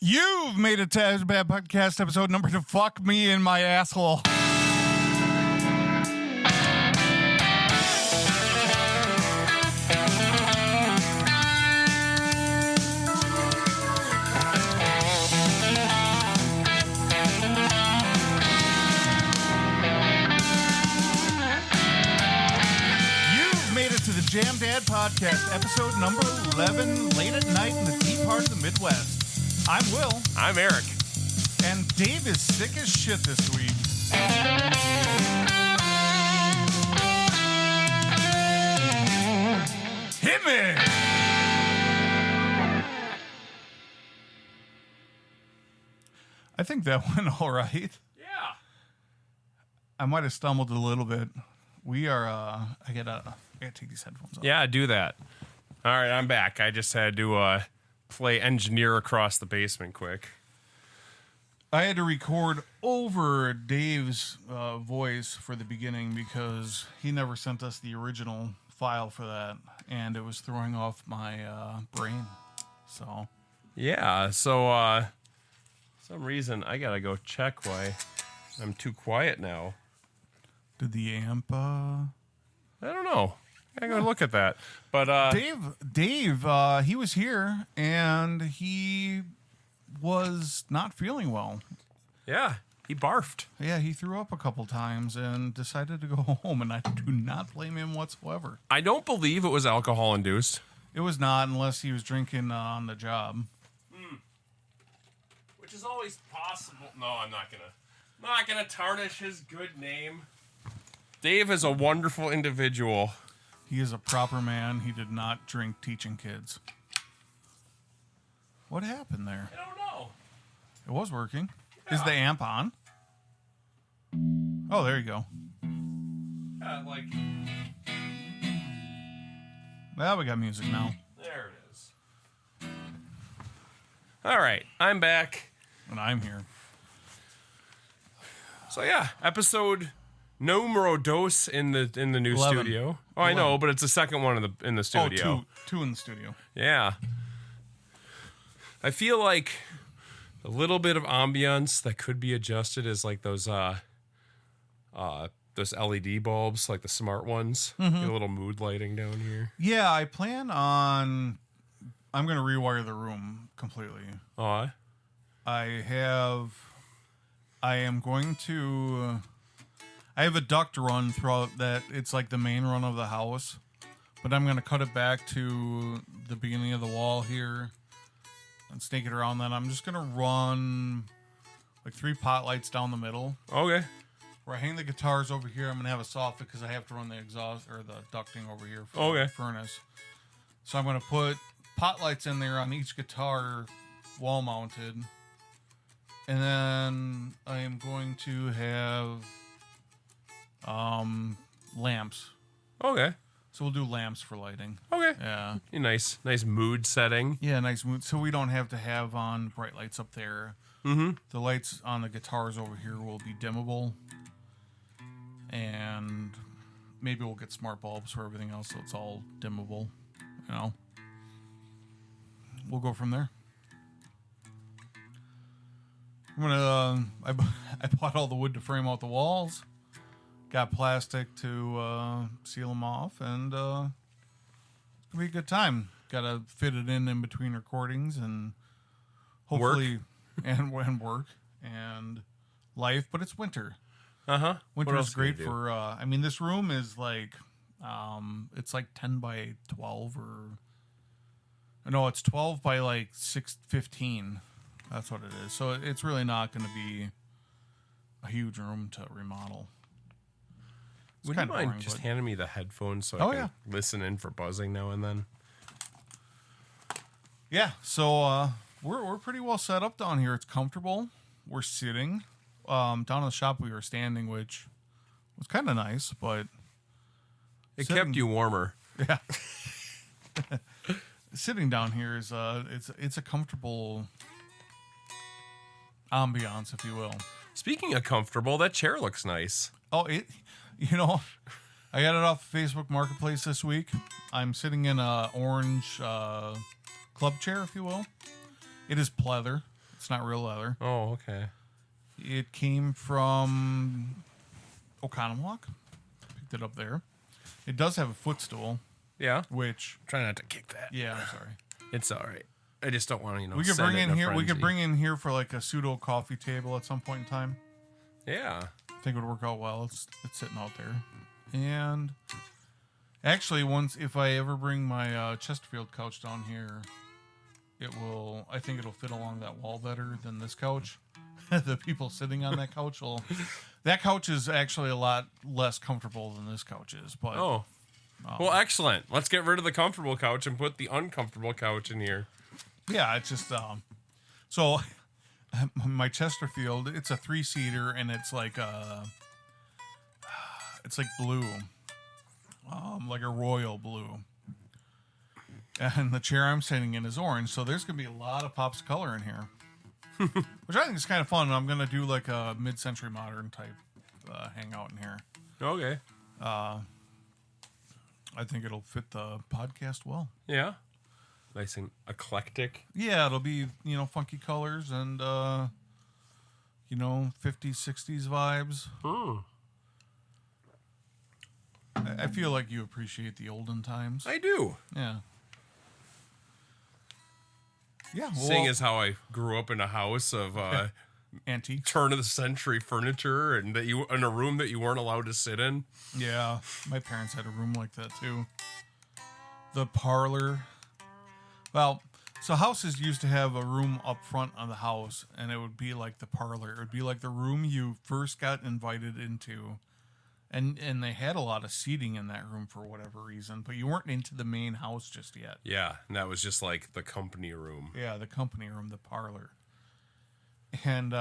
You've made it to jamdadpodcast episode number to fuck me in my asshole. You've made it to the Jam Dad Podcast, episode number 11, late at night in the deep part of the Midwest. I'm Will. I'm Eric. And Dave is sick as shit this week. Hit me! I think that went all right. Yeah. I might have stumbled a little bit. We are, I gotta take these headphones off. Yeah, do that. All right, I'm back. I just had to play engineer across the basement quick. I had to record over Dave's voice for the beginning because he never sent us the original file for that, and it was throwing off my brain. So Yeah, so some reason I gotta go check why I'm too quiet now. did the amp? I don't know. I gotta go look at that. But Dave, he was here and he was not feeling well. yeah, he barfed. Yeah, he threw up a couple times and decided to go home, and I do not blame him whatsoever. I don't believe it was alcohol induced. It was not, unless he was drinking on the job. Which is always possible. No, I'm not gonna tarnish his good name. Dave is a wonderful individual. He is a proper man. He did not drink teaching kids. What happened there? I don't know. It was working. Yeah. Is the amp on? Oh, there you go. Like, Well, we got music now. there it is. All right, I'm back. And I'm here. So yeah, episode numero dos in the new 11. studio. Oh, I know, 11. but it's the second one in the studio. Oh, two in the studio. Yeah. I feel like a little bit of ambience that could be adjusted is like those LED bulbs, like the smart ones. Get a little mood lighting down here. Yeah, I plan on... I'm going to rewire the room completely. Oh, I am going to... I have a duct run throughout that. It's like the main run of the house. But I'm going to cut it back to the beginning of the wall here and snake it around. Then I'm just going to run like 3 pot lights down the middle. okay. Where I hang the guitars over here, I'm going to have a soffit because I have to run the exhaust or the ducting over here for Okay. the furnace. So I'm going to put pot lights in there on each guitar wall mounted. And then I am going to have lamps. Okay. So we'll do lamps for lighting. Okay. Yeah. A nice mood setting. Yeah, nice mood. So we don't have to have on bright lights up there. Mm-hmm. The lights on the guitars over here will be dimmable. And maybe we'll get smart bulbs for everything else so it's all dimmable. You know? We'll go from there. I'm gonna. I bought all the wood to frame out the walls. Got plastic to seal them off, and it'll be a good time. Got to fit it in between recordings and hopefully and work and life. But it's winter. Uh-huh. Winter is great for. I mean, this room is like, it's like 10 by 12 or. No, it's 12 by like 615. That's what it is. So it's really not going to be a huge room to remodel. It's Would you kinda mind boring, just but- handing me the headphones so Oh, I can yeah. listen in for buzzing now and then? Yeah, so we're pretty well set up down here. It's comfortable. We're sitting. Down in the shop we were standing, which was kind of nice, but It sitting- kept you warmer. yeah. Sitting down here is it's a comfortable ambiance, if you will. Speaking of comfortable, that chair looks nice. Oh, I got it off Facebook Marketplace this week. I'm sitting in a orange club chair, if you will. It is pleather. It's not real leather. Oh, okay. It came from Oconomowoc. Picked it up there. It does have a footstool, Yeah. which Try not to kick that. yeah, I'm sorry. It's all right. I just don't want to, We could bring send it in a here. We could frenzy. bring in here for like a pseudo coffee table at some point in time. Yeah. I think it would work out well. It's sitting out there, and actually, if I ever bring my Chesterfield couch down here, I think it'll fit along that wall better than this couch. The people sitting on that couch that couch is actually a lot less comfortable than this couch is. But Well, excellent. Let's get rid of the comfortable couch and put the uncomfortable couch in here. yeah, it's just so my Chesterfield, it's a 3-seater and it's like blue, like a royal blue. And the chair I'm sitting in is orange, so there's gonna be a lot of pops of color in here, which I think is kind of fun. I'm gonna do like a mid-century modern type hangout in here. Okay. I think it'll fit the podcast well. Yeah. Nice and eclectic. Yeah, it'll be funky colors and 50s, 60s vibes. I feel like you appreciate the olden times. I do. Yeah. Yeah. Well, Seeing as how I grew up in a house of antiques. turn of the century furniture and that you in a room that you weren't allowed to sit in. Yeah, my parents had a room like that too. The parlor. Well, so houses used to have a room up front of the house, and it would be like the parlor. It would be like the room you first got invited into, and they had a lot of seating in that room for whatever reason, but you weren't into the main house just yet. Yeah, and that was just like the company room. Yeah, the company room, the parlor. And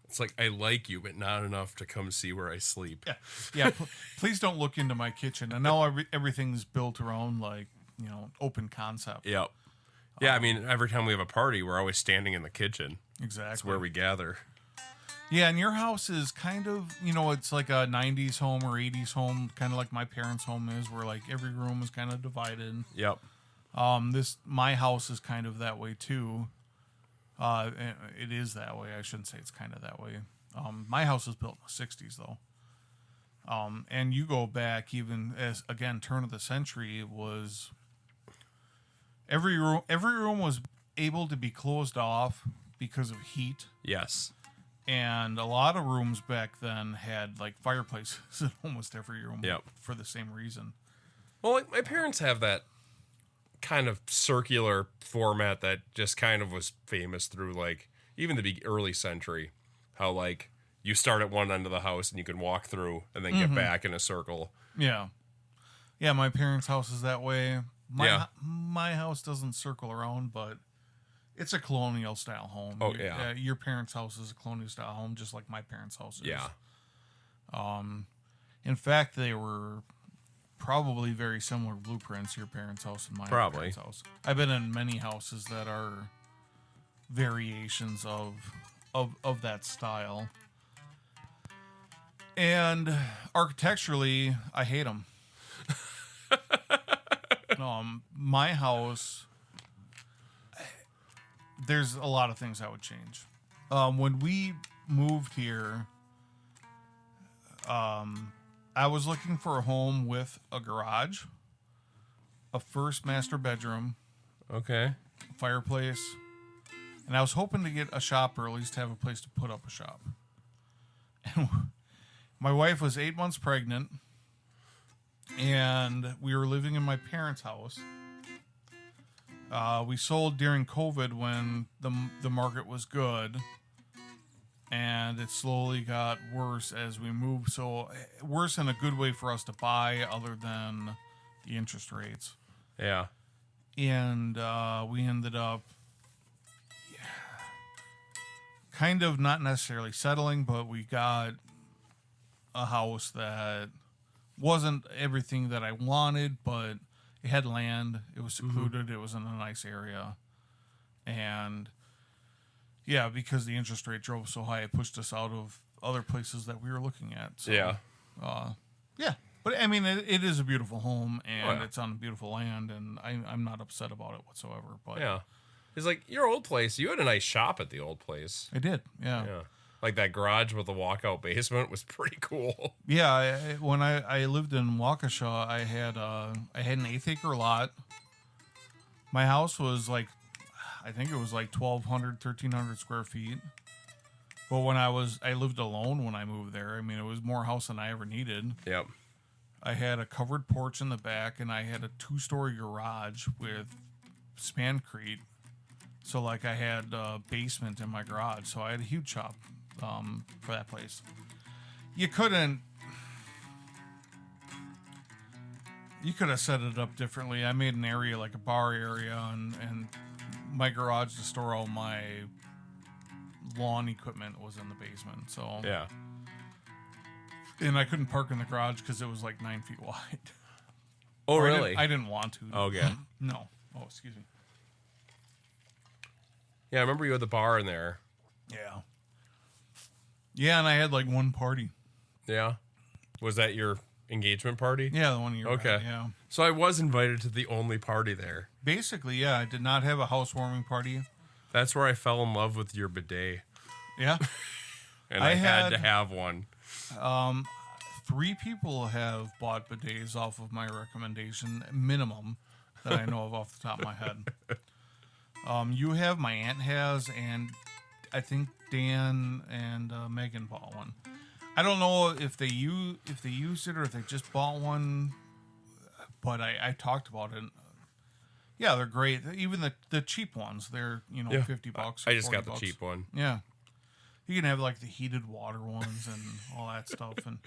It's like, I like you, but not enough to come see where I sleep. yeah. Please don't look into my kitchen. And now everything's built around like open concept. Yep. Yeah, I mean, every time we have a party, we're always standing in the kitchen. Exactly. That's where we gather. Yeah, and your house is kind of, it's like a 90s home or 80s home, kind of like my parents' home is, where like every room is kind of divided. Yep. My house is kind of that way too. It is that way. I shouldn't say it's kind of that way. My house was built in the 60s though. And you go back even as, again, turn of the century, it was every room was able to be closed off because of heat. Yes. And a lot of rooms back then had like fireplaces in almost every room. Yep. For the same reason. Well, like, my parents have that kind of circular format that just kind of was famous through like even the early century. How like you start at one end of the house and you can walk through and then get back in a circle. Yeah. Yeah, my parents' house is that way. My house doesn't circle around, but it's a colonial style home. Oh, yeah. Your parents' house is a colonial style home, just like my parents' house is. Yeah. In fact, they were probably very similar blueprints, your parents' house and my parents' house. I've been in many houses that are variations of that style. And architecturally, I hate them. My house, there's a lot of things I would change. When we moved here, I was looking for a home with a garage, a first master bedroom, Okay. fireplace, and I was hoping to get a shop or at least have a place to put up a shop. And my wife was 8 months pregnant, and we were living in my parents' house. We sold during COVID when the market was good, and it slowly got worse as we moved. So worse in a good way for us to buy, other than the interest rates. Yeah. And we ended up kind of not necessarily settling, but we got a house that wasn't everything that I wanted, but it had land. It was secluded. It was in a nice area. And yeah, because the interest rate drove so high, it pushed us out of other places that we were looking at. So, Yeah. Yeah. But I mean, it is a beautiful home, and yeah. it's on beautiful land, and I'm not upset about it whatsoever. But Yeah. He's like, your old place, you had a nice shop at the old place. I did, yeah. Like that garage with the walkout basement was pretty cool. Yeah, when I lived in Waukesha, I had an 1/8 acre lot. My house was like, I think it was like 1,200, 1,300 square feet. But when I lived alone when I moved there. I mean, it was more house than I ever needed. Yep. I had a covered porch in the back, and I had a 2-story garage with spancrete. So, like, I had a basement in my garage. So I had a huge shop for that place. You could have set it up differently. I made an area, like a bar area, and my garage to store all my lawn equipment was in the basement. So yeah. And I couldn't park in the garage because it was like 9 feet wide. Oh, really? I didn't want to. Okay. No. Oh, excuse me. Yeah, I remember you had the bar in there. Yeah. Yeah, and I had like one party. Yeah. Was that your engagement party? Yeah, the one you were okay. at, yeah. So I was invited to the only party there. Basically, yeah. I did not have a housewarming party. That's where I fell in love with your bidet. Yeah. And I had to have one. 3 people have bought bidets off of my recommendation, minimum, that I know of off the top of my head. You have, my aunt has, and I think Dan and Megan bought one. I don't know if they used it or if they just bought one, but I talked about it. Yeah, they're great. Even the cheap ones, they're $50. I just got $40. the cheap one. Yeah. You can have like the heated water ones and all that stuff. And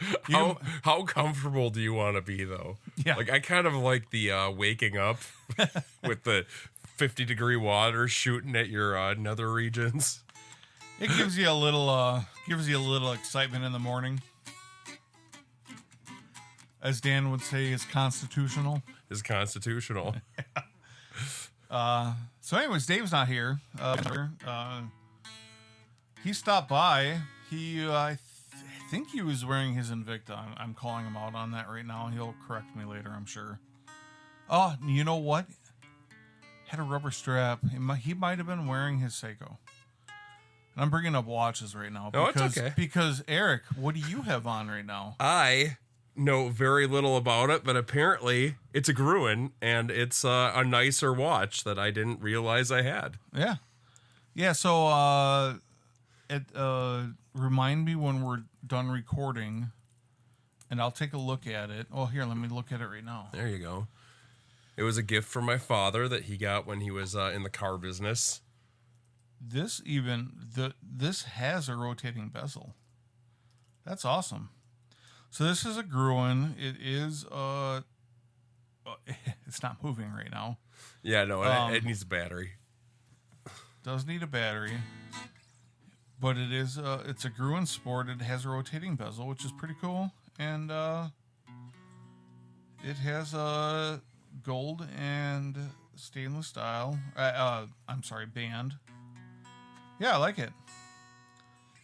how comfortable do you want to be though? Yeah. Like I kind of like the waking up with the 50-degree water shooting at your nether regions. It gives you a little excitement in the morning. As Dan would say, is constitutional. Is constitutional. So anyways, Dave's not here. He stopped by. I think he was wearing his Invicta. I'm calling him out on that right now. He'll correct me later, I'm sure. Oh, you know what? Had a rubber strap. He might have been wearing his Seiko. And I'm bringing up watches right now. Oh, it's okay. Because, Eric, what do you have on right now? I know very little about it, but apparently it's a Gruen, and it's a nicer watch that I didn't realize I had. Yeah. Yeah, so remind me when we're done recording, and I'll take a look at it. Oh, here, let me look at it right now. There you go. It was a gift from my father that he got when he was in the car business. This has a rotating bezel. That's awesome. So this is a Gruen. It is it's not moving right now. Yeah, no, it needs a battery. Does need a battery. But it is it's a Gruen Sport. It has a rotating bezel, which is pretty cool. And it has a gold and stainless style. Band. Yeah, I like it.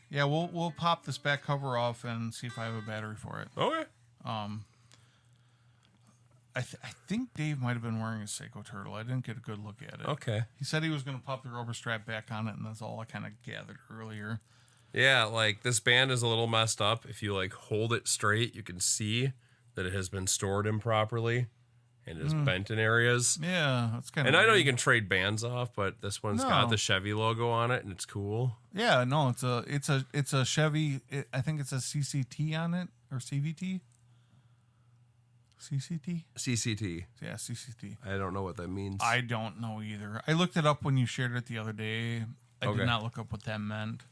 Yeah, we'll pop this back cover off and see if I have a battery for it. Okay. I think Dave might have been wearing a Seiko Turtle. I didn't get a good look at it. Okay. He said he was going to pop the rubber strap back on it, and that's all I kind of gathered earlier. Yeah, like this band is a little messed up. If you like hold it straight, you can see that it has been stored improperly and is bent in areas. Yeah, that's kind of. And I know you can trade bands off, but this one's got the Chevy logo on it, and it's cool. Yeah, no, it's a Chevy. I think it's a CCT on it or CVT. CCT? CCT. Yeah, CCT. I don't know what that means. I don't know either. I looked it up when you shared it the other day. I did not look up what that meant,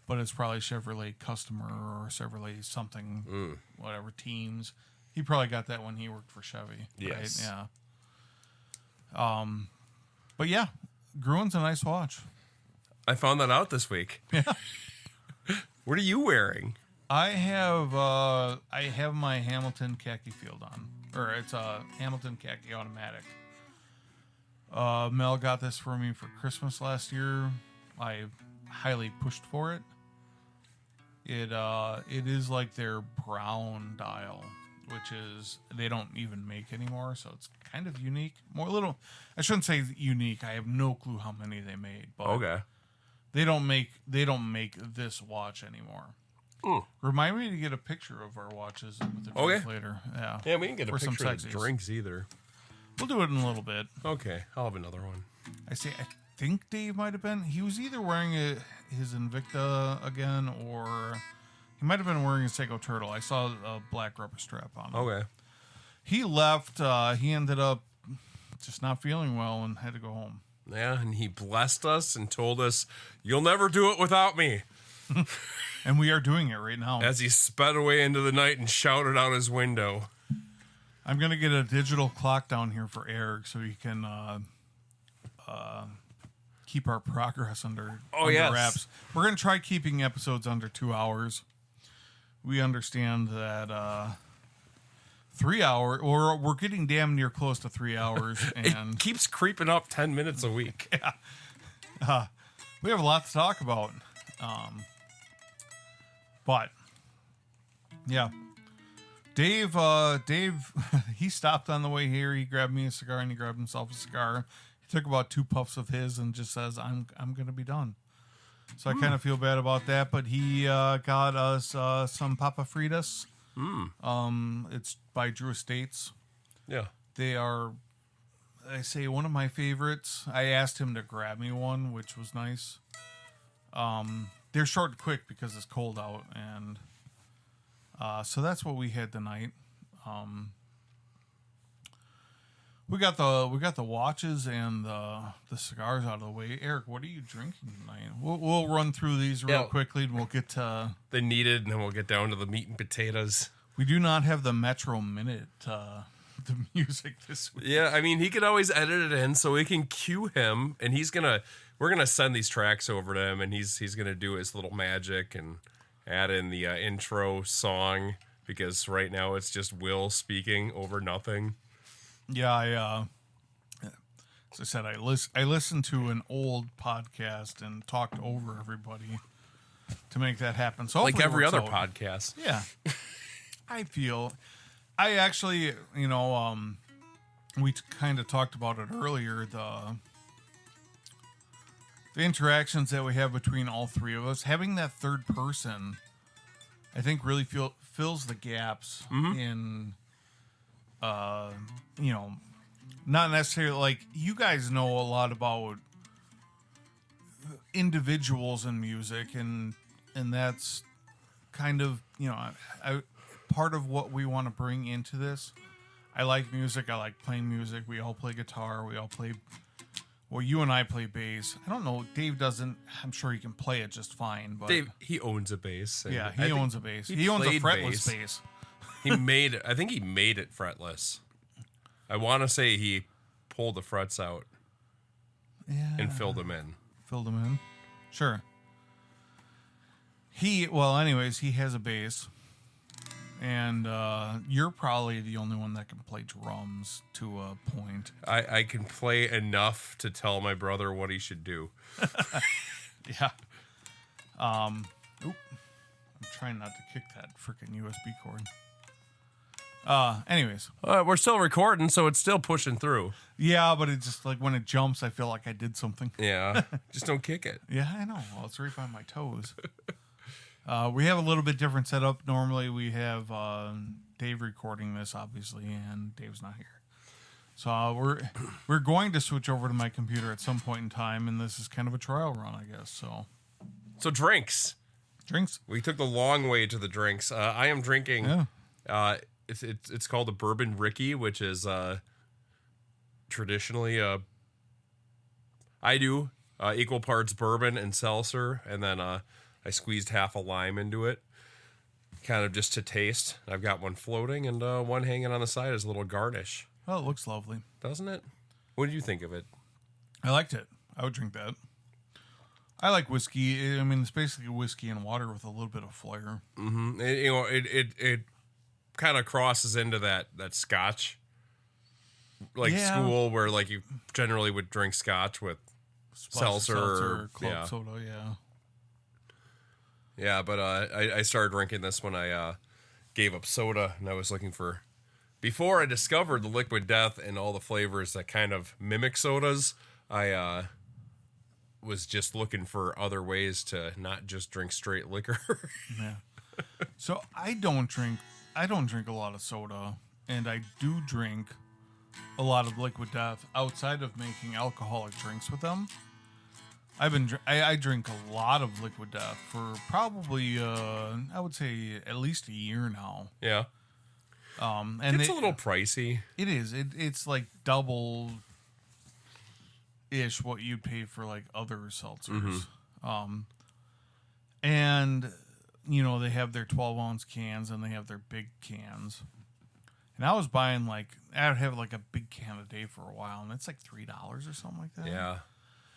but it's probably Chevrolet customer or Chevrolet something, whatever teams. He probably got that when he worked for Chevy. Yes. Right? Yeah. But yeah, Gruen's a nice watch. I found that out this week. Yeah. What are you wearing? I have my Hamilton khaki field on, or it's a Hamilton khaki automatic. Mel got this for me for Christmas last year. I highly pushed for it. It is like their brown dial. which is they don't even make anymore, so it's kind of unique. I shouldn't say unique. I have no clue how many they made, but Okay. they don't make this watch anymore. Remind me to get a picture of our watches with the drink later. Yeah. Yeah, we didn't get a For picture some of the drinks either. We'll do it in a little bit. Okay, I'll have another one. I think Dave might have been. He was either wearing his Invicta again, or he might have been wearing a Seiko Turtle. I saw a black rubber strap on him. Okay. He left. He ended up just not feeling well and had to go home. Yeah, and he blessed us and told us, "You'll never do it without me." And we are doing it right now. As he sped away into the night and shouted out his window. I'm going to get a digital clock down here for Eric so he can keep our progress under wraps. We're going to try keeping episodes under 2 hours. We understand that 3 hours, or we're getting damn near close to 3 hours. And it keeps creeping up 10 minutes a week. Yeah. We have a lot to talk about. But, yeah. Dave, he stopped on the way here. He grabbed me a cigar and he grabbed himself a cigar. He took about 2 puffs of his and just says, I'm going to be done. So I kind of feel bad about that, but he got us some Papa Fritas. It's by Drew Estates. Yeah. They are, I say, one of my favorites. I asked him to grab me one, which was nice. They're short and quick because it's cold out, and so that's what we had tonight. We got the watches and the cigars out of the way. Eric, what are you drinking tonight? We'll run through these real quickly, and we'll get to the needed, and then we'll get down to the meat and potatoes. We do not have the Metro Minute the music this week. Yeah, I mean, he could always edit it in so we can cue him, and we're gonna send these tracks over to him, and he's gonna do his little magic and add in the intro song, because right now it's just Will speaking over nothing. Yeah, as I said, I listened to an old podcast and talked over everybody to make that happen. So like every other out. podcast. Yeah. I actually, we kind of talked about it earlier, the interactions that we have between all three of us, having that third person, I think really fills the gaps in, not necessarily, like, you guys know a lot about individuals in music, and that's kind of, part of what we want to bring into this. I like music. I like playing music. We all play guitar. We all play. Well, you and I play bass. I don't know. Dave doesn't. I'm sure he can play it just fine. But Dave, he owns a bass. Yeah, he owns a bass. He owns a fretless bass. I think he made it fretless. I want to say he pulled the frets out and filled them in. Sure. He has a bass. And you're probably the only one that can play drums to a point. I can play enough to tell my brother what he should do. Yeah. I'm trying not to kick that freaking USB cord. Anyways. We're still recording, so it's still pushing through. Yeah, but it's just like when it jumps, I feel like I did something. Yeah. Just don't kick it. Yeah, I know. Well, it's right by my toes. We have a little bit different setup. Normally we have Dave recording this, obviously, and Dave's not here. So we're going to switch over to my computer at some point in time, and this is kind of a trial run, I guess. So drinks. We took the long way to the drinks. I am drinking. Yeah. It's called a Bourbon Ricky, which is traditionally I do equal parts bourbon and seltzer, and then I squeezed half a lime into it, kind of just to taste. I've got one floating and one hanging on the side as a little garnish. Oh, it looks lovely. Doesn't it? What did you think of it? I liked it. I would drink that. I like whiskey. I mean, it's basically whiskey and water with a little bit of flair. Mm-hmm. It kind of crosses into that scotch, school where like you generally would drink scotch with seltzer, club soda, Yeah, but I started drinking this when I gave up soda, and I was looking for. Before I discovered the Liquid Death and all the flavors that kind of mimic sodas, I was just looking for other ways to not just drink straight liquor. Yeah. So I don't drink a lot of soda, and I do drink a lot of Liquid Death outside of making alcoholic drinks with them. I drink a lot of Liquid Death for probably I would say at least a year now. Yeah. And it's a little pricey. It is. It's like double ish what you'd pay for like other seltzers. And you know, they have their 12-ounce cans and they have their big cans. And I was buying I'd have like a big can a day for a while, and it's like $3 or something like that. Yeah.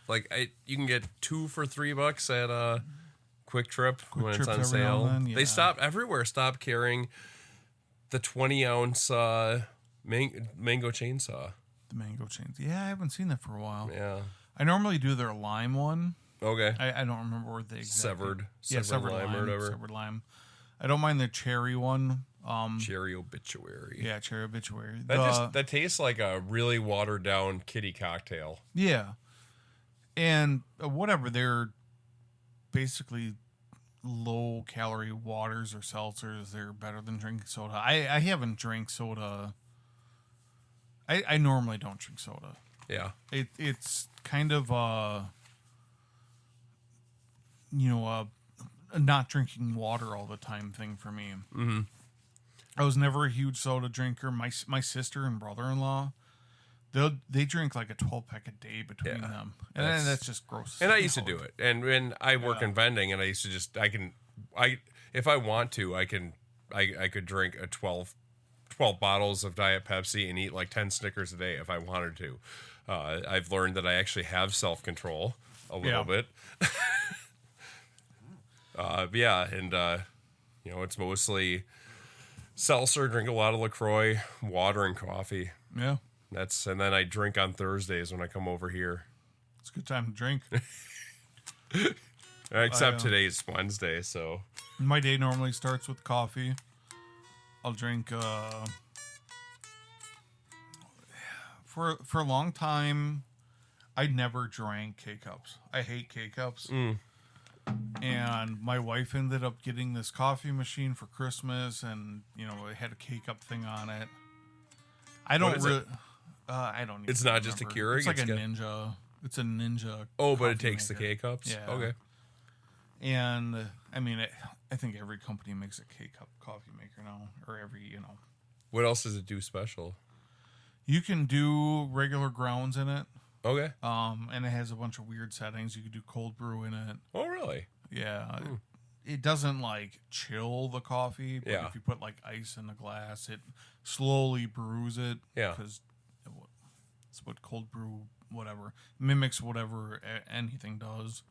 Like you can get 2 for $3 at Quick Trip when it's on sale. Then, yeah. They stopped carrying the 20-ounce mango chainsaw. The mango chains. Yeah, I haven't seen that for a while. Yeah. I normally do their lime one. Okay. I don't remember what they exactly. Severed lime or whatever. Severed lime. I don't mind the cherry one. Cherry obituary. Yeah, cherry obituary. That tastes like a really watered down kitty cocktail. Yeah. And whatever, they're basically low calorie waters or seltzers. They're better than drinking soda. I haven't drank soda. I normally don't drink soda. Yeah. It's kind of a not drinking water all the time thing for me. Mm-hmm. I was never a huge soda drinker. My sister and brother-in-law, they drink like a 12-pack a day between them, and that's just gross. And I used to do it, and when I work in vending, and I used to just if I want to, I could drink a 12 bottles of Diet Pepsi and eat like 10 Snickers a day if I wanted to. I've learned that I actually have self-control a little bit. It's mostly seltzer, drink a lot of LaCroix, water, and coffee. Yeah. And then I drink on Thursdays when I come over here. It's a good time to drink. Except today's Wednesday, so. My day normally starts with coffee. I'll drink, for a long time, I never drank K-Cups. I hate K-Cups. And my wife ended up getting this coffee machine for Christmas, and it had a K-Cup thing on it. I don't really. I don't. It's not just a Keurig. It's like a Ninja. It's a Ninja. Oh, but it takes the K-Cups. Yeah. Okay. And I mean, I think every company makes a K-Cup coffee maker now, or every. What else does it do special? You can do regular grounds in it. Okay. And it has a bunch of weird settings. You can do cold brew in it. Oh, really? Yeah. It doesn't chill the coffee, but Yeah. if you put ice in the glass, it slowly brews it. Yeah. Because it's what cold brew, whatever, mimics whatever anything does.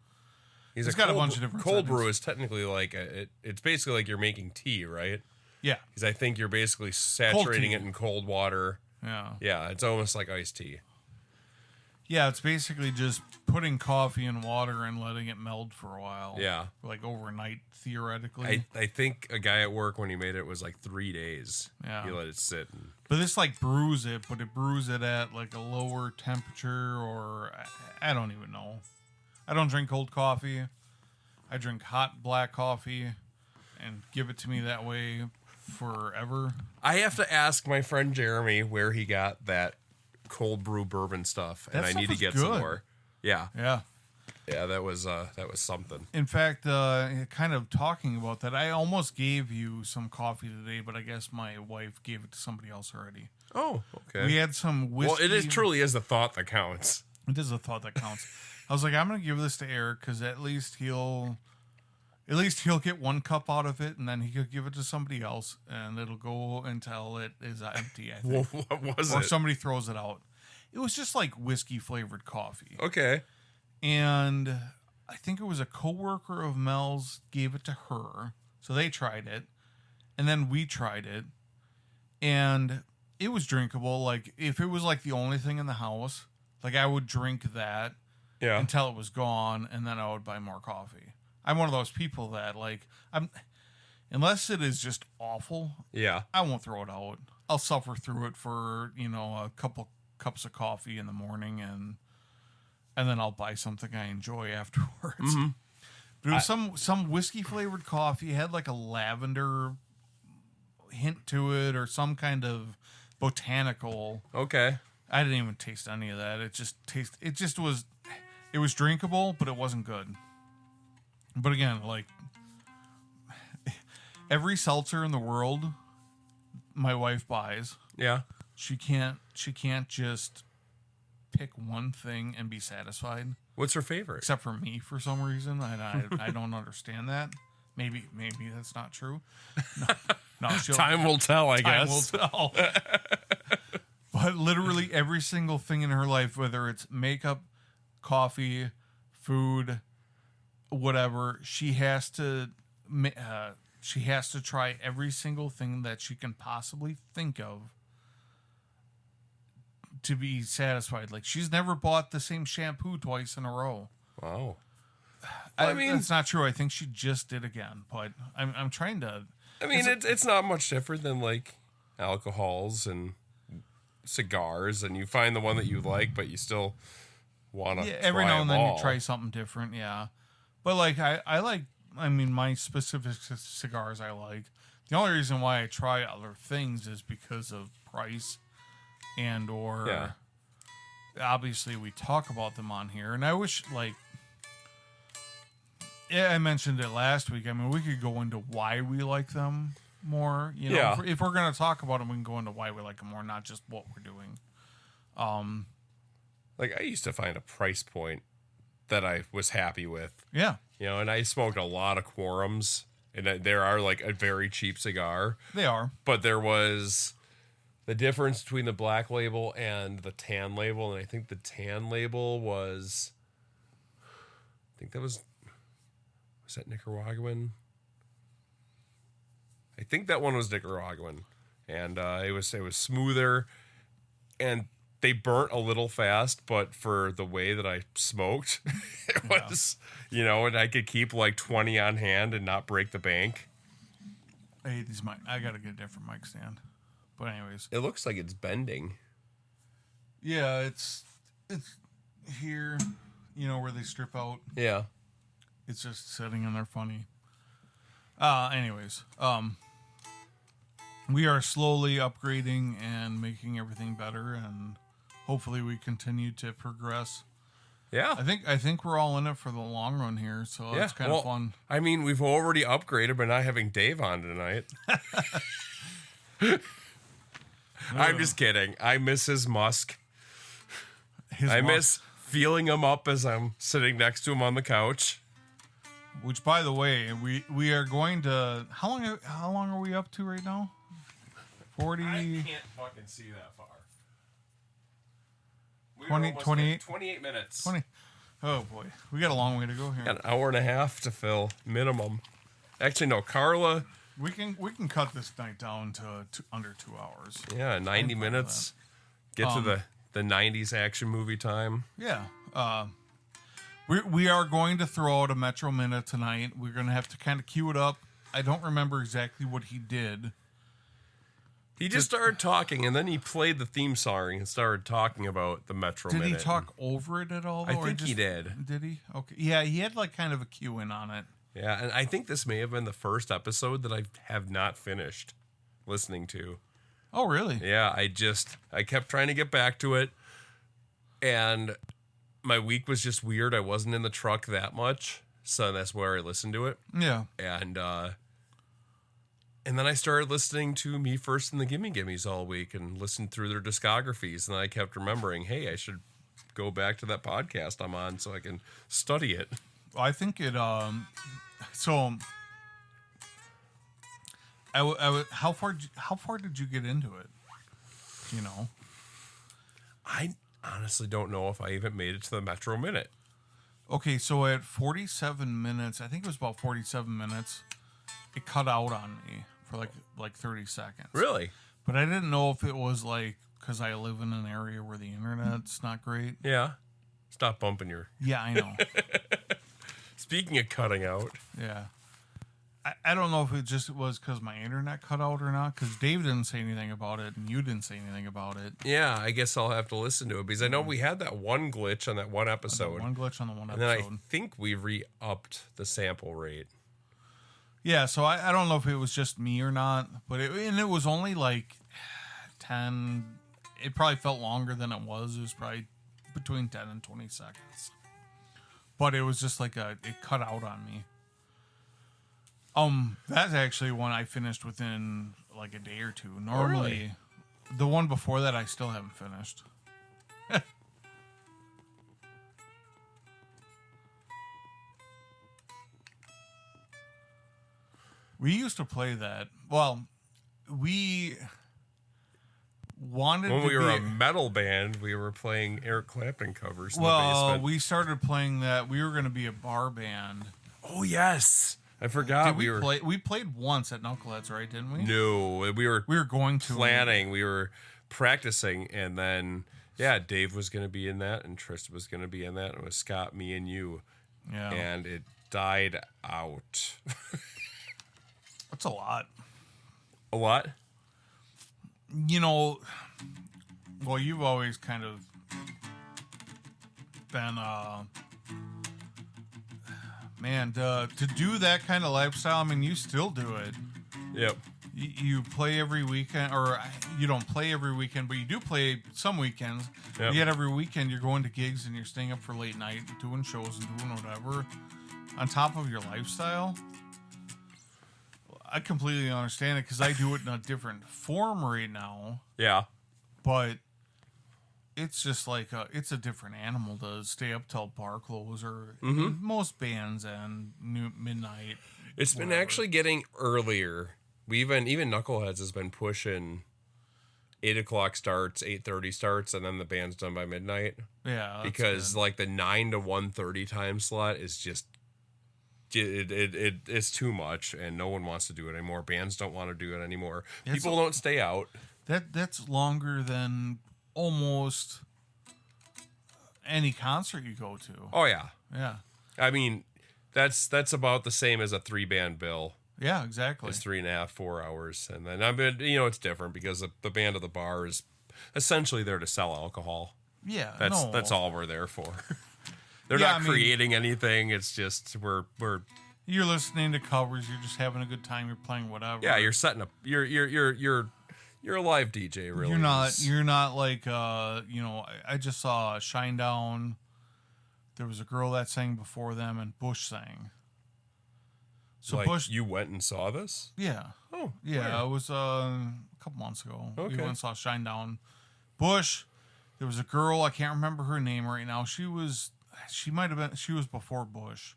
It's got a bunch of different cold settings. brew is technically it's basically like you're making tea, right? Yeah. Because I think you're basically saturating it in cold water. Yeah. Yeah, it's almost like iced tea. Yeah, it's basically just putting coffee in water and letting it melt for a while. Yeah. Overnight, theoretically. I think a guy at work, when he made it, was 3 days. Yeah. He let it sit. But this brews it, but it brews it at a lower temperature, or I don't even know. I don't drink cold coffee. I drink hot black coffee and give it to me that way forever. I have to ask my friend Jeremy where he got that cold brew bourbon stuff, and I need to get some more. Yeah. Yeah. Yeah, that was something. In fact, kind of talking about that, I almost gave you some coffee today, but I guess my wife gave it to somebody else already. Oh, okay. We had some whiskey. Well, truly is the thought that counts. It is a thought that counts. I was like, I'm going to give this to Eric because at least he'll get 1 cup out of it, and then he could give it to somebody else, and it'll go until it is empty, I think. What was it? Or somebody throws it out. It was just whiskey flavored coffee. Okay. And I think it was a coworker of Mel's gave it to her. So they tried it. And then we tried it. And it was drinkable. If it was the only thing in the house, I would drink that until it was gone, and then I would buy more coffee. I'm one of those people that unless it is just awful, Yeah. I won't throw it out. I'll suffer through it for, a couple cups of coffee in the morning, and then I'll buy something I enjoy afterwards. Mm-hmm. But it was some whiskey flavored coffee. It had like a lavender hint to it, or some kind of botanical. Okay. I didn't even taste any of that. It was drinkable, but it wasn't good. But again, like every seltzer in the world my wife buys, Yeah. she can't just pick one thing and be satisfied. What's her favorite? Except for me, for some reason. I don't understand that. Maybe that's not true. No, Time will tell, I guess. Time will tell. But literally every single thing in her life, whether it's makeup, coffee, food, whatever, she has to try every single thing that she can possibly think of to be satisfied. Like, she's never bought the same shampoo twice in a row. Wow. I mean, it's not true. I think she just did again, but I'm trying to. I mean, it's not much different than like alcohols and cigars, and you find the one that you like, but you still want to. Yeah, every now and then you try something different. Yeah, but like I like. I mean, my specific cigars I like. The only reason why I try other things is because of price, and or obviously we talk about them on here, and I wish like. Yeah, I mentioned it last week. I mean, we could go into why we like them more. If we're going to talk about them, we can go into why we like them more, not just what we're doing. Like, I used to find a price point that I was happy with. Yeah. And I smoked a lot of Quorums, and there are like a very cheap cigar. They are. But there was the difference between the black label and the tan label, and I think the tan label was, was that Nicaraguan? I think that one was Nicaraguan, and it was smoother, and they burnt a little fast, but for the way that I smoked, it was, and I could keep like 20 on hand and not break the bank. I hate these mic. I gotta get a different mic stand. But anyways, it looks like it's bending. Yeah, it's here, where they strip out. Yeah. It's just sitting in there funny. Anyways, we are slowly upgrading and making everything better, and hopefully we continue to progress. Yeah. I think we're all in it for the long run here, so it's kind of fun. I mean, we've already upgraded by not having Dave on tonight. I'm just kidding. I miss his musk. I miss feeling him up as I'm sitting next to him on the couch. Which, by the way, we are going to. How long are we up to right now? 40. I can't fucking see that far. 28 minutes. 20. Oh boy, we got a long way to go here. Got an hour and a half to fill minimum. Actually, no, Carla. We can cut this night down to under 2 hours. Yeah, 90 minutes. Get to the 90s action movie time. Yeah. We are going to throw out a Metro Minute tonight. We're going to have to kind of cue it up. I don't remember exactly what he did. He just started talking, and then he played the theme song and started talking about the Metro Minute. Did he talk over it at all? I think he did. Did he? Okay. Yeah, he had like kind of a cue in on it. Yeah, and I think this may have been the first episode that I have not finished listening to. Oh, really? Yeah, I kept trying to get back to it, and my week was just weird. I wasn't in the truck that much, so that's where I listened to it. Yeah. And then I started listening to Me First and the Gimme Gimmes all week and listened through their discographies, and I kept remembering, hey, I should go back to that podcast I'm on so I can study it. I think it, so how far did you get into it? Do you know? I honestly don't know if I even made it to the Metro Minute. Okay, so at 47 minutes, I think it was about 47 minutes, it cut out on me for like 30 seconds. Really? But I didn't know if it was like because I live in an area where the internet's not great. Yeah. Stop bumping your... Yeah, I know. Speaking of cutting out. Yeah. I don't know if it just was because my internet cut out or not, because Dave didn't say anything about it and you didn't say anything about it. Yeah, I guess I'll have to listen to it because I know we had that one glitch on that one episode. One glitch on the one and episode. then I think we re-upped the sample rate. Yeah, so I don't know if it was just me or not, but it was only like 10. It probably felt longer than it was. It was probably between 10 and 20 seconds. But it was just like it cut out on me. That's actually one I finished within like a day or two. Normally, really? The one before that I still haven't finished. We used to play that. Well, we wanted when to we were be, a metal band, we were playing Eric Clapton covers in the well, basement. we started playing that. We were going to be a bar band. Oh yes, I forgot. Did we play? We played once at Knuckleheads, right? Didn't we? No, we were going to planning. We were practicing, and then Dave was going to be in that, and Tristan was going to be in that, and it was Scott, me, and you. Yeah, and it died out. That's a lot. A lot? You know, well, you've always kind of been, man, to do that kind of lifestyle, I mean, you still do it. Yep. You play every weekend, or you don't play every weekend, but you do play some weekends. Yep. Yet every weekend you're going to gigs and you're staying up for late night, doing shows and doing whatever on top of your lifestyle. I completely understand it because I do it in a different form right now. Yeah. But it's just like it's a different animal to stay up till bar close or most bands and midnight. It's been actually getting earlier. We even Knuckleheads has been pushing 8 o'clock starts, 8:30 starts, and then the band's done by midnight. Yeah, because like the 9 to 1:30 time slot is just it's too much, and no one wants to do it anymore. Bands don't want to do it anymore. People don't stay out. That's longer than almost any concert you go to. Oh yeah, yeah. I mean, that's about the same as a 3-band bill. Yeah, exactly. It's 3.5, 4 hours, and then it's different because the band of the bar is essentially there to sell alcohol. Yeah, that's all we're there for. They're not creating anything. It's just we're you're listening to covers. You're just having a good time. You're playing whatever. Yeah, you're setting up. You're a live DJ. Really, You're not like I just saw Shinedown. There was a girl that sang before them, and Bush sang. So like Bush, you went and saw this? Yeah. Oh, yeah. where? It was a couple months ago. Okay. We went and saw Shinedown. Bush. There was a girl. I can't remember her name right now. She was before Bush.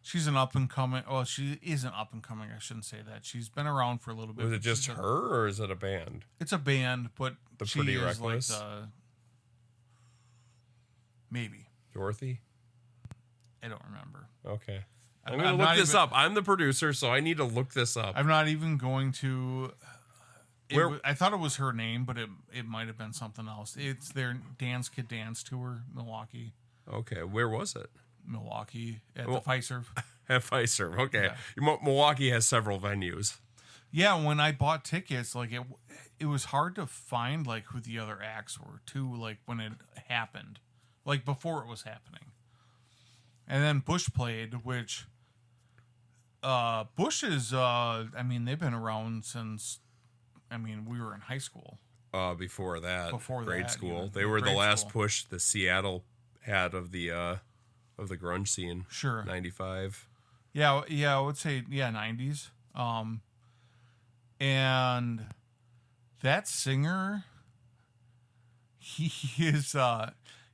She's an up and coming. Well, she isn't up and coming. I shouldn't say that. She's been around for a little bit. Was it just her, or is it a band? It's a band, but the she Pretty is Reckless? like maybe Dorothy? I don't remember. Okay. I'm going to look this up. I'm the producer, so I need to look this up. I'm not even going to. I thought it was her name, but it might have been something else. It's their Dance Kid Dance Tour, Milwaukee. Okay, where was it? Milwaukee at the Fiserv. At Fiserv, okay. Yeah. Milwaukee has several venues. Yeah, when I bought tickets, like it was hard to find like who the other acts were too. Like when it happened, like before it was happening, and then Bush played, which Bush is. I mean, they've been around since. I mean, we were in high school. Before grade school, even. They were the last school. push the Seattle had of the grunge scene. Sure. 95. Yeah, I would say 90s. And that singer, he is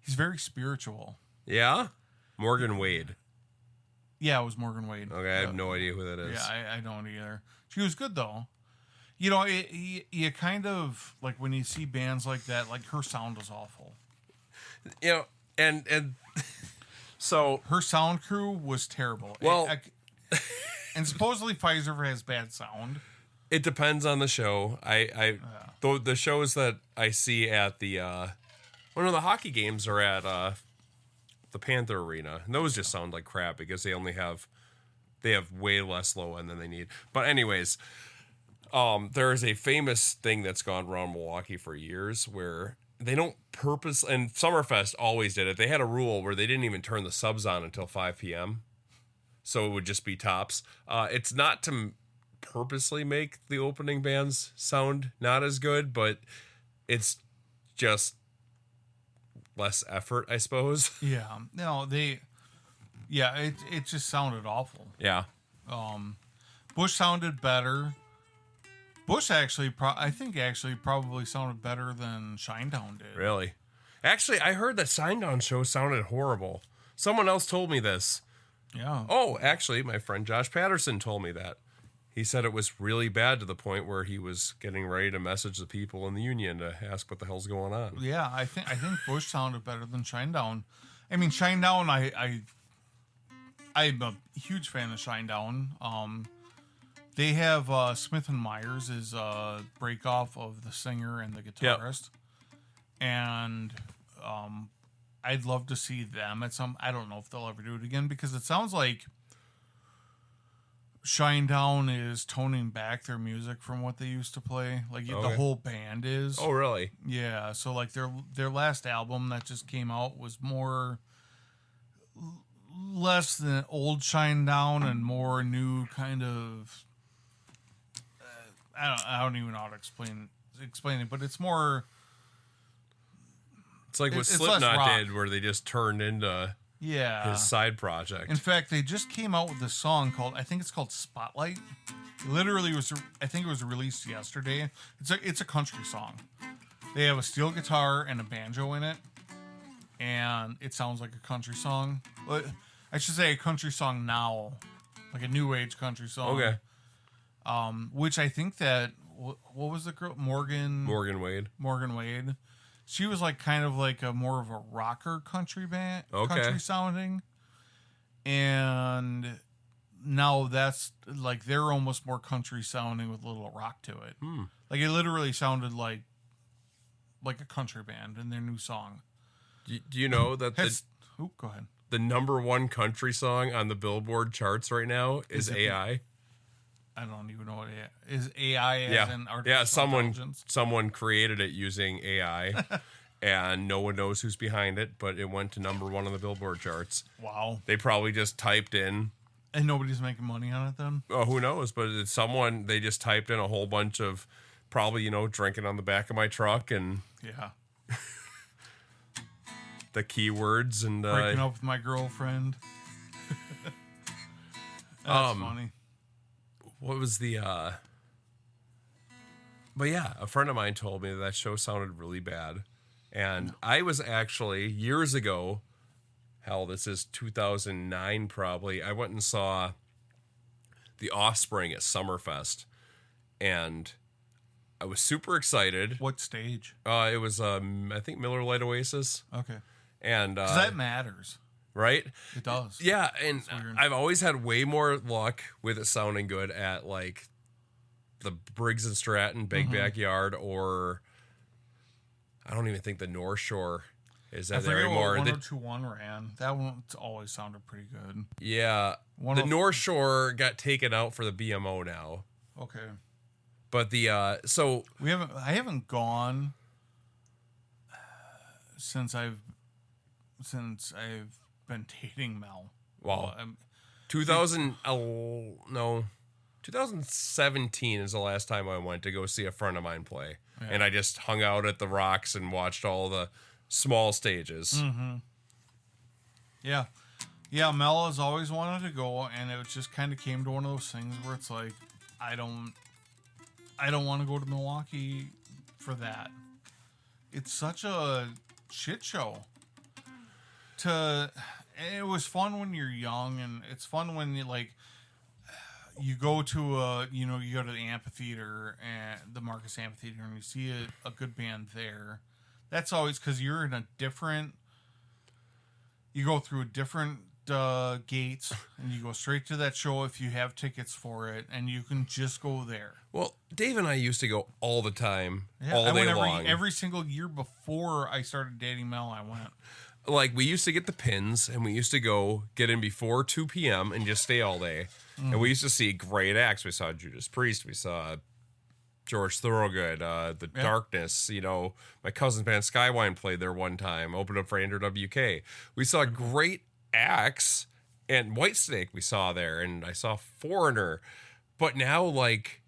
he's very spiritual. Yeah? Morgan Wade. Yeah, it was Morgan Wade. Okay, I have no idea who that is. Yeah, I don't either. She was good though. You know, you kind of like when you see bands like that, like her sound was awful. You know, and so her sound crew was terrible. Well, and supposedly Pfizer has bad sound. It depends on the show. The shows that I see at the the hockey games are at the Panther Arena, and those just sound like crap because they only have They have way less low end than they need. But anyways, there is a famous thing that's gone around Milwaukee for years where they don't purpose, and Summerfest always did it. They had a rule where they didn't even turn the subs on until 5 p.m. So it would just be tops. It's not to purposely make the opening bands sound not as good, but it's just less effort, I suppose. Yeah. No, it just sounded awful. Yeah. Bush sounded better. Bush actually, I think probably sounded better than Shinedown did. Really? Actually, I heard that Shinedown show sounded horrible. Someone else told me this. Yeah. Oh, actually, my friend Josh Patterson told me that. He said it was really bad to the point where he was getting ready to message the people in the union to ask what the hell's going on. Yeah, I think Bush sounded better than Shinedown. I mean, Shinedown, I'm a huge fan of Shinedown. They have Smith and Myers is a break off of the singer and the guitarist, and I'd love to see them at some. I don't know if they'll ever do it again because it sounds like Shinedown is toning back their music from what they used to play. Like the whole band is. Oh, really? Yeah. So like their last album that just came out was less than old Shinedown and more new kind of. I don't even know how to explain it, but it's more. It's like what Slipknot did, where they just turned into his side project. In fact, they just came out with a song I think it's called Spotlight. It literally I think it was released yesterday. It's a country song. They have a steel guitar and a banjo in it, and it sounds like a country song. I should say a country song now, like a new age country song. Okay. Which I think that what was the girl Morgan Wade. She was like kind of like a more of a rocker country band, country sounding, and now that's like they're almost more country sounding with a little rock to it. Like it literally sounded like a country band in their new song. Do you know that go ahead. The number one country song on the Billboard charts right now is AI? I don't even know what AI is. AI as in artificial intelligence? Someone created it using AI, and no one knows who's behind it, but it went to number one on the Billboard charts. Wow. They probably just typed in. And nobody's making money on it then? Oh, who knows? But it's someone, they just typed in a whole bunch of probably, drinking on the back of my truck and the keywords and breaking up with my girlfriend. That's funny. What was the but yeah, a friend of mine told me that show sounded really bad. And I was actually years ago, hell, this is 2009 probably, I went and saw The Offspring at Summerfest, and I was super excited. What stage? It was I think Miller Lite Oasis. Okay. And 'cause that matters. Right? It does. Yeah, and I've always had way more luck with it sounding good at like the Briggs and Stratton Big Backyard, or I don't even think the North Shore is that there anymore. 1021 ran. That one always sounded pretty good. Yeah. The North Shore got taken out for the BMO now. Okay. But the I haven't gone since I've been dating Mel. Wow. 2017 is the last time I went to go see a friend of mine play. Yeah. And I just hung out at the Rocks and watched all the small stages. Mm-hmm. Yeah. Yeah, Mel has always wanted to go, and it just kind of came to one of those things where it's like, I don't want to go to Milwaukee for that. It's such a shit show. It was fun when you're young, and it's fun when you you go to you go to the amphitheater, and the Marcus Amphitheater, and you see a good band there. That's always because you're in you go through a different gates, and you go straight to that show if you have tickets for it, and you can just go there. Well, Dave and I used to go all the time, all day long. Every single year before I started dating Mel, I went. like we used to get the pins and we used to go get in before 2 p.m. and just stay all day. And we used to see great acts. We saw Judas Priest. We saw George Thorogood, The Darkness. You know, my cousin's band Skywine played there one time, opened up for Andrew WK. We saw great acts, and Whitesnake we saw there, and I saw Foreigner. But now, like,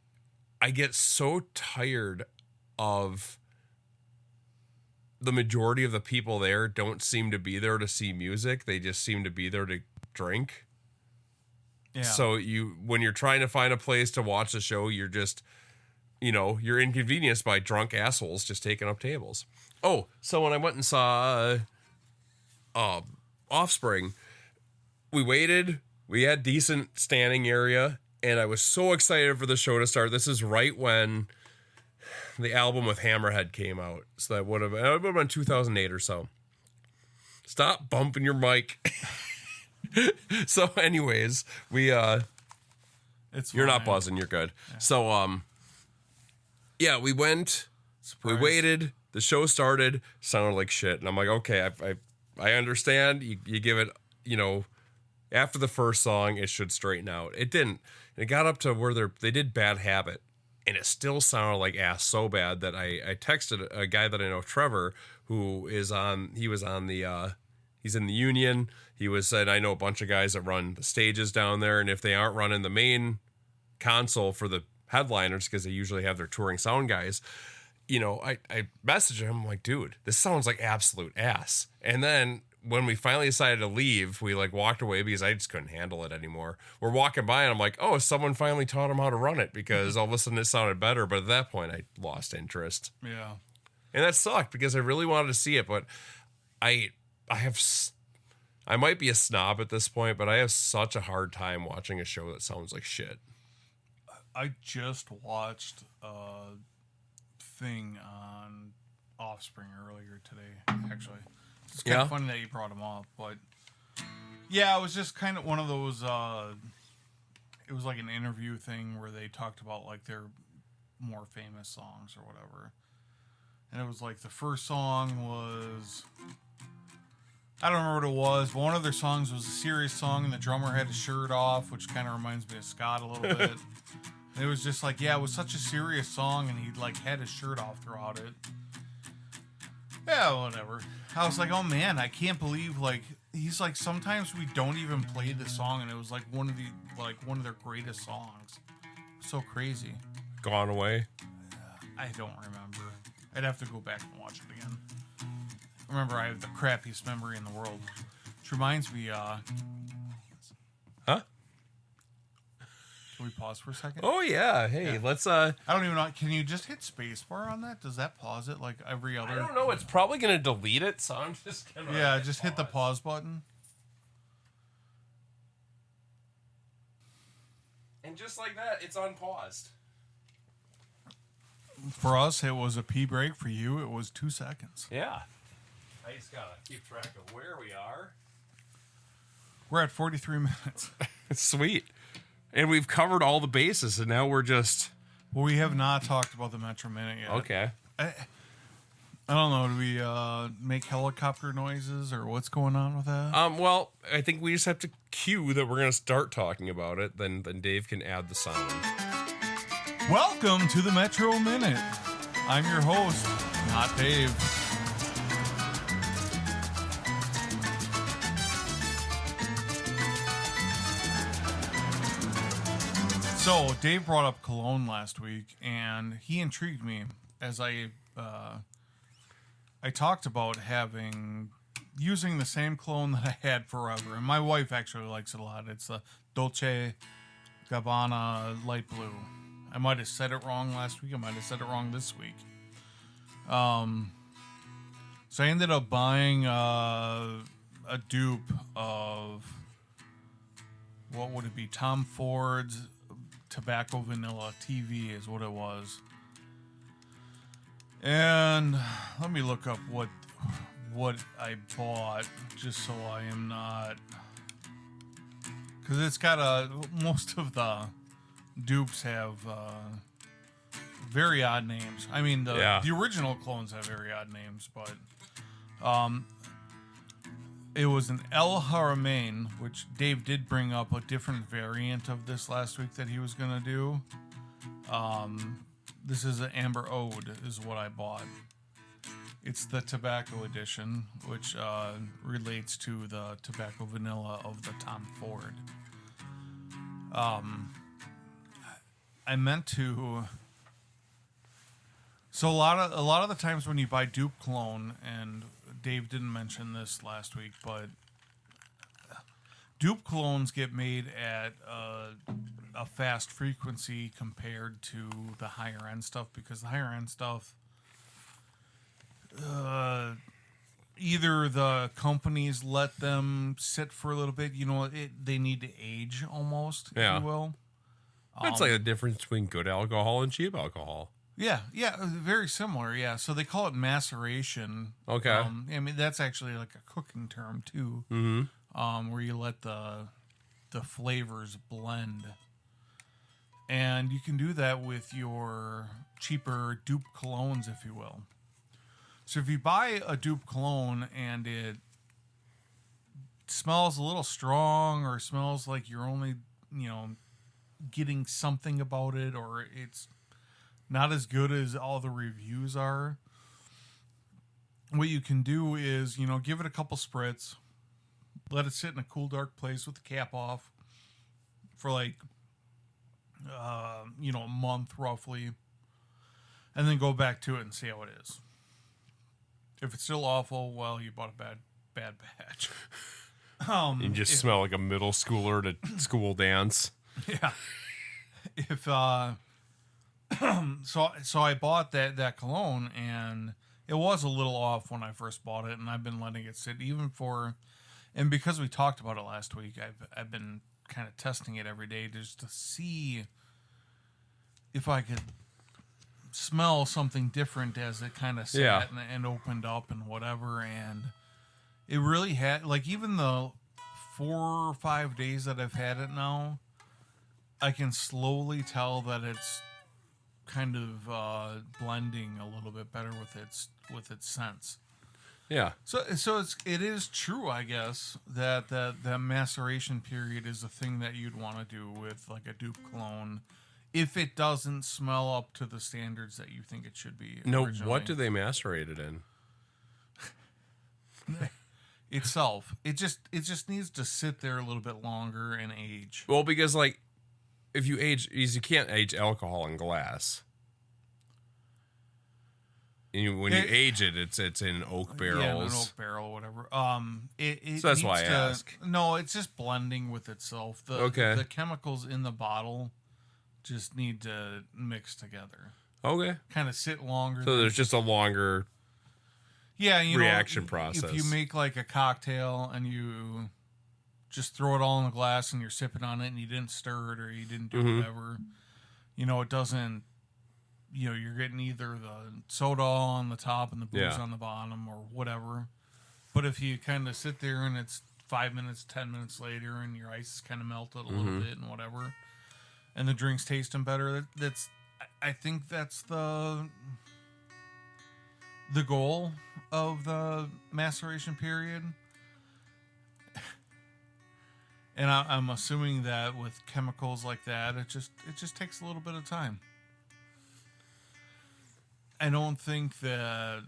I get so tired of the majority of the people there don't seem to be there to see music. They just seem to be there to drink. Yeah. So when you're trying to find a place to watch the show, you're just, you're inconvenienced by drunk assholes just taking up tables. Oh, so when I went and saw Offspring, we waited. We had decent standing area, and I was so excited for the show to start. This is right when the album with Hammerhead came out. So that would have been 2008 or so. Stop bumping your mic. So anyways, you're not buzzing, you're good. Yeah. So we went, we waited, the show started, sounded like shit, and I'm like, okay, I understand. You give it, after the first song it should straighten out. It didn't. And it got up to where they did Bad Habit, and it still sounded like ass so bad that I texted a guy that I know, Trevor, he's in the union. He said, I know a bunch of guys that run the stages down there, and if they aren't running the main console for the headliners, because they usually have their touring sound guys, I messaged him, I'm like, dude, this sounds like absolute ass. And then when we finally decided to leave, we walked away because I just couldn't handle it anymore. We're walking by and I'm like, oh, someone finally taught him how to run it, because all of a sudden it sounded better. But at that point I lost interest. Yeah. And that sucked because I really wanted to see it, but I might be a snob at this point, but I have such a hard time watching a show that sounds like shit. I just watched a thing on Offspring earlier today, actually. It's kind of funny that you brought them up, but yeah, it was just kind of one of those, it was like an interview thing where they talked about like their more famous songs or whatever. And it was like the first song was, I don't remember what it was, but one of their songs was a serious song and the drummer had his shirt off, which kind of reminds me of Scott a little bit. And it was just like, yeah, it was such a serious song and he had his shirt off throughout it. Yeah, whatever. I was like, oh man, I can't believe he's like, sometimes we don't even play the song, and it was one of their greatest songs. So crazy. Gone Away? I don't remember. I'd have to go back and watch it again. Remember, I have the crappiest memory in the world. Which reminds me, Huh? Can we pause for a second? Oh yeah. Hey, let's I don't even know. Can you just hit spacebar on that? Does that pause it like every other? I don't know. It's probably gonna delete it, so I'm just gonna hit the pause button. And just like that, it's unpaused. For us, it was a pee break. For you, it was 2 seconds. Yeah. I just gotta keep track of where we are. We're at 43 minutes. Sweet. And we've covered all the bases, and now we're just... Well, we have not talked about the Metro Minute yet. Okay. I don't know. Do we make helicopter noises, or what's going on with that? Well, I think we just have to cue that we're going to start talking about it. Then Dave can add the sound. Welcome to the Metro Minute. I'm your host, not Dave. So, Dave brought up cologne last week, and he intrigued me as I talked about using the same cologne that I had forever. And my wife actually likes it a lot. It's the Dolce Gabbana Light Blue. I might have said it wrong last week. I might have said it wrong this week. So I ended up buying a dupe of, what would it be? Tom Ford's Tobacco Vanilla TV is what it was. And let me look up what I bought, just so I am not, because it's got most of the dupes have very odd names. I mean, the original clones have very odd names, but It was an El Haramain, which Dave did bring up a different variant of this last week that he was going to do. This is an Amber Ode, is what I bought. It's the tobacco edition, which relates to the tobacco vanilla of the Tom Ford. I meant to. So a lot of the times when you buy dupe cologne, and Dave didn't mention this last week, but dupe colognes get made at a fast frequency compared to the higher end stuff, because the higher end stuff, either the companies let them sit for a little bit, they need to age almost, if you will. It's like the difference between good alcohol and cheap alcohol. Yeah, very similar. Yeah, so they call it maceration. Okay. I mean, that's actually like a cooking term too. Mm-hmm. Where you let the flavors blend, and you can do that with your cheaper dupe colognes, if you will. So if you buy a dupe cologne and it smells a little strong, or smells like you're only getting something about it, or it's not as good as all the reviews are, what you can do is, give it a couple spritz, let it sit in a cool, dark place with the cap off for like, a month roughly, and then go back to it and see how it is. If it's still awful, well, you bought a bad batch. You just smell like a middle schooler at a school dance. Yeah. If so I bought that cologne, and it was a little off when I first bought it, and I've been letting it sit and because we talked about it last week, I've been kind of testing it every day just to see if I could smell something different as it kind of sat and opened up and whatever. And it really had, like, even the 4 or 5 days that I've had it now, I can slowly tell that it's kind of blending a little bit better with its scents. Yeah. So it is true, I guess, that maceration period is a thing that you'd want to do with like a dupe cologne, if it doesn't smell up to the standards that you think it should be. No, originally. what do they macerate it in? Itself. It just needs to sit there a little bit longer and age. Well, because like if you can't age alcohol in glass. And when you age it, it's in oak barrels. Yeah, in an oak barrel, or whatever. So that's why I ask. No, it's just blending with itself. The chemicals in the bottle just need to mix together. Okay. Kind of sit longer. So there's just a longer reaction process. If you make like a cocktail and you just throw it all in the glass and you're sipping on it and you didn't stir it or you didn't do whatever, it doesn't, you're getting either the soda on the top and the booze on the bottom or whatever. But if you kind of sit there and it's 5 minutes, 10 minutes later and your ice is kind of melted a little bit and whatever, and the drink's tasting better, I think that's the goal of the maceration period. And I'm assuming that with chemicals like that, it just takes a little bit of time. I don't think that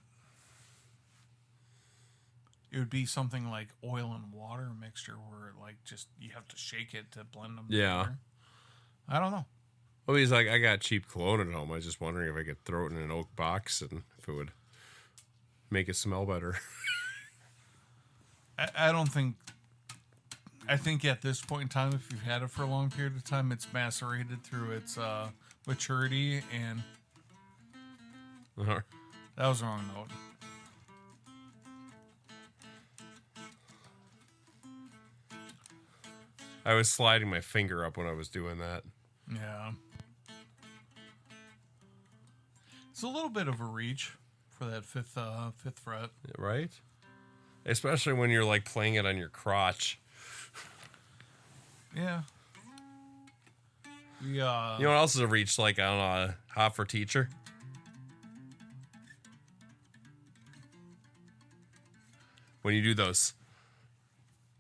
it would be something like oil and water mixture where like just you have to shake it to blend them together. I don't know. Well, he's like, I got cheap cologne at home. I was just wondering if I could throw it in an oak box and if it would make it smell better. I don't think. I think at this point in time, if you've had it for a long period of time, it's macerated through its maturity, and that was the wrong note. I was sliding my finger up when I was doing that. Yeah. It's a little bit of a reach for that fifth fret. Right? Especially when you're like playing it on your crotch. Yeah. You know what else is a reach, like on a Hot for Teacher? When you do those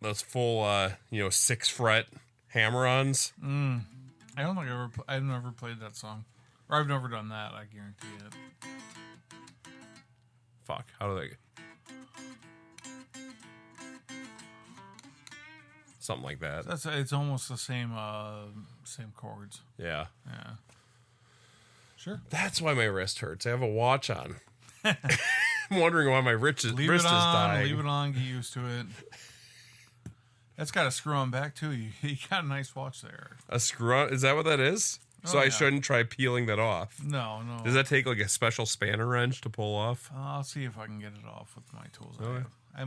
those full 6 fret hammer-ons. I don't think I've never played that song, or I've never done that. I guarantee it. Fuck, how do they? Something like that. It's almost the same chords. Yeah. Sure. That's why my wrist hurts. I have a watch on. I'm wondering why my wrist is dying. Leave it on. Get used to it. That's got a screw on back too. You got a nice watch there. A screw on? Is that what that is? So I shouldn't try peeling that off. No. Does that take like a special spanner wrench to pull off? I'll see if I can get it off with my tools. I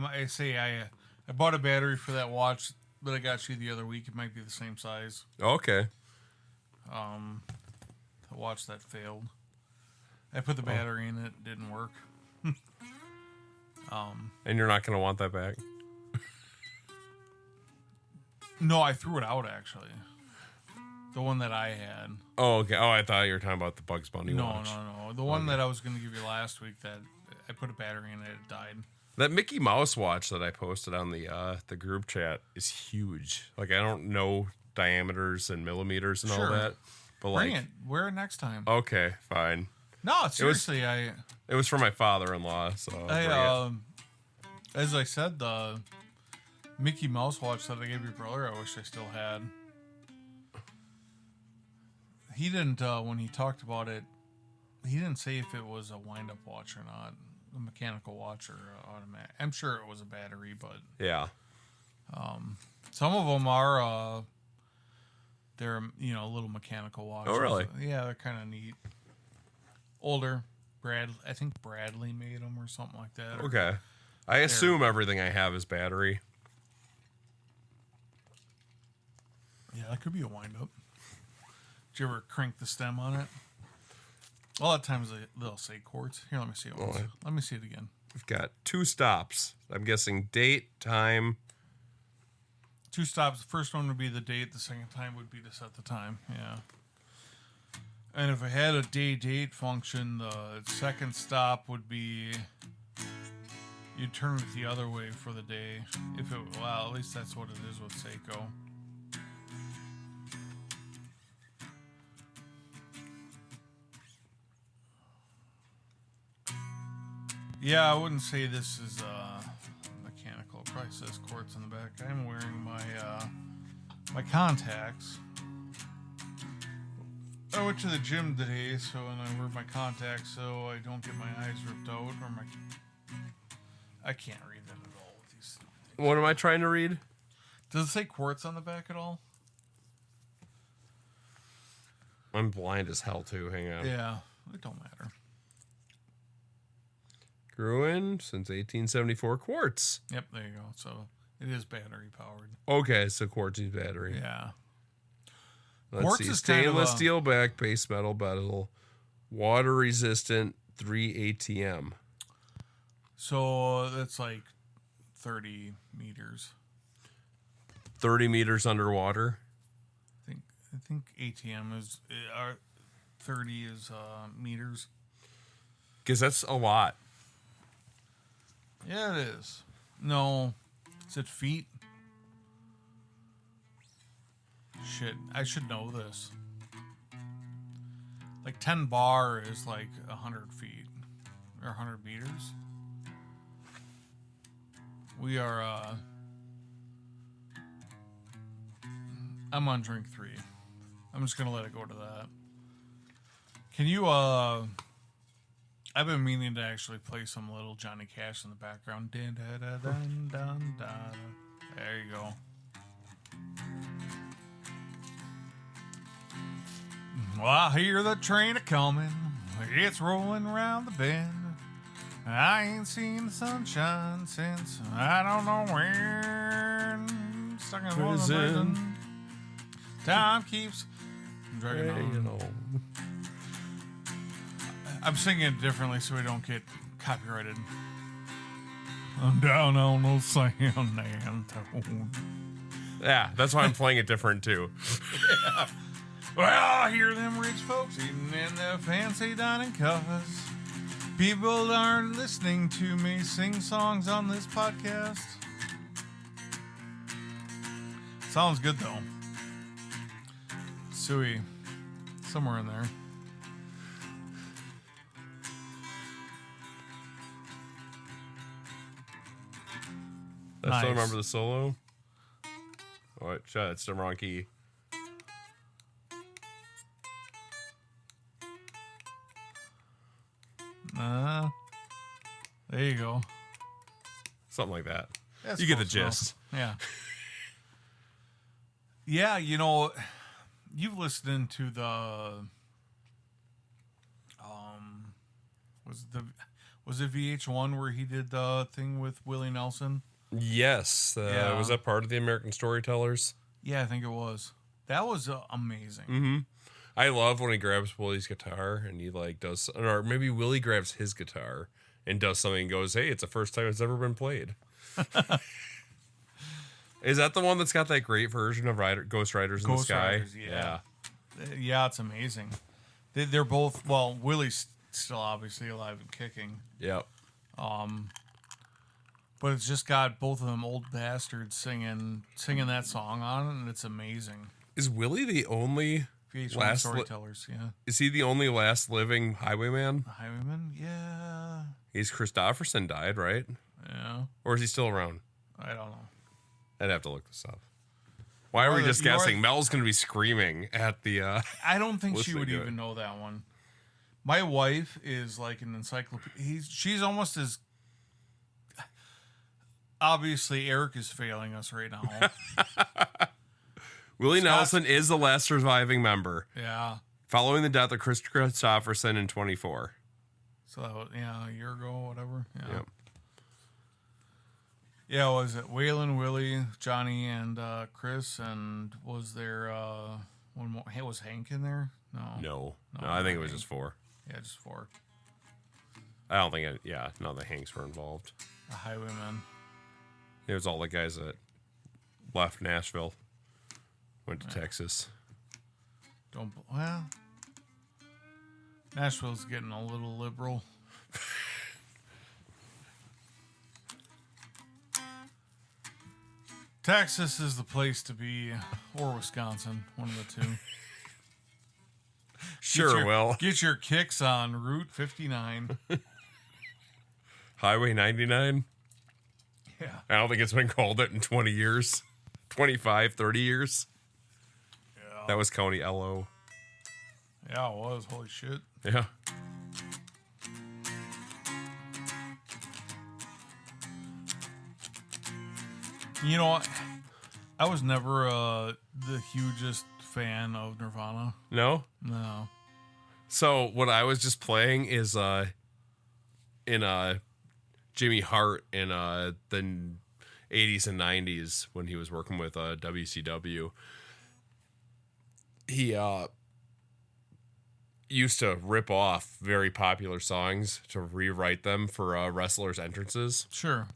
bought a battery for that watch that I got you the other week. It might be the same size. Okay. The watch that failed. I put the battery in it. Didn't work. And you're not going to want that back? No, I threw it out actually. The one that I had. Oh, okay. Oh, I thought you were talking about the Bugs Bunny watch. No. The one that I was going to give you last week that I put a battery in it, it died. That Mickey Mouse watch that I posted on the group chat is huge. Like, I don't know diameters and millimeters and all that. But bring it. Wear it next time. Okay, fine. No, seriously, it was for my father-in-law, so as I said, the Mickey Mouse watch that I gave your brother, I wish I still had. He didn't, when he talked about it, he didn't say if it was a wind-up watch or not, a mechanical watch or automatic. I'm sure it was a battery, but yeah. Some of them are, they're little mechanical watches. Oh, really? Yeah, they're kind of neat. Older, I think Bradley made them or something like that. Okay. I assume everything I have is battery. Yeah, that could be a wind-up. Did you ever crank the stem on it? A lot of times they'll say quartz. Here, let me see it once. Let me see it again. We've got 2 stops. I'm guessing date, time. 2 stops. The first one would be the date. The second time would be to set the time. Yeah. And if I had a date function, the second stop would be you'd turn it the other way for the day. At least that's what it is with Seiko. Yeah, I wouldn't say this is mechanical. It probably says quartz on the back. I'm wearing my contacts. I went to the gym today, and I wear my contacts so I don't get my eyes ripped out I can't read that at all with these stupid things. What am I trying to read? Does it say quartz on the back at all? I'm blind as hell too. Hang on. Yeah, it don't matter. Grew in since 1874. Quartz. Yep, there you go. So it is battery powered. Okay, so quartz is battery. Yeah. Let's Quartz see. is Stainless steel back, base metal bezel, water resistant, 3 ATM. So that's like 30 meters. 30 meters underwater. I think ATM is 30 is meters. Because that's a lot. Yeah, it is. No, is it feet? Shit, I should know this. Like 10 bar is like 100 feet or 100 meters. We are. I'm on drink 3. I'm just gonna let it go to that. Can you? I've been meaning to actually play some little Johnny Cash in the background. Dun, da, da, dun, dun, da, da. There you go. Well, I hear the train a coming. It's rolling around the bend. I ain't seen the sunshine since I don't know when. Stuck in prison. Time keeps dragging on. I'm singing it differently so we don't get copyrighted. I'm down on the sand and tone. Yeah, that's why I'm playing it different too. Yeah. Well, I hear them rich folks eating in their fancy dining cars. People aren't listening to me sing songs on this podcast. Sounds good though. Suey, somewhere in there. I Nice. still remember the solo. Oh, wait, shit, it's the wrong key. There you go. Something like that. That's You get the close enough. gist. Yeah. Yeah, you know, you've listened to the was it VH1 where he did the thing with Willie Nelson? Yes. Yeah. Was that part of the American Storytellers? Yeah, I think it was. That was amazing. Mm-hmm. I love when he grabs Willie's guitar and he like does, or maybe Willie grabs his guitar and does something and goes, "Hey, it's the first time it's ever been played." Is that the one that's got that great version of Ghost Riders in the Sky? Riders, yeah. Yeah, it's amazing. They're both, well, Willie's still obviously alive and kicking. Yep. But it's just got both of them old bastards singing that song on it, and it's amazing. Is Willie the only VH1 Storytellers, yeah. Is he the only last living highwayman? Highwayman? Yeah. He's Christopherson died, right? Yeah. Or is he still around? I don't know. I'd have to look this up. Why are we just guessing? Mel's going to be screaming at the... I don't think she would to even know that one. My wife is like an encyclopedia. She's almost as... Obviously, Eric is failing us right now. Willie Nelson is the last surviving member. Yeah. Following the death of Chris Christopherson in 24. So, that was, a year ago, whatever. Yeah. Yep. Yeah, was it Waylon, Willie, Johnny, and Chris? And was there one more? Hey, was Hank in there? No, I think it was just 4. Yeah, just 4. I don't think it... Yeah, none of the Hanks were involved. The Highwaymen. It was all the guys that left Nashville, went to Texas. Well, Nashville's getting a little liberal. Texas is the place to be, or Wisconsin, one of the two. Sure, get your kicks on Route 59. Highway 99. Yeah. I don't think it's been called it in 20 years. 25, 30 years. Yeah. That was County LO. Yeah, it was. Holy shit. Yeah. You know, I was never the hugest fan of Nirvana. No? No. So what I was just playing is in Jimmy Hart in the 80s and 90s when he was working with WCW. He used to rip off very popular songs to rewrite them for wrestlers' entrances. Sure.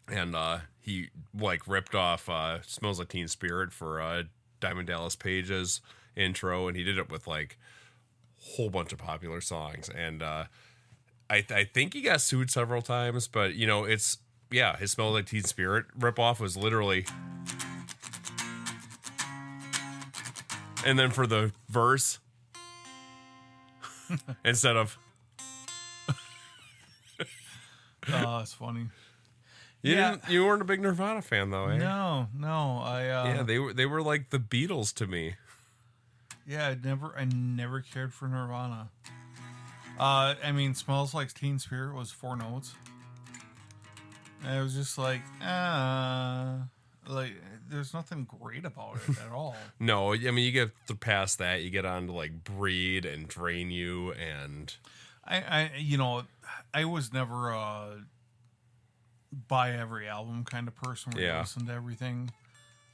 And he like ripped off "Smells Like Teen Spirit" for Diamond Dallas Page's intro, and he did it with like a whole bunch of popular songs. And I think he got sued several times, but you know, his "Smells Like Teen Spirit" ripoff was literally. And then for the verse, instead of. Oh, it's funny. You weren't a big Nirvana fan though, eh? No. Yeah, they were like the Beatles to me. Yeah, I never cared for Nirvana. I mean, "Smells Like Teen Spirit" was 4 notes. And it was just like there's nothing great about it at all. No, I mean, you get past that, you get on to like "Breed" and "Drain You" and I was never buy every album kind of person where you listen to everything.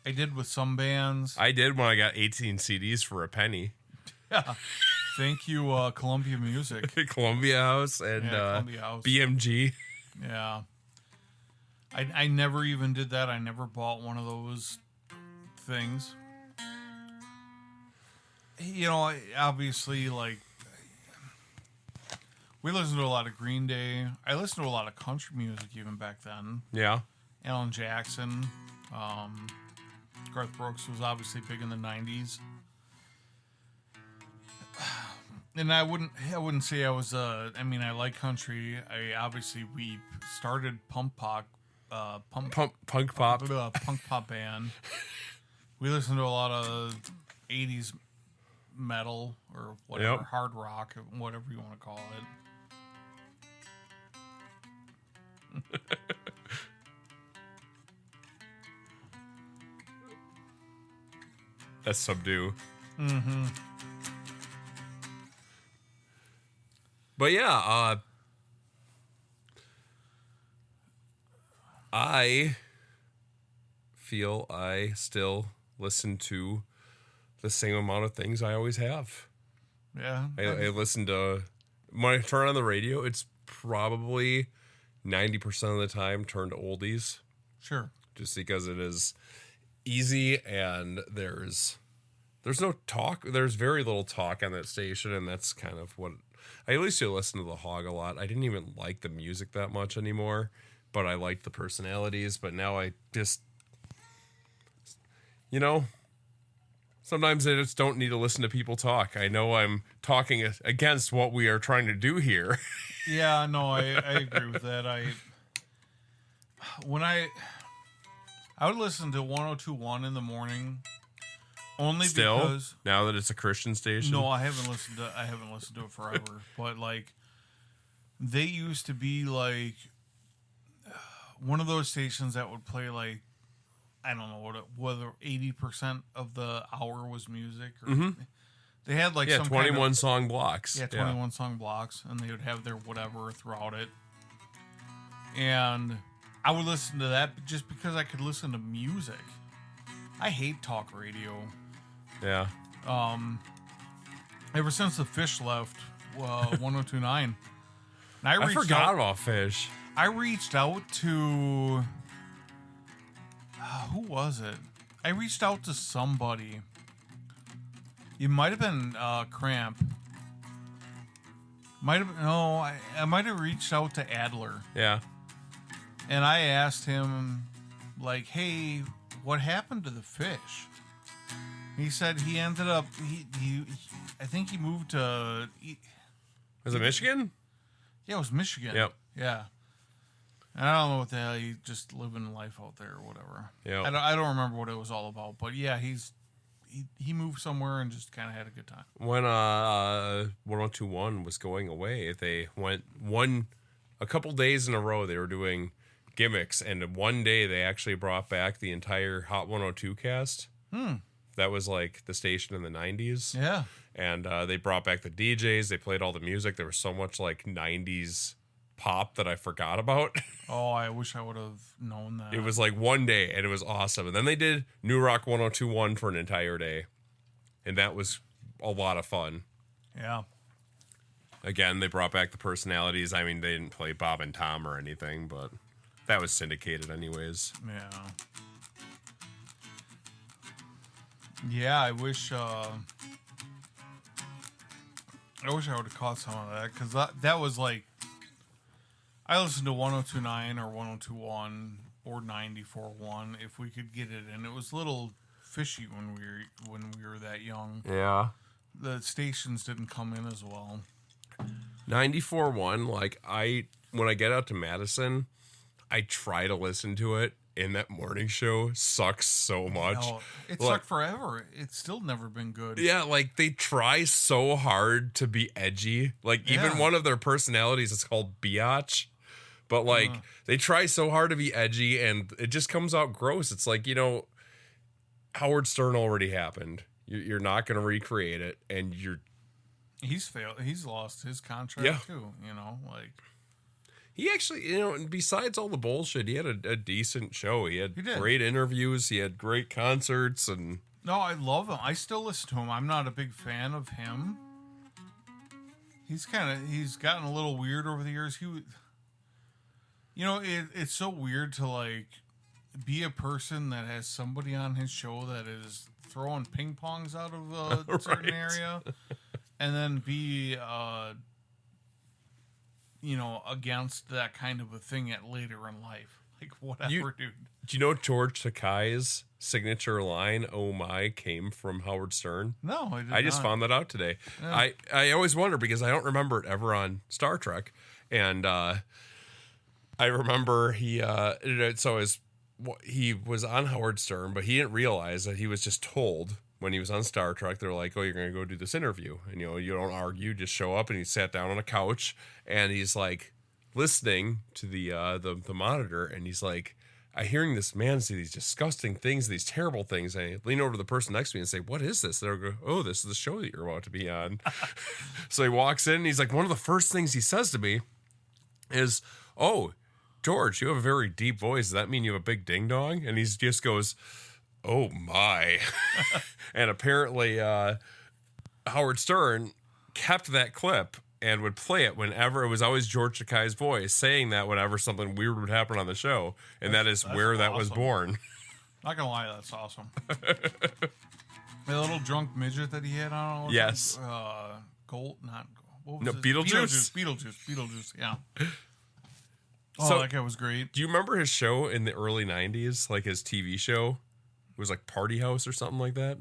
I did with some bands. I did when I got 18 CDs for a penny. Yeah. Thank you, Columbia Music. Columbia House and Columbia House. BMG. Yeah. I never even did that. I never bought one of those things. You know, obviously, like, we listened to a lot of Green Day. I listened to a lot of country music even back then. Yeah. Alan Jackson. Garth Brooks was obviously big in the 90s. And I wouldn't say I was I mean, I like country. We started punk pop punk pop band. We listened to a lot of 80s metal or whatever, hard rock, whatever you want to call it. That's Subdue. Mm-hmm. But yeah, I feel I still listen to the same amount of things I always have. Yeah. I listen to, when I turn on the radio, it's probably 90% of the time turned to oldies. Sure. Just because it is easy and there's no talk. There's very little talk on that station, and that's kind of what I used to listen to the Hog a lot. I didn't even like the music that much anymore, but I liked the personalities. But now I just, sometimes I just don't need to listen to people talk. I know I'm talking against what we are trying to do here. Yeah, no, I agree with that. I would listen to 102.1 in the morning, only Still, because now that it's a Christian station. No, I haven't listened to it forever. But like, they used to be like one of those stations that would play like, I don't know whether 80% of the hour was music or they had like some 21 song blocks. Yeah, 21 song blocks, and they would have their whatever throughout it. And I would listen to that just because I could listen to music. I hate talk radio. Yeah. Ever since the Fish left 1029. I forgot about Fish. I reached out to who was it? I reached out to somebody. It might have been Cramp. I might have reached out to Adler. Yeah. And I asked him, like, hey, what happened to the Fish? He said he ended up, I think he moved to... Was it Michigan? Yeah, it was Michigan. Yep. Yeah. And I don't know what the hell, he just living life out there or whatever. Yeah. I don't remember what it was all about, but yeah, he moved somewhere and just kind of had a good time. When 1021 was going away, they went a couple days in a row, they were doing gimmicks, and one day they actually brought back the entire Hot 102 cast. That was like the station in the 90s. Yeah. And they brought back the DJs. They played all the music. There was so much like 90s pop that I forgot about. Oh, I wish I would have known that. It was like one day, and it was awesome. And then they did New Rock 1021 for an entire day, and that was a lot of fun. Yeah. Again, they brought back the personalities. I mean, they didn't play Bob and Tom or anything, but that was syndicated anyways. Yeah. Yeah, I wish I would have caught some of that, because that was like, I listened to 1029 or 1021 or 94.1 if we could get it, and it was a little fishy when we were that young. Yeah. The stations didn't come in as well. 94.1, like when I get out to Madison, I try to listen to it, and that morning show sucks so much. No, it sucked forever. It's still never been good. Yeah, like they try so hard to be edgy. Like even one of their personalities is called Biatch. But like they try so hard to be edgy, and it just comes out gross. It's like, Howard Stern already happened. You're not going to recreate it, and he's failed. He's lost his contract too. Like he actually, and besides all the bullshit, he had a decent show. He had great interviews. He had great concerts, and no, I love him. I still listen to him. I'm not a big fan of him. He's gotten a little weird over the years. It's so weird to like be a person that has somebody on his show that is throwing ping pongs out of a certain area, and then be against that kind of a thing later in life. Like, whatever, dude. Do you know George Takei's signature line, "Oh my," came from Howard Stern? No, I just found that out today. Yeah. I always wonder because I don't remember it ever on Star Trek, and I remember he was on Howard Stern, but he didn't realize that he was just told when he was on Star Trek. They're like, "Oh, you're going to go do this interview," and you don't argue, just show up. And he sat down on a couch, and he's like listening to the monitor, and he's like, I hearing this man say these disgusting things, these terrible things. And I lean over to the person next to me and say, "What is this?" They'll go, "Oh, this is the show that you're about to be on." So he walks in and he's like, one of the first things he says to me is, "Oh, George, you have a very deep voice. Does that mean you have a big ding dong?" And he just goes, "Oh my." And apparently Howard Stern kept that clip and would play it whenever. It was always George Takei's voice saying that whenever something weird would happen on the show. And that's where that was born. Not gonna lie, that's awesome. The little drunk midget that he had on. Yes. Gold, not gold. What was No, his? Beetlejuice, yeah. Oh, So- that guy was great. Do you remember his show in the early 90s? Like his TV show? It was like Party House or something like that?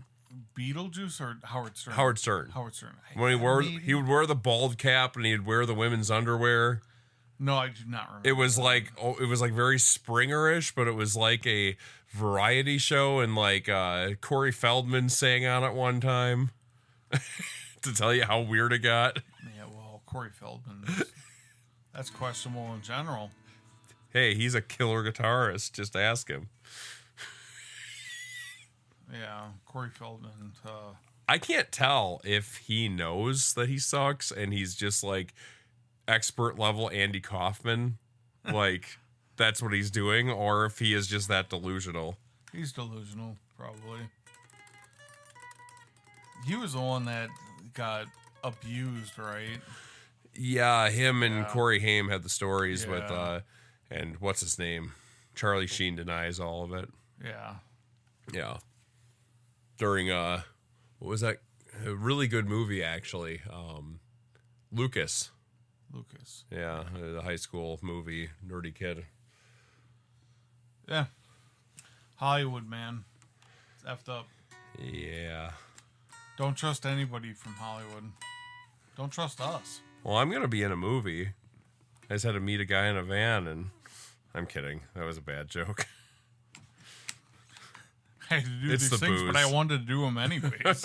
Beetlejuice or Howard Stern? Howard Stern. Howard Stern. When he would wear the bald cap and he'd wear the women's underwear. No, I do not remember. It was like very Springerish, but it was like a variety show, and like Corey Feldman sang on it one time to tell you how weird it got. Yeah, well, Corey Feldman. That's questionable in general. Hey, he's a killer guitarist. Just ask him. Yeah, Corey Feldman. I can't tell if he knows that he sucks and he's just like expert level Andy Kaufman, like that's what he's doing, or if he is just that delusional. He's delusional, probably. He was the one that got abused, right? Yeah, him and Corey Haim had the stories with, Yeah. and what's his name? Charlie Sheen denies all of it. Yeah. Yeah. During, what was that? A really good movie, actually. Lucas. Yeah, the high school movie, nerdy kid. Yeah. Hollywood, man. It's effed up. Yeah. Don't trust anybody from Hollywood. Don't trust us. Well, I'm going to be in a movie. I just had to meet a guy in a van, and I'm kidding. That was a bad joke. I had to do It's these the things, booze. but I wanted to do them anyways.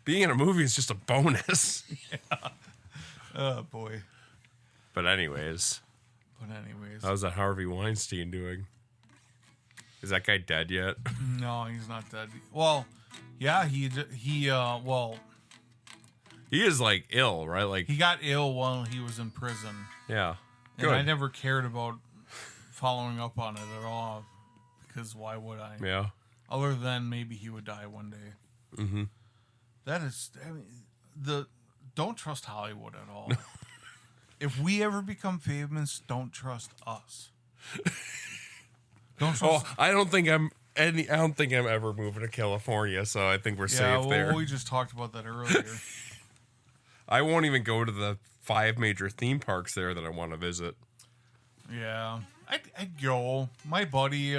Being in a movie is just a bonus. Oh, boy. But anyways, how's that Harvey Weinstein doing? Is that guy dead yet? No, he's not dead. Well, yeah, he He is like ill, right? Like, he got ill while he was in prison. yeah. And Good. I never cared about following up on it at all, because why would I? Yeah. Other than maybe he would die one day. Mm-hmm. That is, I mean, don't trust Hollywood at all. If we ever become famous, don't trust us. Don't trust. Oh, I don't think I'm ever moving to California, so I think we're safe there. We just talked about that earlier. I won't even go to the 5 major theme parks there that I want to visit. Yeah, I'd go. My buddy,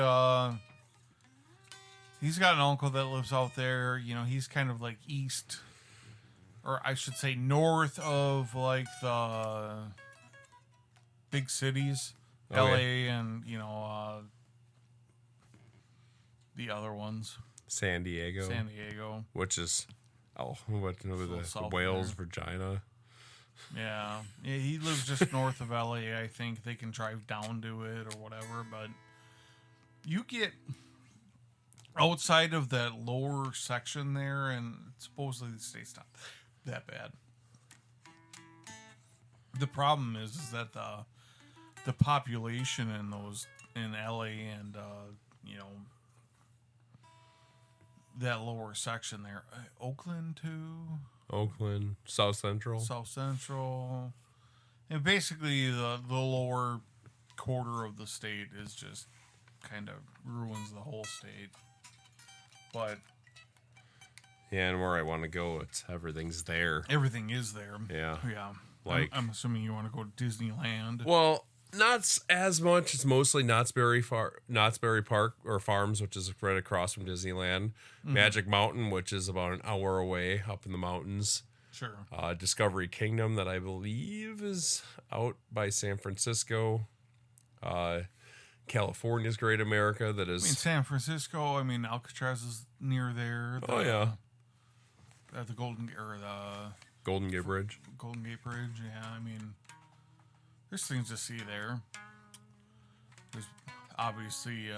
he's got an uncle that lives out there. You know, he's kind of like east, or I should say north of like the big cities, Okay. LA and, you know, the other ones. San Diego. Which is, what the south Wales, there. Virginia. Yeah, he lives just north of LA. I think they can drive down to it or whatever, but you get outside of that lower section there, and supposedly the state's not that bad. The problem is that the population in LA and you know, that lower section there, Oakland too. Oakland, South Central. South Central, and basically the lower quarter of the state is just kind of ruins the whole state. But Yeah, and where I want to go, everything's there. everything is there. Yeah. Yeah. Like- I'm assuming you want to go to Disneyland. Well, Not as much. It's mostly Knott's Berry Park or Farms, which is right across from Disneyland. Magic Mountain, which is about an hour away up in the mountains. Sure. Discovery Kingdom, that I believe is out by San Francisco. California's Great America, that is. San Francisco. Alcatraz is near there. At the Golden Gate Bridge. Golden Gate Bridge. Yeah, there's things to see there. There's obviously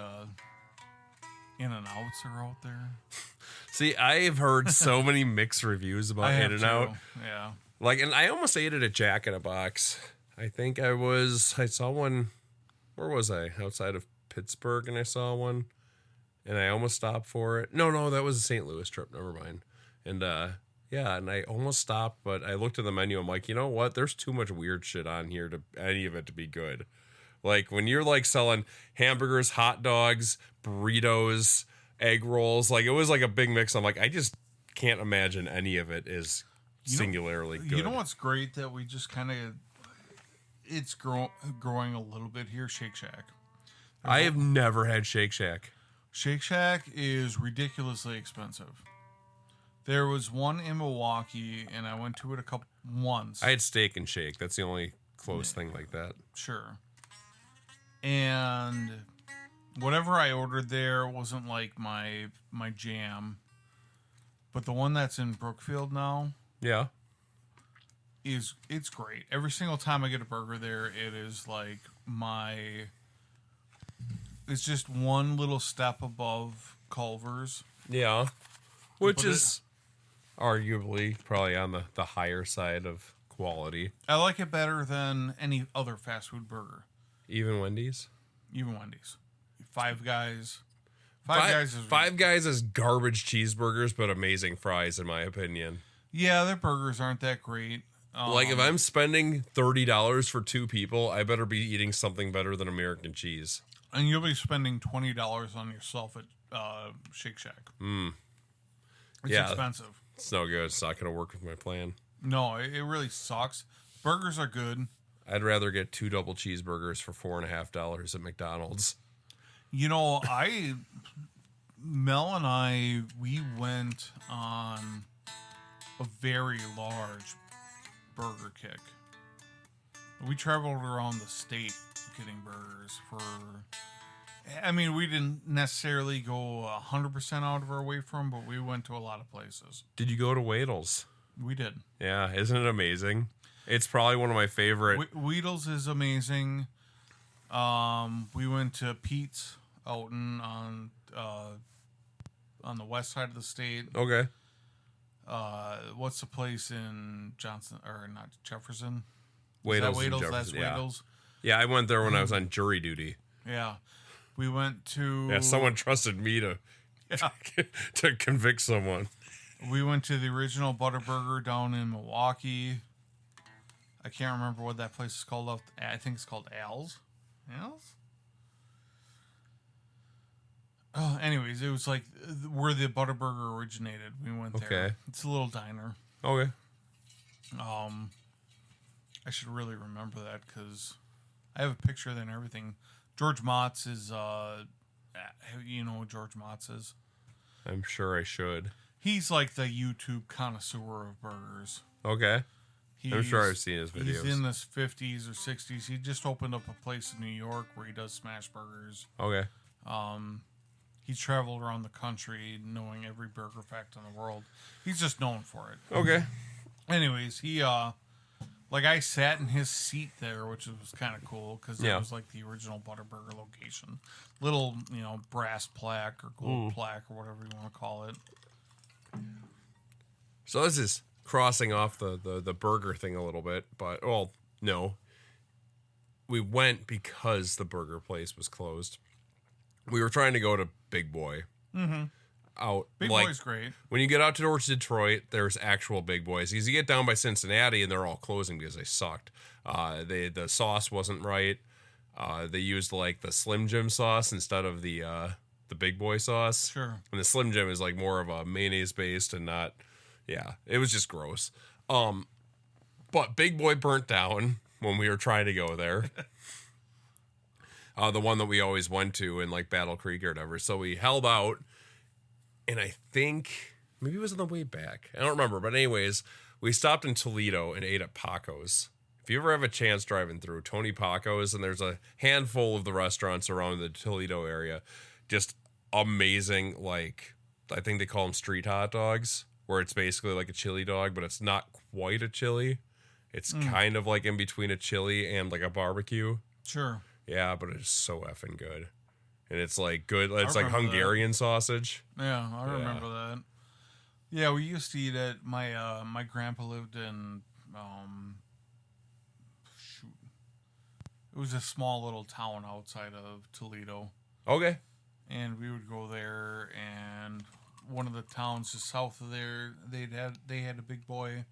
In-N-Outs are out there. See, I've heard so many mixed reviews about In-N-Out. Yeah. And I almost ate it at Jack in a Box. I think I saw one, where was I? Outside of Pittsburgh, and I saw one. And I almost stopped for it. No, that was a St. Louis trip. Never mind. And, and I almost stopped, but I looked at the menu. I'm like, you know what? There's too much weird shit on here to any of it to be good. When you're selling hamburgers, hot dogs, burritos, egg rolls, it was a big mix. I'm like, I just can't imagine any of it is singularly good. You know what's great that we just kind of, it's growing a little bit here? Shake Shack. I have never had Shake Shack. Shake Shack is ridiculously expensive. There was one in Milwaukee, and I went to it once. I had Steak and Shake. That's the only close thing like that. Sure. And whatever I ordered there wasn't my jam. But the one that's in Brookfield now, it's great. Every single time I get a burger there, it is it's just one little step above Culver's. Yeah. Which is arguably probably on the higher side of quality. I like it better than any other fast food burger. Even Wendy's? Even Wendy's. Five Guys. Five Guys is garbage cheeseburgers, but amazing fries, in my opinion. Yeah, their burgers aren't that great. If I'm spending $30 for two people, I better be eating something better than American cheese. And you'll be spending $20 on yourself at Shake Shack. It's expensive. It's no good. It's not going to work with my plan. No, it really sucks. Burgers are good. I'd rather get 2 double cheeseburgers for $4.50 at McDonald's. Mel and I, we went on a very large burger kick. We traveled around the state getting burgers we didn't necessarily go 100% out of our way from, but we went to a lot of places. Did you go to Wadle's? We did. Yeah, isn't it amazing? It's probably one of my favorite. Wadle's is amazing. We went to Pete's out on the west side of the state. Okay. What's the place in Johnson or not Jefferson? Wadle's. That's Wadle's. Yeah, I went there when I was on jury duty. Yeah. We went to... Yeah, someone trusted me to convict someone. We went to the original Butterburger down in Milwaukee. I can't remember what that place is called. I think it's called Al's. Al's? Oh, anyways, it was where the Butterburger originated. We went there. Okay. It's a little diner. Okay. I should really remember that because I have a picture of it and everything. George Mott's is, you know what George Mott's is? I'm sure I should. He's like the YouTube connoisseur of burgers. Okay. I'm sure I've seen his videos. He's in his 50s or 60s. He just opened up a place in New York where he does smash burgers. Okay. He's traveled around the country knowing every burger fact in the world. He's just known for it. Okay. Anyways, he, I sat in his seat there, which was kind of cool because it was the original Butterburger location. Little, brass plaque or gold plaque or whatever you want to call it. So this is crossing off the burger thing a little bit, but, no. We went because the burger place was closed. We were trying to go to Big Boy. Mm-hmm. Big Boy's great. When you get out towards Detroit, there's actual Big Boys. Because you get down by Cincinnati, and they're all closing because they sucked. The sauce wasn't right. They used the Slim Jim sauce instead of the Big Boy sauce. Sure. And the Slim Jim is more of a mayonnaise based and not. Yeah, it was just gross. But Big Boy burnt down when we were trying to go there. the one that we always went to in like Battle Creek or whatever. So we held out, and I think maybe it was on the way back. I don't remember, but anyways, we stopped in Toledo and ate at Paco's. If you ever have a chance driving through Tony Paco's, and there's a handful of the restaurants around the Toledo area, just amazing. Like, I think they call them street hot dogs, where it's basically like a chili dog, but it's not quite a chili. It's kind of like in between a chili and like a barbecue. Sure. Yeah, but it's so effing good. And it's like good. It's like Hungarian sausage. Yeah, I remember that. Yeah, we used to eat at my grandpa lived in it was a small little town outside of Toledo. Okay. And we would go there, and one of the towns just south of there, they had a big boy.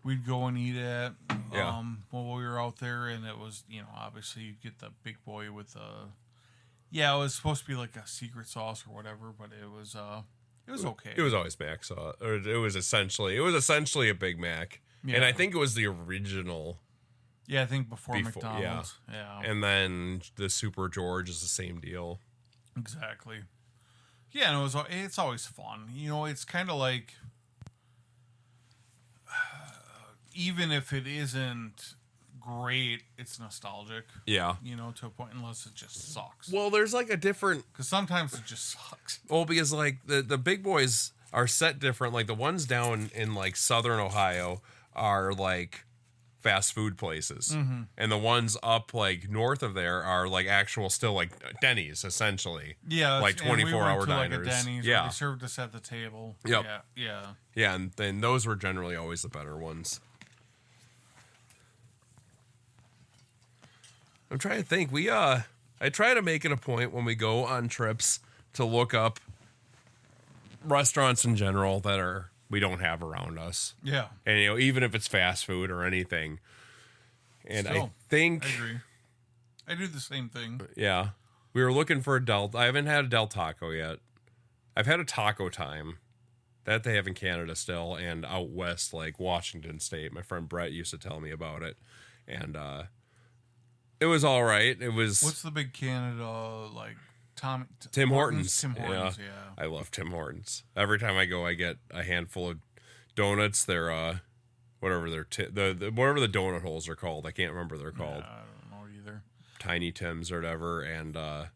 We'd go and eat at while we were out there, and it was, obviously you'd get the big boy with it was supposed to be like a secret sauce or whatever, but it was okay. It was always Mac sauce, or it was essentially a Big Mac, and I think it was the original. Yeah, I think before McDonald's. Yeah. And then the Super George is the same deal. Exactly. Yeah, and it's always fun. It's kind of like, even if it isn't great, it's nostalgic. Yeah. To a point, unless it just sucks. Well, there's like a different... Because sometimes it just sucks. Well, because like the big boys are set different. Like the ones down in like southern Ohio are like fast food places, and the ones up like north of there are like actual still like Denny's essentially. Yeah, like 24-hour Like diners. a Denny's, they served us at the table. Yep. Yeah, and then those were generally always the better ones. I'm trying to think. I try to make it a point when we go on trips to look up restaurants in general that we don't have around us. Yeah. And, even if it's fast food or anything. And Still, I I agree. I do the same thing. Yeah. We were looking for I haven't had a Del Taco yet. I've had a Taco Time. That they have in Canada still, and out west, like Washington State. My friend Brett used to tell me about it. And it was all right. It was... What's the big Canada, like... Tim Hortons. Tim Hortons, yeah. I love Tim Hortons. Every time I go, I get a handful of donuts. They're whatever whatever the donut holes are called. I can't remember what they're called. I don't know either. Tiny Tims or whatever, and I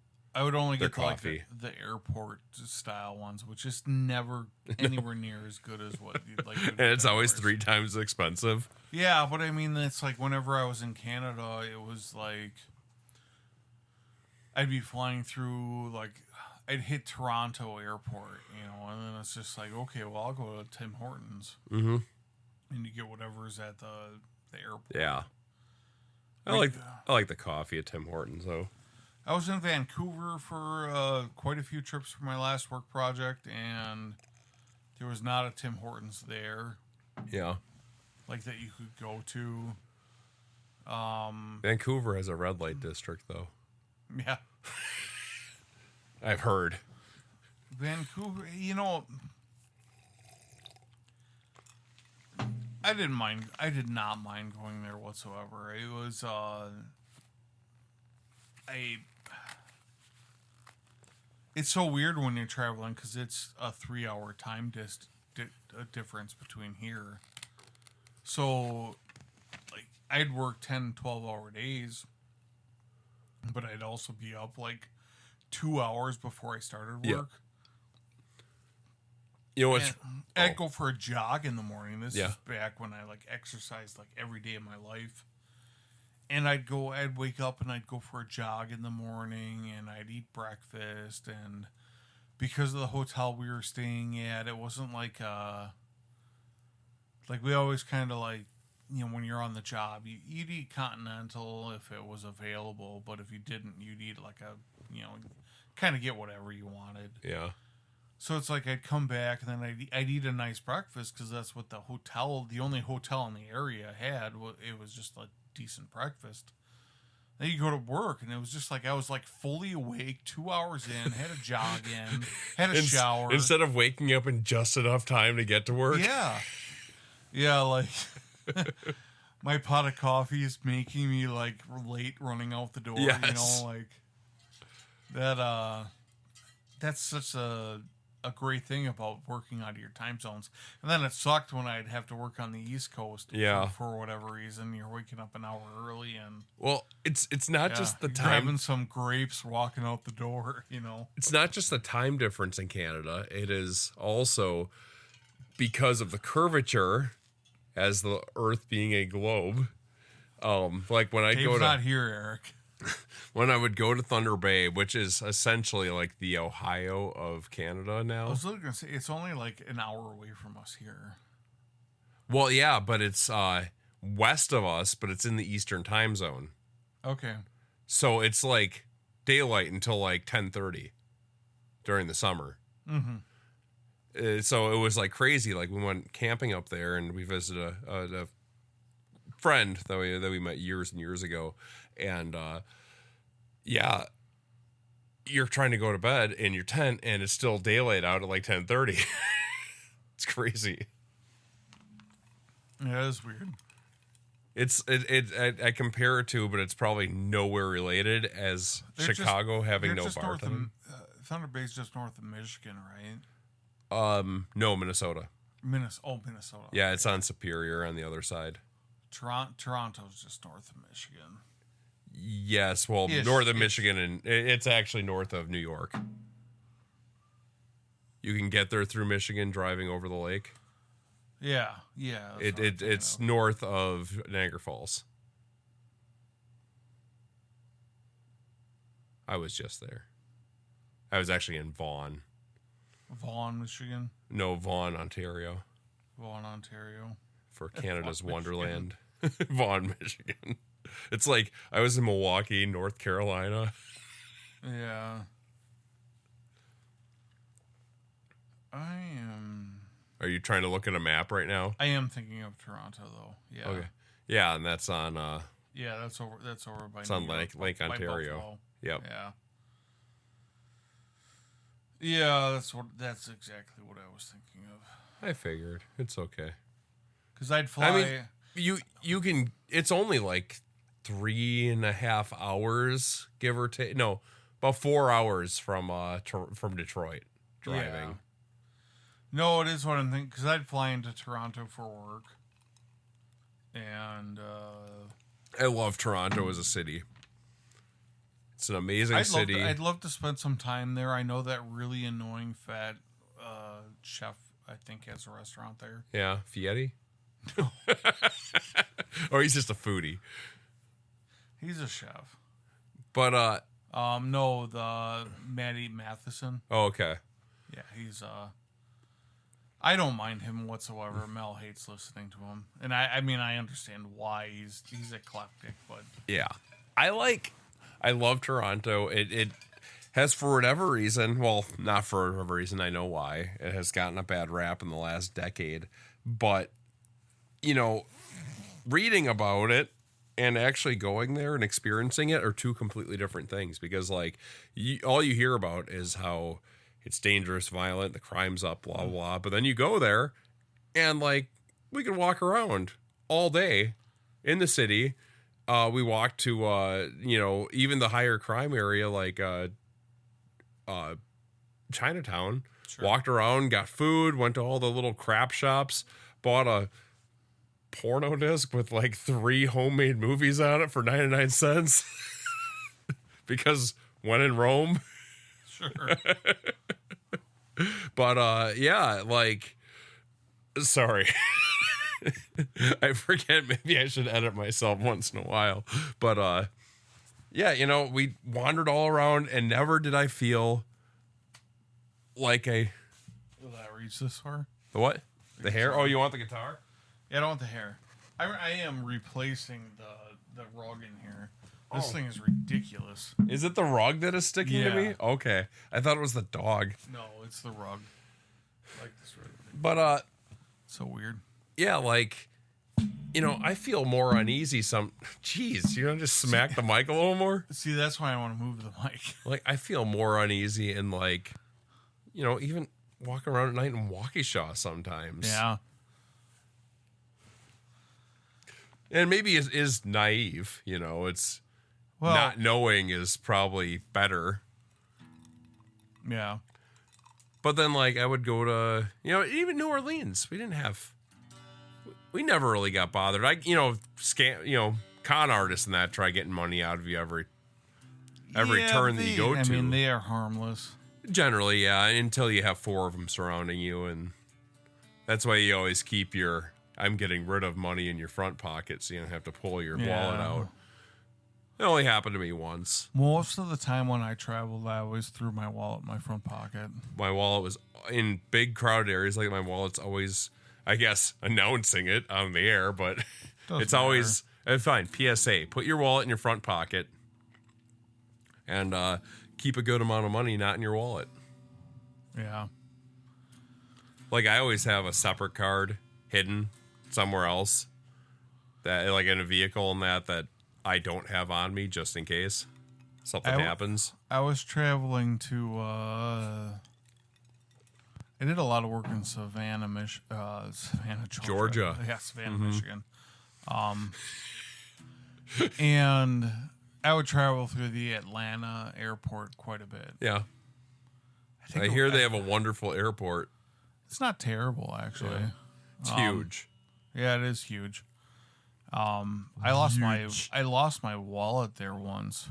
would only get coffee. Like the airport style ones, which is never anywhere near as good as what you'd like. And it's always 3 times as expensive. Yeah, but I mean, it's like whenever I was in Canada, it was like I'd be flying through, like, I'd hit Toronto airport, and then it's just like, okay, well, I'll go to Tim Hortons. Mm-hmm. And you get whatever's at the airport. Yeah. I like the coffee at Tim Hortons, though. I was in Vancouver for quite a few trips for my last work project, and there was not a Tim Hortons there. Yeah. Like, that you could go to. Vancouver has a red light district, though. Yeah. I've heard. Vancouver, I did not mind going there whatsoever. It was it's so weird when you're traveling because it's a 3-hour time difference between here. So, like, I'd work 10, 12-hour days, but I'd also be up like 2 hours before I started work. Yeah. You know what's... I'd go for a jog in the morning. This Yeah. is back when I like exercised like every day of my life. And I'd wake up and I'd go for a jog in the morning and I'd eat breakfast. And because of the hotel we were staying at, it wasn't like we always kind of like, when you're on the job, you'd eat continental if it was available. But if you didn't, you'd eat like kind of get whatever you wanted. Yeah. So it's like I'd come back and then I'd eat a nice breakfast because that's what the only hotel in the area had. It was just a decent breakfast. Then you go to work and it was just like I was like fully awake, 2 hours in, had a jog in, had a shower. Instead of waking up in just enough time to get to work. Yeah. Yeah, like my pot of coffee is making me like late running out the door. Yes. You know, like that. That's such a great thing about working out of your time zones. And then it sucked when I'd have to work on the East Coast. Yeah. For whatever reason, you're waking up an hour early and Well, it's not just the you're time. grabbing some grapes, walking out the door. You know, It's not just the time difference in Canada. It is also because of the curvature, as the Earth being a globe. Like when I Dave's go to not here, Eric. when I would go to Thunder Bay, which is essentially like the Ohio of Canada I now. was literally gonna say it's only like an hour away from us here. Well, yeah, but it's west of us, but it's in the Eastern time zone. Okay. So it's like daylight until like 10:30 during the summer. Mm-hmm. So it was like crazy. Like we went camping up there and we visited a friend that we met years and years ago. And yeah, you're trying to go to bed in your tent and it's still daylight out at like 10:30. It's crazy. Yeah, it's weird. I compare it to, but it's probably nowhere related as Chicago having no bar time. Thunder Bay's just north of Michigan, right? No, Minnesota. Minnesota. Yeah, it's on Superior on the other side. Toronto's just north of Michigan. Yes, well, north of Michigan, and it's actually north of New York. You can get there through Michigan driving over the lake. Yeah. It's north of Niagara Falls. I was just there. I was actually in Vaughan. Vaughan, Michigan. No, Vaughan, Ontario. Vaughan, Ontario. For Canada's Wonderland. Vaughan, Michigan. It's like I was in Milwaukee, North Carolina. Yeah. I am. Are you trying to look at a map right now? I am thinking of Toronto, though. Yeah. Okay. Yeah, and that's on. Yeah, that's over. That's over by. It's on Lake Ontario. Buffalo. Yep. Yeah. Yeah, that's exactly what I was thinking of. I figured it's okay. Because I'd fly. I mean, you can. It's only like 3.5 hours, give or take. No, about 4 hours from Detroit driving. Yeah. No, it is what I'm thinking. Because I'd fly into Toronto for work, and I love Toronto as a city. It's an amazing city. I'd love to spend some time there. I know that really annoying fat chef, I think, has a restaurant there. Yeah, Fieri? No. Or he's just a foodie. He's a chef. But, no, the Matty Matheson. Oh, okay. Yeah, he's, I don't mind him whatsoever. Mel hates listening to him. And I mean, I understand why. He's eclectic, but. Yeah. I love Toronto. It has, for whatever reason, well, not for whatever reason, I know why, it has gotten a bad rap in the last decade. But, you know, reading about it and actually going there and experiencing it are two completely different things. Because, like, all you hear about is how it's dangerous, violent, the crime's up, blah, blah. But then you go there and, like, we can walk around all day in the city. We walked to, even the higher crime area, like Chinatown. Sure. Walked around, got food, went to all the little crap shops, bought a porno disc with like 3 homemade movies on it for 99 cents. Because when in Rome. Sure. But, yeah, like, sorry. I forget, maybe I should edit myself once in a while. But yeah, we wandered all around and never did I feel like Will that reach this far? The what? The hair? Oh, you want the guitar? Yeah, I don't want the hair. I am replacing the rug in here. This thing is ridiculous. Is it the rug that is sticking to me? Okay. I thought it was the dog. No, it's the rug. I like this rug. But so weird. Yeah, like, I feel more uneasy Jeez, you want to just smack the mic a little more? See, that's why I want to move the mic. Like, I feel more uneasy in, like, even walking around at night in Waukesha sometimes. Yeah. And maybe it is naive, it's not knowing is probably better. Yeah. But then, I would go to, even New Orleans. We never really got bothered. Con artists and that try getting money out of you every turn that you go to. I mean, they are harmless. Generally, yeah, until you have 4 of them surrounding you. And that's why you always keep I'm getting rid of money in your front pocket so you don't have to pull your wallet out. It only happened to me once. Most of the time when I traveled, I always threw my wallet in my front pocket. My wallet was in big crowded areas. My wallet's always, I guess, announcing it on the air, but it's always fine. PSA: put your wallet in your front pocket, and keep a good amount of money not in your wallet. Yeah. I always have a separate card hidden somewhere else, that in a vehicle and that I don't have on me just in case something happens. I was traveling to I did a lot of work in Savannah, Georgia. Yeah, Savannah, Michigan. And I would travel through the Atlanta airport quite a bit. Yeah. I hear they have a wonderful airport. It's not terrible, actually. Yeah. It's huge. Yeah, it is huge. I lost my wallet there once.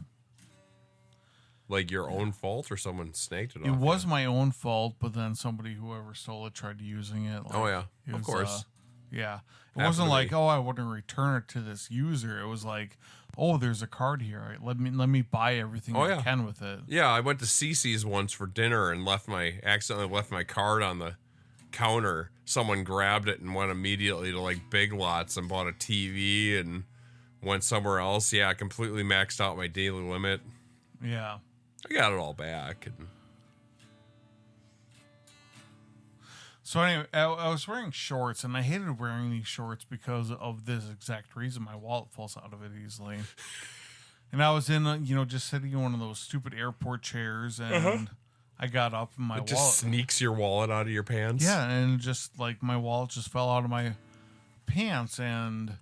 Your own fault, or someone snaked it off? It was my own fault, but then whoever stole it tried using it. Oh yeah, of course. Yeah, it wasn't I want to return it to this user. It was there's a card here. Let me buy everything I can with it. Yeah, I went to CC's once for dinner and accidentally left my card on the counter. Someone grabbed it and went immediately to Big Lots and bought a TV and went somewhere else. Yeah, I completely maxed out my daily limit. Yeah. I got it all back. So anyway, I was wearing shorts, and I hated wearing these shorts because of this exact reason. My wallet falls out of it easily. And I was in, just sitting in one of those stupid airport chairs, and I got up and my wallet just sneaks your wallet out of your pants. Yeah, and just my wallet just fell out of my pants, and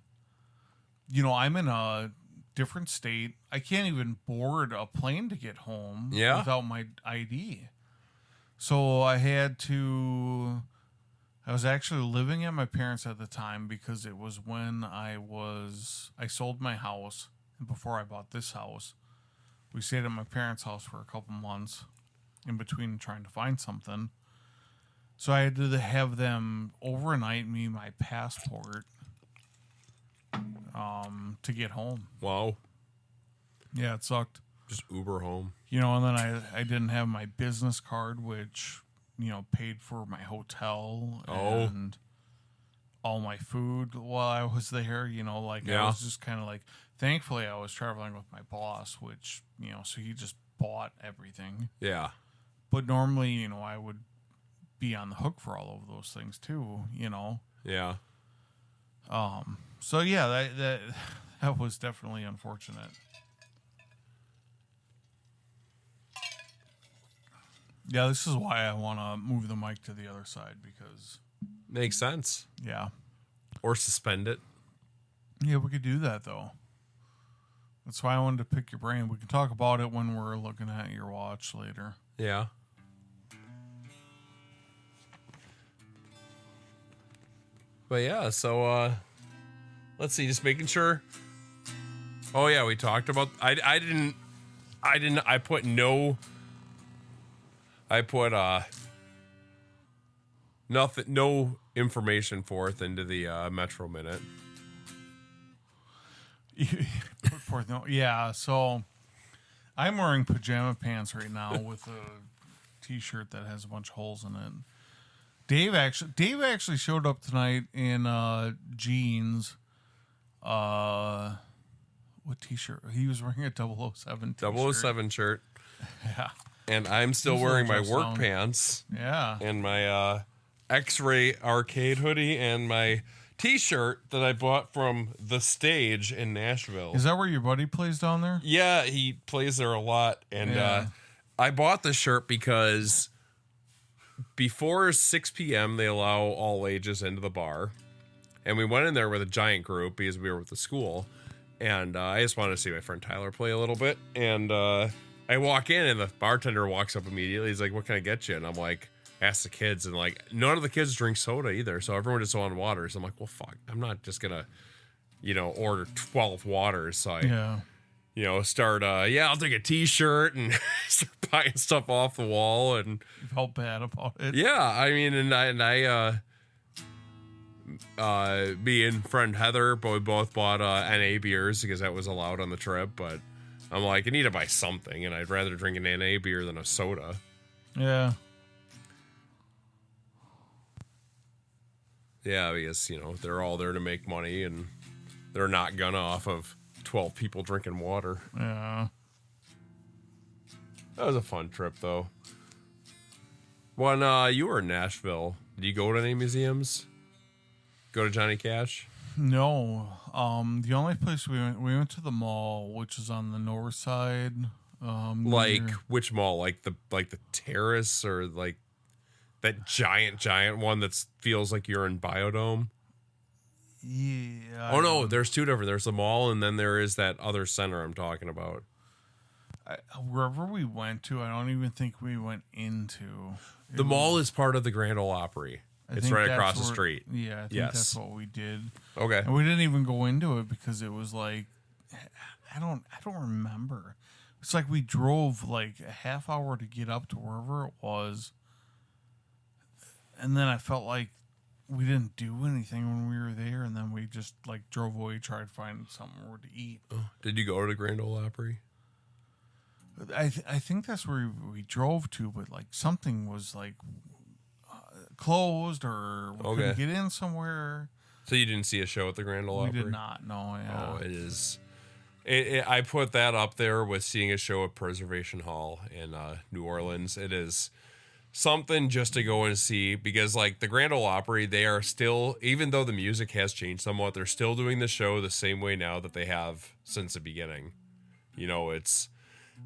I'm in a different state. I can't even board a plane to get home without my ID. So I was actually living at my parents' at the time, because it was when I sold my house, and before I bought this house. We stayed at my parents' house for a couple months in between trying to find something. So I had to have them overnight me my passport to get home. Wow. Yeah, it sucked. Just Uber home. And then I didn't have my business card, which, paid for my hotel and all my food while I was there. I was just kind of thankfully I was traveling with my boss, which, so he just bought everything. Yeah. But normally, I would be on the hook for all of those things too, Yeah. So yeah, that was definitely unfortunate. Yeah, this is why I want to move the mic to the other side, because makes sense. Yeah. Or suspend it. Yeah, we could do that though. That's why I wanted to pick your brain. We can talk about it when we're looking at your watch later. Yeah. But yeah, so let's see, just making sure. Oh yeah, we talked about I put nothing, no information forth into the Metro Minute. Put forth no, yeah. So I'm wearing pajama pants right now with a t-shirt that has a bunch of holes in it. Dave actually showed up tonight in jeans. What t-shirt? He was wearing a 007 t-shirt. 007 shirt. Yeah. And I'm still wearing my work pants. Yeah. And my X-Ray Arcade hoodie and my t-shirt that I bought from the stage in Nashville. Is that where your buddy plays down there? Yeah, he plays there a lot. And I bought the shirt because before 6 p.m. they allow all ages into the bar. And we went in there with a giant group because we were with the school. And I just wanted to see my friend Tyler play a little bit. And I walk in and the bartender walks up immediately. He's like, what can I get you? And I'm like, ask the kids. And like, none of the kids drink soda either. So everyone just wanted water. So I'm like, well, fuck. I'm not just going to, order 12 waters. So I, start, I'll take a t-shirt and start buying stuff off the wall. And you felt bad about it. Yeah. I mean, and I me and friend Heather, but we both bought NA beers because that was allowed on the trip. But I'm like, I need to buy something, and I'd rather drink an NA beer than a soda. Yeah. Yeah, because they're all there to make money, and they're not gonna off of 12 people drinking water. Yeah. That was a fun trip, though. When you were in Nashville, did you go to any museums? Go to Johnny Cash? No. The only place we went to the mall, which is on the north side. Which mall? Like the Terrace, or like that giant one that feels like you're in Biodome? Yeah. Oh no, there's two different. There's the mall, and then there is that other center I'm talking about. Wherever we went to, I don't even think we went into. The mall is part of the Grand Ole Opry. It's right across the street. Yeah, I think that's what we did. Okay. And we didn't even go into it because it was like, I don't remember. It's like we drove like a half hour to get up to wherever it was. And then I felt like we didn't do anything when we were there. And then we just like drove away, tried to find somewhere to eat. Oh, did you go to the Grand Ole Opry? I think that's where we drove to, but like something was like closed or we couldn't get in somewhere. So you didn't see a show at the Grand Ole Opry? We did not. No. Yeah. Oh, it is. I put that up there with seeing a show at Preservation Hall in New Orleans. It is something just to go and see, because like the Grand Ole Opry, they are still, even though the music has changed somewhat, they're still doing the show the same way now that they have since the beginning.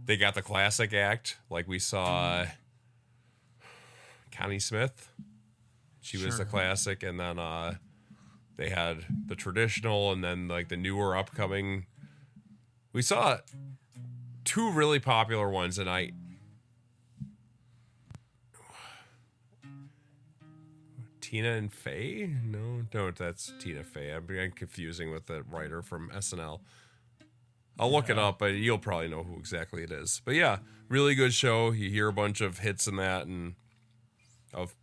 They got the classic act, like we saw Connie Smith. She was the classic, and then they had the traditional, and then like the newer upcoming. We saw two really popular ones, and Tina and Faye? No, that's Tina Fey. I'm confusing with the writer from SNL. I'll look it up, but you'll probably know who exactly it is. But yeah, really good show. You hear a bunch of hits in that and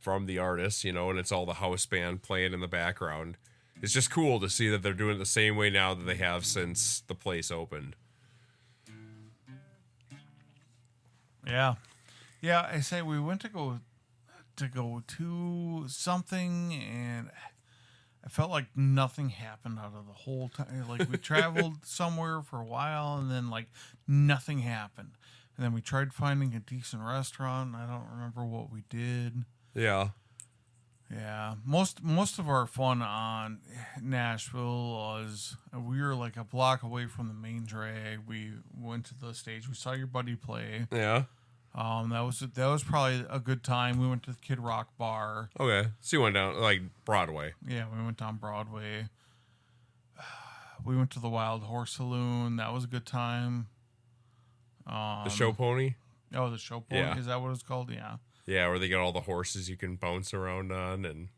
from the artist, and it's all the house band playing in the background. It's just cool to see that they're doing it the same way now that they have since the place opened. Yeah. Yeah, I say we went to go to something, and I felt like nothing happened out of the whole time. Like we traveled somewhere for a while, and then like nothing happened. And then we tried finding a decent restaurant. I don't remember what we did. Yeah. Yeah. Most of our fun on Nashville was we were like a block away from the main drag. We went to the stage. We saw your buddy play. Yeah. That was probably a good time. We went to the Kid Rock bar. Okay. So you went down like Broadway. Yeah, we went down Broadway. We went to the Wild Horse Saloon. That was a good time. The Show Pony? Oh, the Show Pony. Yeah. Is that what it's called? Yeah. Yeah, where they got all the horses you can bounce around on, and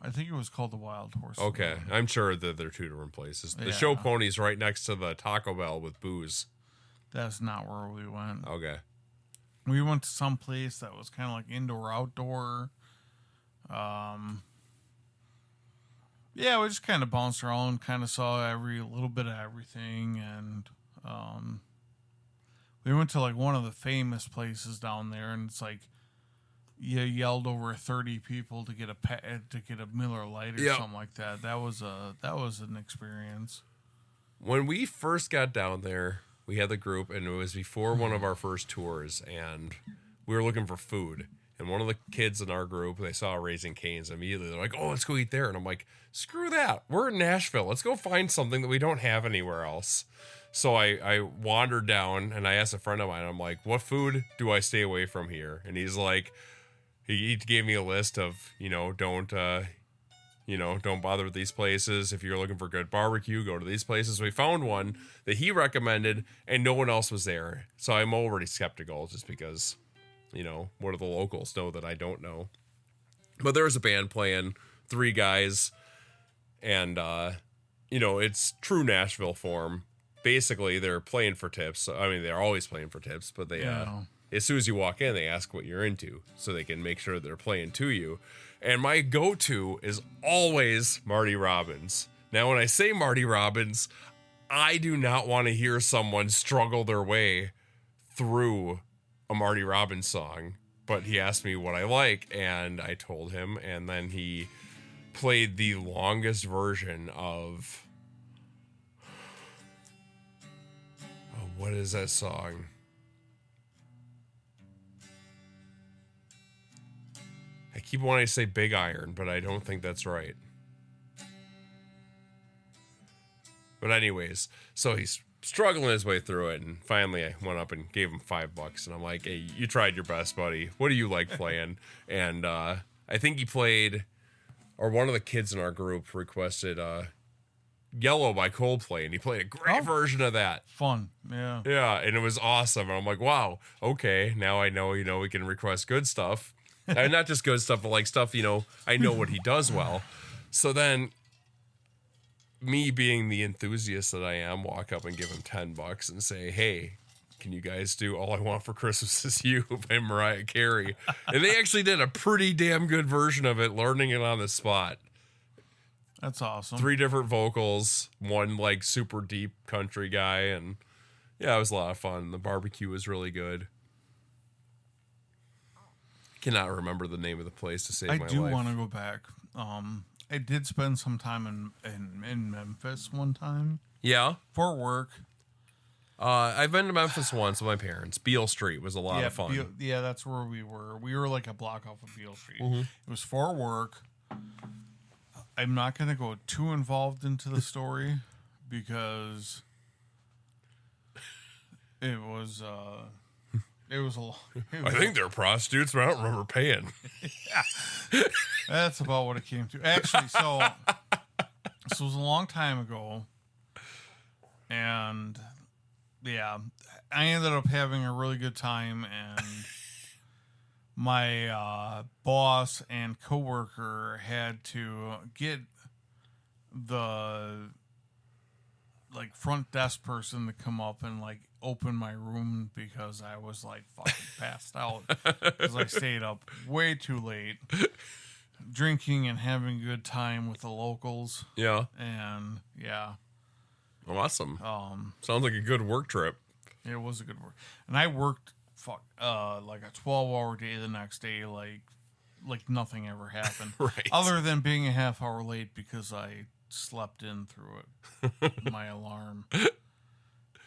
I think it was called the Wild Horse. Okay, Saloon. I'm sure that they're two different places. The Yeah. Show Pony's right next to the Taco Bell with booze. That's not where we went. Okay. We went to some place that was kind of like indoor outdoor. Yeah, we just kind of bounced around, kind of saw little bit of everything, and we went to like one of the famous places down there, and it's like you yelled over 30 people to get a Miller Lite or something like that. That was an experience. When we first got down there, we had the group, and it was before one of our first tours, and we were looking for food. And one of the kids in our group, they saw Raising Cane's, and immediately they're like, "Oh, let's go eat there." And I'm like, "Screw that! We're in Nashville. Let's go find something that we don't have anywhere else." So I wandered down, and I asked a friend of mine, I'm like, "What food do I stay away from here?" And he's like, he gave me a list of, don't don't bother with these places. If you're looking for good barbecue, go to these places. We found one that he recommended, and no one else was there. So I'm already skeptical just because, what do the locals know that I don't know? But there was a band playing, 3 guys, and, it's true Nashville form. Basically, they're playing for tips. I mean, they're always playing for tips, but they, as soon as you walk in, they ask what you're into so they can make sure they're playing to you. And my go-to is always Marty Robbins. Now, when I say Marty Robbins, I do not want to hear someone struggle their way through a Marty Robbins song. But he asked me what I like, and I told him, and then he played the longest version of... Oh, what is that song? I keep wanting to say Big Iron, but I don't think that's right. But anyways, so he's struggling his way through it, and finally I went up and gave him $5, and I'm like, hey, you tried your best, buddy. What do you like playing? And I think he played, or one of the kids in our group requested Yellow by Coldplay, and he played a great version of that. Fun, yeah. Yeah, and it was awesome. And I'm like, wow, okay, now I know, we can request good stuff. And not just good stuff, but like stuff, I know what he does well. So then, me being the enthusiast that I am, walk up and give him $10 and say, hey, can you guys do All I Want for Christmas Is You by Mariah Carey? And they actually did a pretty damn good version of it, learning it on the spot. That's awesome. 3 different vocals, one like super deep country guy, and yeah, it was a lot of fun. The barbecue was really good. Cannot remember the name of the place to save my life. I do want to go back. I did spend some time in Memphis one time. Yeah? For work. I've been to Memphis once with my parents. Beale Street was a lot of fun. That's where we were. We were like a block off of Beale Street. Mm-hmm. It was for work. I'm not going to go too involved into the story because it was a lot. I think they're prostitutes, but I don't remember paying. Yeah. That's about what it came to. Actually, so this was a long time ago. And yeah, I ended up having a really good time, and my boss and coworker had to get the like front desk person to come up and like open my room because I was like fucking passed out because I stayed up way too late drinking and having a good time with the locals. Yeah. And yeah. Awesome. Sounds like a good work trip. It was a good work. And I worked like a 12-hour day the next day, like nothing ever happened. Right. Other than being a half hour late because I slept in through it. My alarm.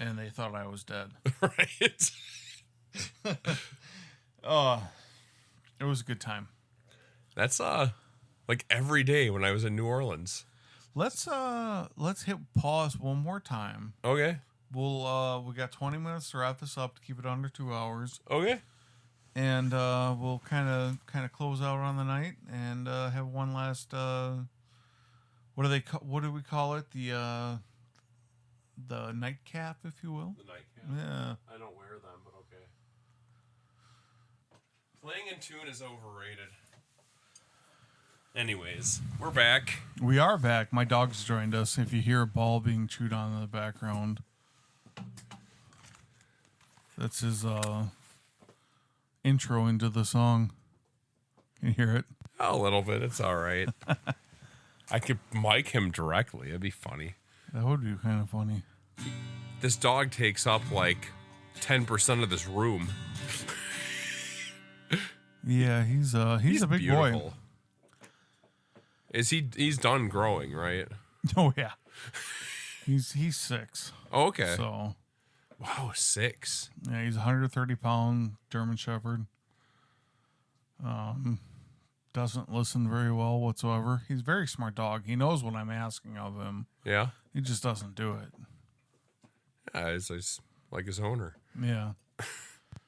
And they thought I was dead. Right. It was a good time. That's like every day when I was in New Orleans. Let's hit pause one more time. Okay. We got 20 minutes to wrap this up to keep it under 2 hours. Okay. And we'll kind of close out on the night and have one last what do we call it? The nightcap, if you will. The nightcap. Yeah. I don't wear them, but okay. Playing in tune is overrated. Anyways, we're back. We are back. My dog's joined us. If you hear a ball being chewed on in the background, that's his intro into the song. Can you hear it? A little bit. It's all right. I could mic him directly. It'd be funny. That would be kind of funny. This dog takes up like 10% of this room. Yeah, he's a big beautiful. boy. He's done growing, right? Oh yeah. He's 6. Oh, okay. So wow, 6. yeah, he's 130-pound German Shepherd. Doesn't listen very well whatsoever. He's a very smart dog. He knows what I'm asking of him. Yeah. He just doesn't do it. Yeah, he's like his owner. Yeah.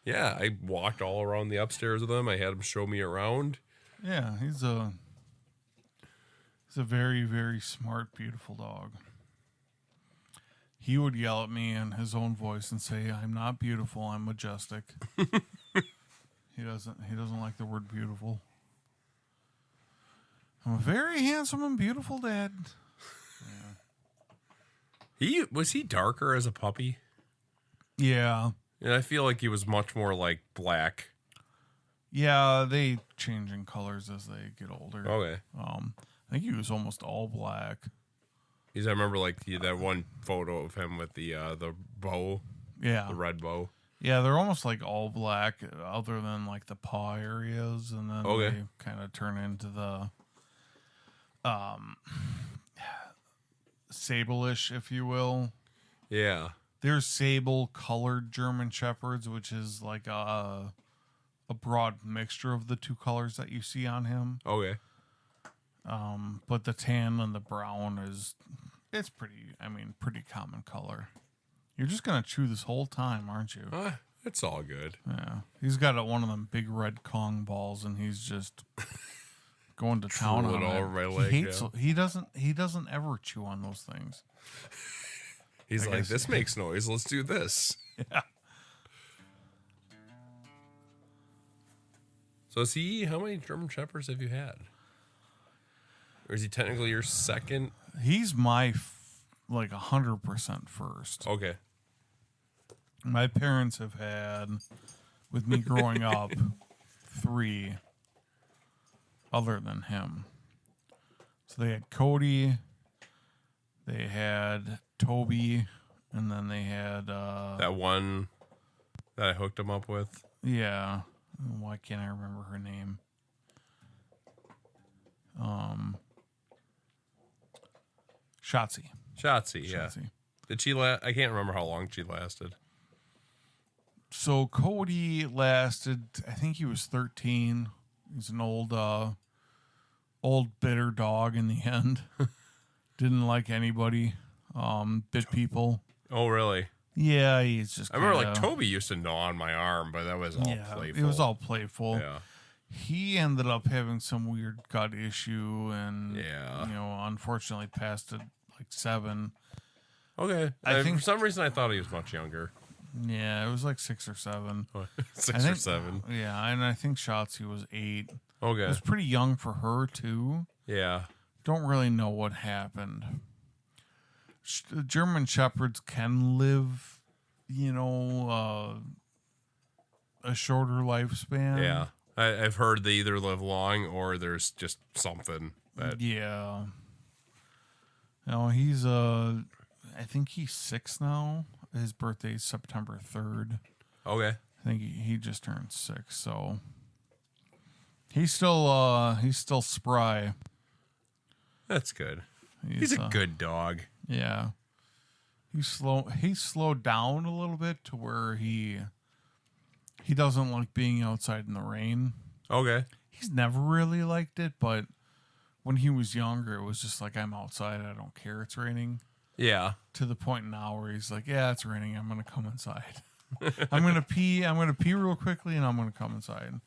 Yeah, I walked all around the upstairs with him. I had him show me around. Yeah, he's He's a very, very smart, beautiful dog. He would yell at me in his own voice and say, "I'm not beautiful, I'm majestic." He doesn't like the word beautiful. I'm a very handsome and beautiful dad. Was he darker as a puppy? Yeah. And I feel like he was much more like black. Yeah, they change in colors as they get older. Okay. I think he was almost all black. Because I remember like that one photo of him with the bow. Yeah. The red bow. Yeah, they're almost like all black other than like the paw areas, and then they kind of turn into the sable-ish, if you will. Yeah. There's sable-colored German Shepherds, which is like a broad mixture of the two colors that you see on him. Okay. But the tan and the brown it's pretty common color. You're just going to chew this whole time, aren't you? It's all good. Yeah. He's got one of them big red Kong balls, and he's just going to town on it. Over my leg, He doesn't ever chew on those things. He's like, this makes noise. Let's do this. Yeah. So how many German Shepherds have you had? Or is he technically your second? He's my 100% first. Okay. My parents have had, with me growing up, 3 other than him. So they had Cody, they had Toby, and then they had that one that I hooked him up with. Yeah. Why can't I remember her name? Shotzi. Shotzi, yeah. Did she last? I can't remember how long she lasted. So Cody lasted, I think he was 13. He's an old bitter dog in the end. Didn't like anybody. Bit people. Oh, really? Yeah, he's just I remember like Toby used to gnaw on my arm, but that was all playful. It was all playful. Yeah. He ended up having some weird gut issue and, yeah, unfortunately passed at 7. Okay. I think for some reason I thought he was much younger. Yeah, it was 6 or 7. 6 or 7. Yeah, and I think Shotzi was 8. Okay. It was pretty young for her, too. Yeah. Don't really know what happened. German Shepherds can live, a shorter lifespan. Yeah. I've heard they either live long or there's just something that... Yeah. He's, I think he's 6 now. His birthday is September 3rd. Okay. I think he just turned 6, so he's still spry. That's good. He's a good dog. Yeah. He's slowed down a little bit to where he doesn't like being outside in the rain. Okay. He's never really liked it, but when he was younger, it was just like, I'm outside, I don't care, it's raining. Yeah. To the point now where he's like, yeah, it's raining, I'm going to come inside. I'm going to pee real quickly, and I'm going to come inside.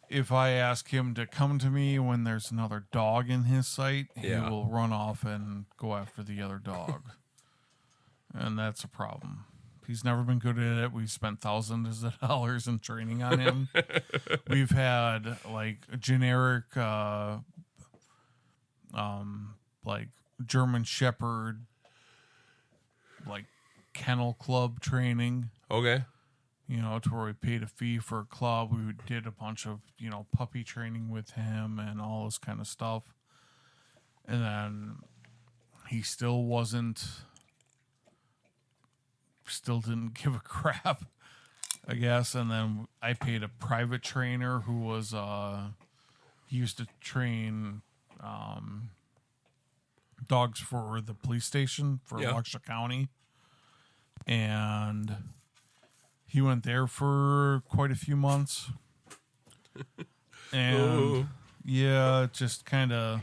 If I ask him to come to me when there's another dog in his sight, he will run off and go after the other dog. And that's a problem. He's never been good at it. We've spent thousands of dollars in training on him. We've had generic German Shepherd kennel club training. Okay. To where we paid a fee for a club. We did a bunch of, puppy training with him and all this kind of stuff. And then he still didn't give a crap, I guess. And then I paid a private trainer who was, he used to train dogs for the police station for Waukesha County. And he went there for quite a few months. And just kind of.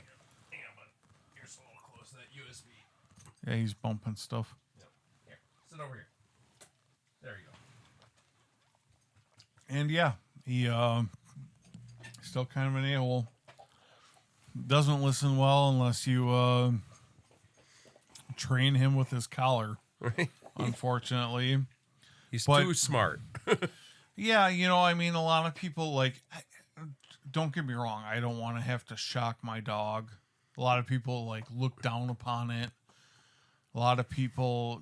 Hang on, bud. Here's a little close to that USB. Yeah, he's bumping stuff. Yep. Here, sit over here. There you go. And he still kind of an a-hole. doesn't listen well unless you train him with his collar. Right? Unfortunately, He's But- too smart. yeah, I mean, a lot of people don't get me wrong. I don't want to have to shock my dog. A lot of people look down upon it. A lot of people,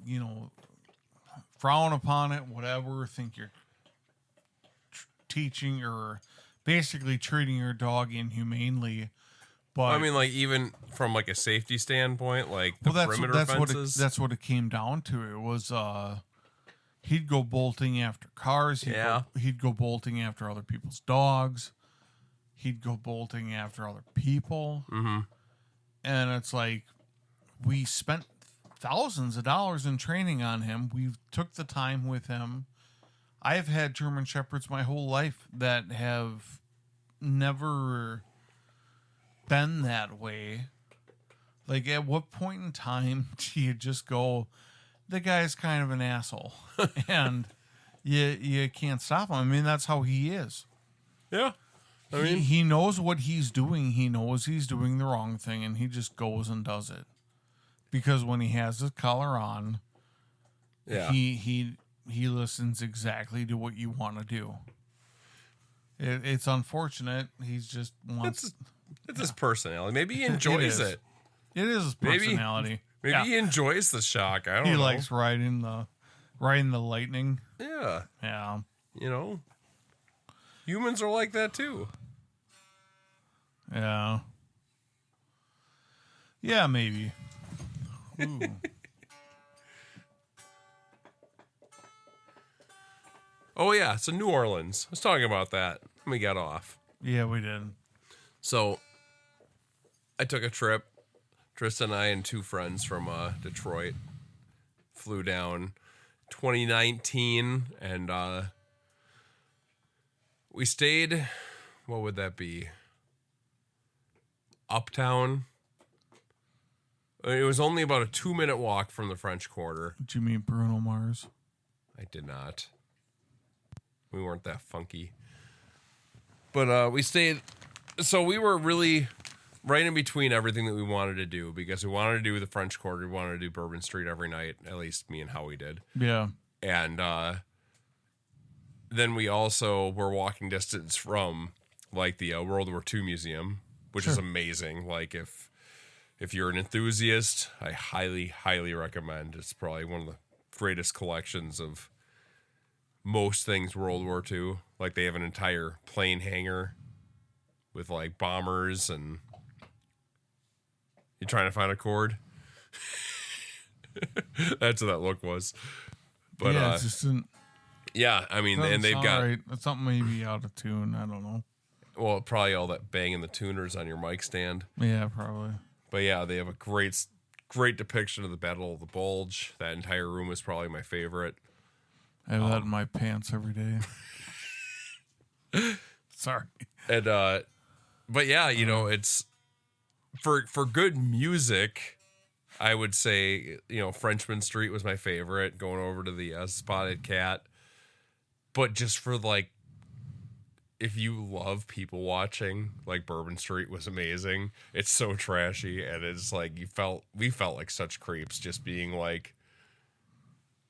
frown upon it, whatever, think you're teaching or basically treating your dog inhumanely. But I mean, even from a safety standpoint, the perimeter fences. That's what it came down to. It was he'd go bolting after cars. He'd go bolting after other people's dogs. He'd go bolting after other people. Mm-hmm. And it's we spent thousands of dollars in training on him. We took the time with him. I've had German Shepherds my whole life that have never been that way. At what point in time do you just go, the guy's kind of an asshole, and you can't stop him? I mean, that's how he is. Yeah. I mean, He knows what he's doing. He knows he's doing the wrong thing, and he just goes and does it. Because when he has his collar on, yeah. he listens exactly to what you want to do. It's unfortunate. He's just wants. It's his personality. Maybe he enjoys it. It is his personality. Maybe he enjoys the shock. I don't know. He likes riding the lightning. Yeah. Yeah. Humans are like that too. Yeah. Yeah, maybe. Ooh. Oh yeah, so New Orleans. I was talking about that when we got off. Yeah, we did. So I took a trip. Tristan and I and two friends from Detroit flew down 2019, and we stayed, what would that be? Uptown. It was only about a 2-minute walk from the French Quarter. Did you meet Bruno Mars? I did not. We weren't that funky. But we stayed, so we were really right in between everything that we wanted to do, because we wanted to do the French Quarter, we wanted to do Bourbon Street every night, at least me and Howie did. Yeah. And then we also were walking distance from the World War II Museum, which is amazing. If you're an enthusiast, I highly, highly recommend. It's probably one of the greatest collections of most things World War II. They have an entire plane hangar with bombers, and you trying to find a cord? That's what that look was. But yeah, it's just I mean, and they've got right. It's something maybe out of tune. I don't know. Well, probably all that banging the tuners on your mic stand. Yeah, probably. But yeah, they have a great depiction of the Battle of the Bulge. That entire room is probably my favorite. I have that in my pants every day. Sorry. And but yeah, it's for good music, I would say, Frenchman Street was my favorite, going over to the Spotted Cat. But just for if you love people watching, Bourbon Street was amazing. It's so trashy, and it's we felt like such creeps just being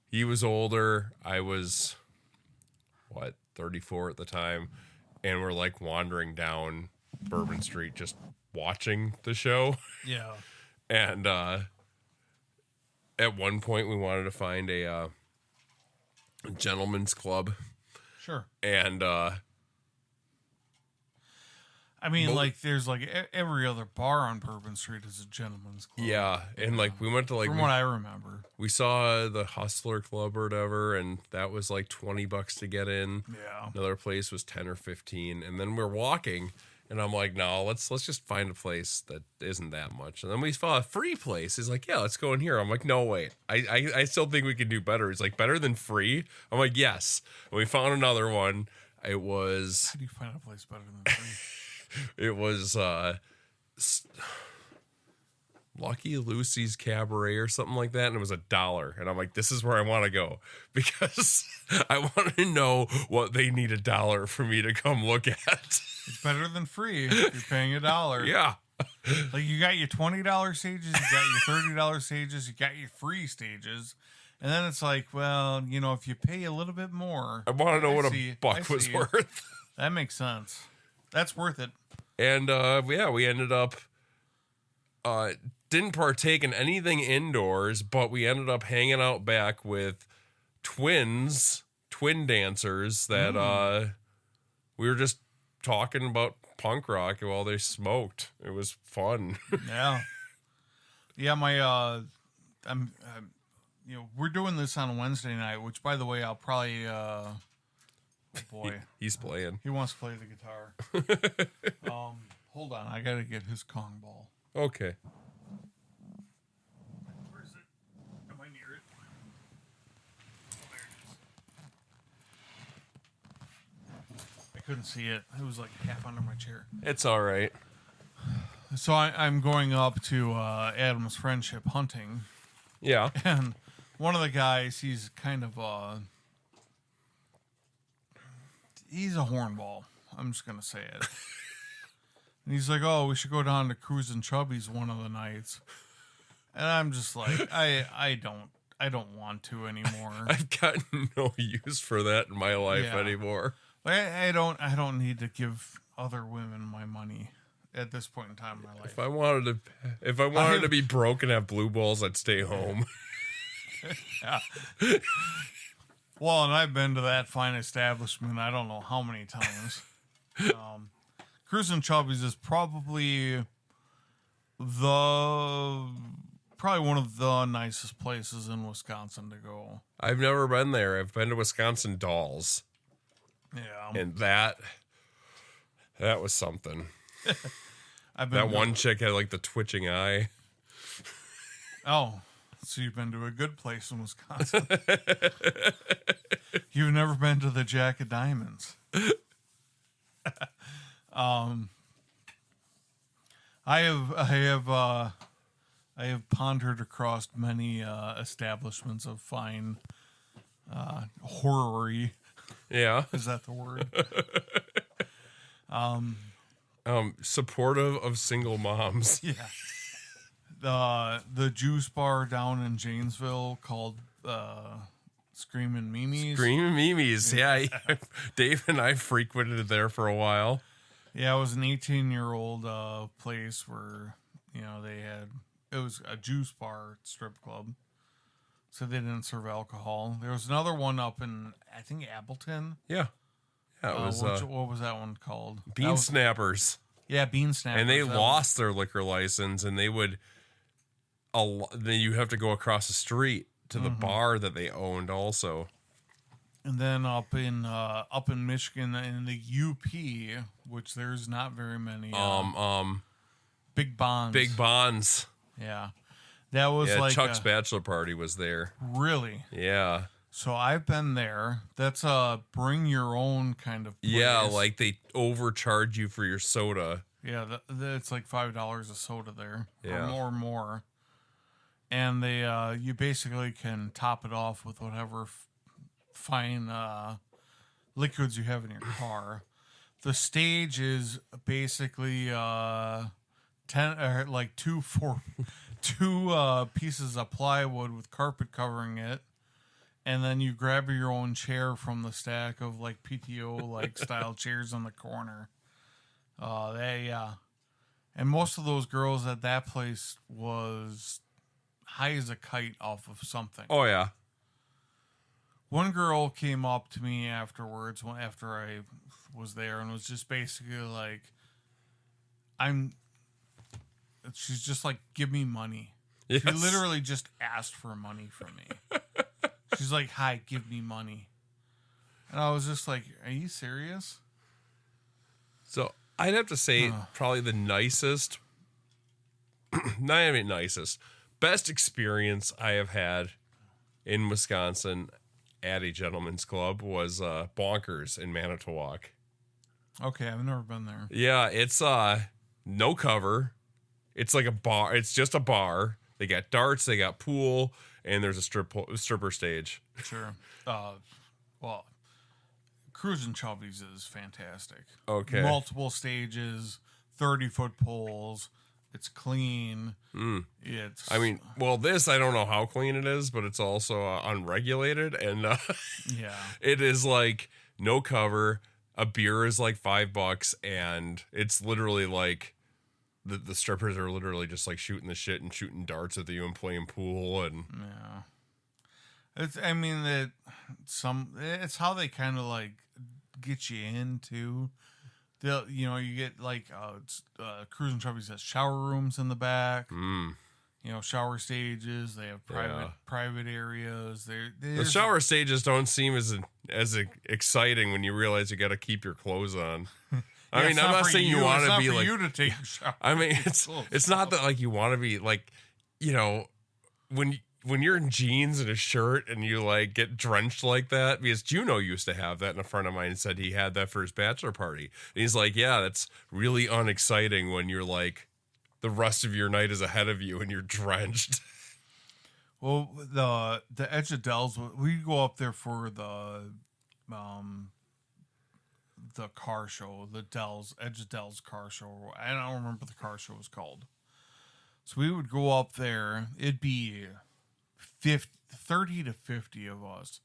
he was older, I was 34 at the time, and we're wandering down Bourbon Street just watching the show. Yeah. And at one point we wanted to find a gentleman's club. Sure. And I mean, there's every other bar on Bourbon Street is a gentleman's club. yeah, and we went to from what I remember. We saw the Hustler Club or whatever, and that was $20 to get in. Yeah. Another place was 10 or 15, and then we're walking, and I'm like, no, let's just find a place that isn't that much. And then we saw a free place. He's like, yeah, let's go in here. I'm like, no, wait, I still think we can do better. He's like, better than free? I'm like, yes. And we found another one. It was. How do you find a place better than free? It was Lucky Lucy's Cabaret or something like that, and it was $1. And I'm like, this is where I want to go, because I want to know what they need $1 for me to come look at. It's better than free if you're paying $1. Yeah. Like you got your $20 stages, you got your $30 stages, you got your free stages, and then it's like, well, if you pay a little bit more, I want to know what a buck was worth. That makes sense. That's worth it. And we ended up didn't partake in anything indoors, but we ended up hanging out back with twin dancers that we were just talking about punk rock while they smoked. It was fun. Yeah. We're doing this on Wednesday night, which, by the way, I'll probably oh boy, he's playing. He wants to play the guitar. Hold on, I gotta get his Kong ball. Okay. Where is it? Am I near it? Oh, there it is. I couldn't see it. It was like half under my chair. It's all right. So I'm going up to Adam's Friendship hunting. Yeah. And one of the guys, he's kind of he's a hornball. I'm just gonna say it. And he's like, "Oh, we should go down to Cruisin' Chubby's one of the nights." And I'm just like, I don't want to anymore. I've got no use for that in my life anymore. I don't need to give other women my money at this point in time in my life. If I wanted to be broke and have blue balls, I'd stay home. Yeah. Well, and I've been to that fine establishment I don't know how many times. Cruisin' Chubby's is probably one of the nicest places in Wisconsin to go. I've never been there. I've been to Wisconsin Dolls. Yeah. And that was something. That one chick had like the twitching eye. Oh, so you've been to a good place in Wisconsin. You've never been to the Jack of Diamonds. I have pondered across many establishments of fine horror-y. Yeah. Is that the word? Supportive of single moms. Yeah. The juice bar down in Janesville called Screamin' Mimi's. Screamin' Mimi's. Yeah. Dave and I frequented there for a while. Yeah, it was an 18-year-old place where, it was a juice bar strip club. So they didn't serve alcohol. There was another one up in, I think, Appleton. Yeah. Yeah, it was. What was that one called? Bean Snappers. Yeah, Bean Snappers. And they lost their liquor license, and they would. Then you have to go across the street to the bar that they owned, also. And then up in Michigan, in the UP, which there's not very many. Big Bonds. Big Bonds. Yeah, that was like Chuck's bachelor party was there. Really? Yeah. So I've been there. That's a bring your own kind of place. Yeah, like they overcharge you for your soda. Yeah, it's like $5 a soda there. Yeah. Or more. And they you basically can top it off with whatever fine liquids you have in your car. The stage is basically 2 pieces of plywood with carpet covering it. And then you grab your own chair from the stack of like PTO like style chairs on the corner. And most of those girls at that place was high as a kite off of something. Oh yeah. One girl came up to me afterwards, after I was there, and was just basically like, she's just like, give me money. Yes. She literally just asked for money from me. She's like, hi, give me money. And I was just like, are you serious? So I'd have to say probably the nicest, not even nicest, best experience I have had in Wisconsin at a gentleman's club was Bonkers in Manitowoc. Okay, I've never been there. Yeah, it's no cover. It's like a bar. It's just a bar. They got darts, they got pool, and there's a stripper stage. Sure. Well, Cruisin' Chubby's is fantastic. Okay. Multiple stages, 30-foot poles, It's clean. It's. I mean, well, this I don't know how clean it is, but it's also unregulated, and yeah, it is like no cover. A beer is like $5, and it's literally like the strippers are literally just like shooting the shit and shooting darts at you and playing pool and yeah. It's. I mean that It's how they kind of like get you into. You get like Cruising Chubby's has shower rooms in the back. Shower stages. They have private areas. The shower stages don't seem as exciting when you realize you got to keep your clothes on. I mean, I'm not saying you want to be like you to take a shower. I mean, it's not that like you want to be like, when you're in jeans and a shirt and you like get drenched like that, because Juno used to have that, and a friend of mine said he had that for his bachelor party. And he's like, yeah, that's really unexciting when you're like the rest of your night is ahead of you and you're drenched. Well, the Edge of Dells, we go up there for the car show, the Edge of Dells car show. I don't remember what the car show was called. So we would go up there. It'd be 30 to 50 of us.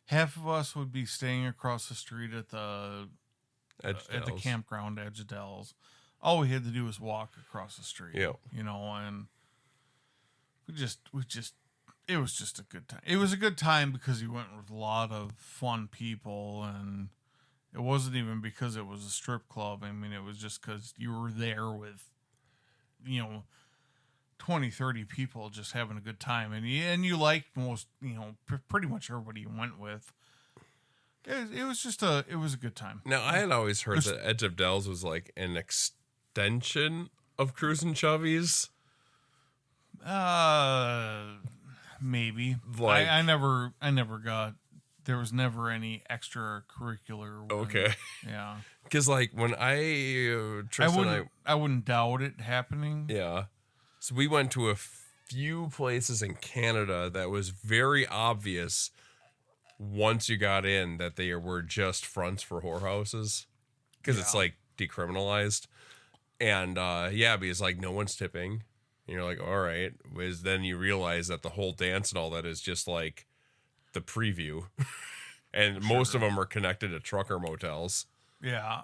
Half of us would be staying across the street at the campground Edge of Dells. All we had to do was walk across the street. Yep. And it was just a good time. It was a good time because you went with a lot of fun people, and it wasn't even because it was a strip club. I mean, it was just because you were there with, 20, 30 people just having a good time. And you liked most, pretty much everybody you went with. It was a good time. Now, I had always heard that Edge of Dells was like an extension of Cruisin' Chubby's. Maybe. Like, I never got. There was never any extracurricular. Okay. Yeah. Because like when I wouldn't doubt it happening. Yeah. So we went to a few places in Canada that was very obvious once you got in that they were just fronts for whorehouses because it's like decriminalized. And because like no one's tipping. And you're like, all right. Then you realize that the whole dance and all that is just like the preview. And most of them are connected to trucker motels. Yeah,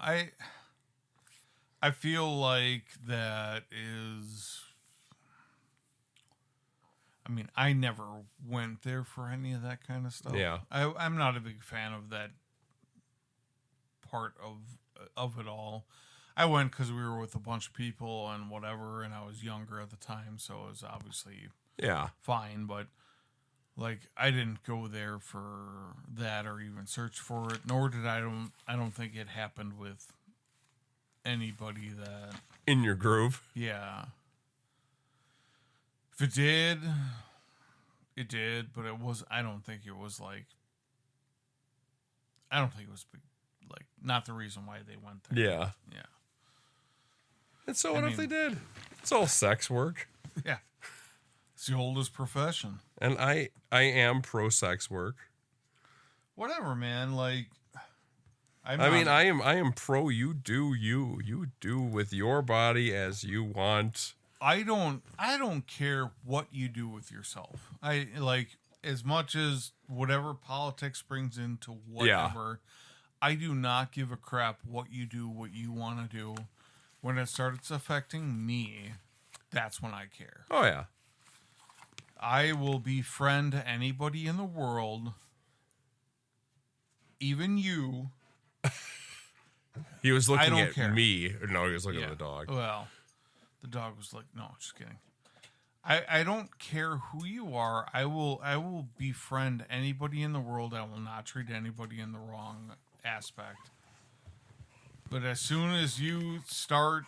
I feel like that is. I mean, I never went there for any of that kind of stuff. Yeah, I'm not a big fan of that part of it all. I went because we were with a bunch of people and whatever, and I was younger at the time, so it was obviously fine. But like, I didn't go there for that or even search for it. Nor did I don't think it happened with anybody that in your groove. Yeah. If it did, it did, but it was. I don't think it was like. I don't think it was like not the reason why they went there. Yeah. Yeah. And so what if they did? It's all sex work. Yeah. It's the oldest profession. And I am pro sex work. Whatever, man. Like, I am pro you do with your body as you want. I don't care what you do with yourself. I like as much as whatever politics brings into whatever. Yeah. I do not give a crap what you do, what you want to do. When it starts affecting me, that's when I care. Oh yeah. I will befriend anybody in the world, even you. He was looking at me. No, he was looking at the dog. Well, the dog was like, no, just kidding. I don't care who you are. I will befriend anybody in the world. I will not treat anybody in the wrong aspect. But as soon as you start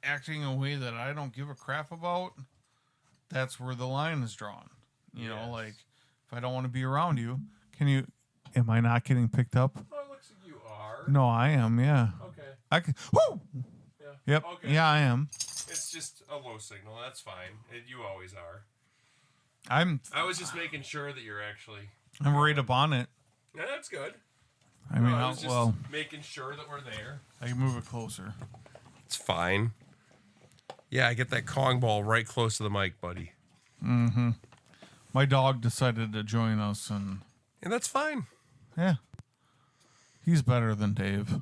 acting a way that I don't give a crap about, that's where the line is drawn. You know, like, if I don't want to be around you, am I not getting picked up? Oh, it looks like you are. No, I am, yeah. Okay. I can, woo! Yeah. Yep. Okay. Yeah, I am. It's just a low signal. That's fine. You always are. I was just making sure that you're actually... I'm right up on it. Yeah, that's good. I mean, I was just making sure that we're there. I can move it closer. It's fine. Yeah, I get that Kong ball right close to the mic, buddy. Mm-hmm. My dog decided to join us, and that's fine. yeah, he's better than Dave.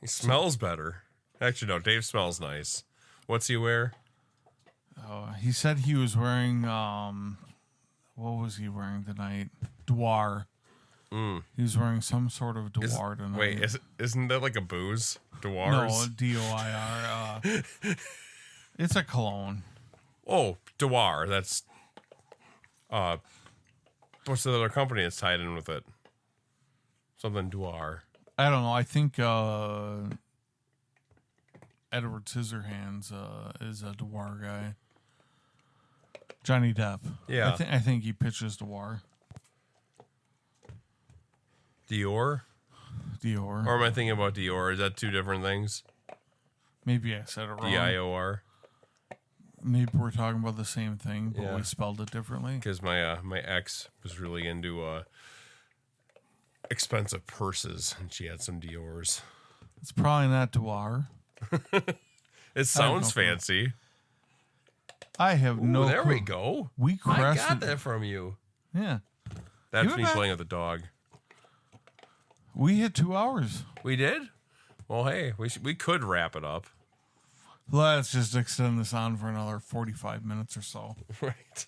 He smells better. Actually, no, Dave smells nice. What's he wear? He said he was wearing, what was he wearing tonight? Dwar. He was wearing some sort of Dwar tonight. Wait, isn't that like a booze? Dwars? No, D-O-I-R. It's a cologne. Oh, Dwar. That's, what's the other company that's tied in with it? Something Dwar. I don't know. I think Edward Scissorhands is a Dwar guy. Johnny Depp. Yeah. I think he pitches Dwar. Dior? Dior. Or am I thinking about Dior? Is that two different things? Maybe I said it wrong. D-I-O-R? Maybe we're talking about the same thing, but Yeah. we spelled it differently. Because my ex was really into expensive purses, and she had some Dior's. It's probably not Dwar. It sounds no clue. fancy. I have Ooh, no there clue. we go. We I crested. got that from you. Yeah. That's Give it me back. playing with the dog. We hit 2 hours. We did? Well, hey, we could wrap it up. Let's just extend this on for another 45 minutes or so. Right.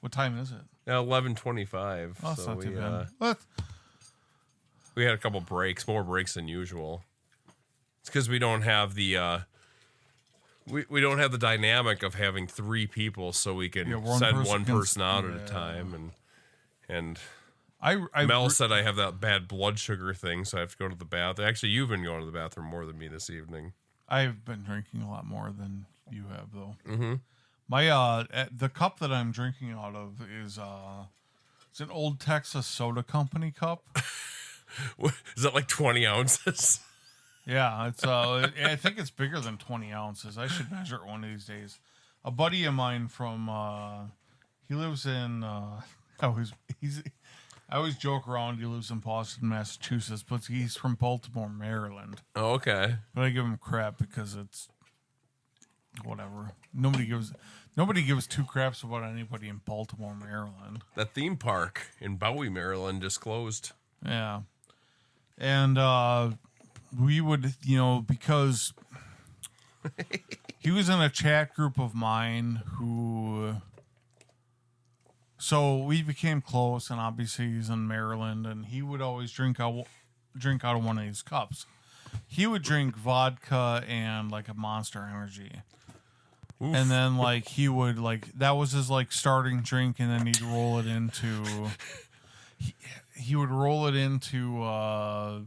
What time is it? Now 11:25. Oh, it's so not too we bad. we had a couple breaks, more breaks than usual. It's because we don't have the we don't have the dynamic of having three people, so we can send one person out at a time. And Mel said I have that bad blood sugar thing, so I have to go to the bathroom. Actually, you've been going to the bathroom more than me this evening. I've been drinking a lot more than you have, though. Mm-hmm. My the cup that I'm drinking out of is it's an old Texas Soda Company cup. Is that like 20 ounces? Yeah, it's I think it's bigger than 20 ounces. I should measure it one of these days. A buddy of mine from he lives in I always joke around he lives in Boston, Massachusetts, but he's from Baltimore, Maryland. Oh, okay. But I give him crap because it's whatever. Nobody gives two craps about anybody in Baltimore, Maryland. That theme park in Bowie, Maryland just closed. Yeah. And we would, because he was in a chat group of mine so we became close, and obviously he's in Maryland, and he would always drink out of one of these cups. He would drink vodka and like a Monster Energy. Oof. And then he would that was his starting drink, and then he'd roll it into he would roll it into I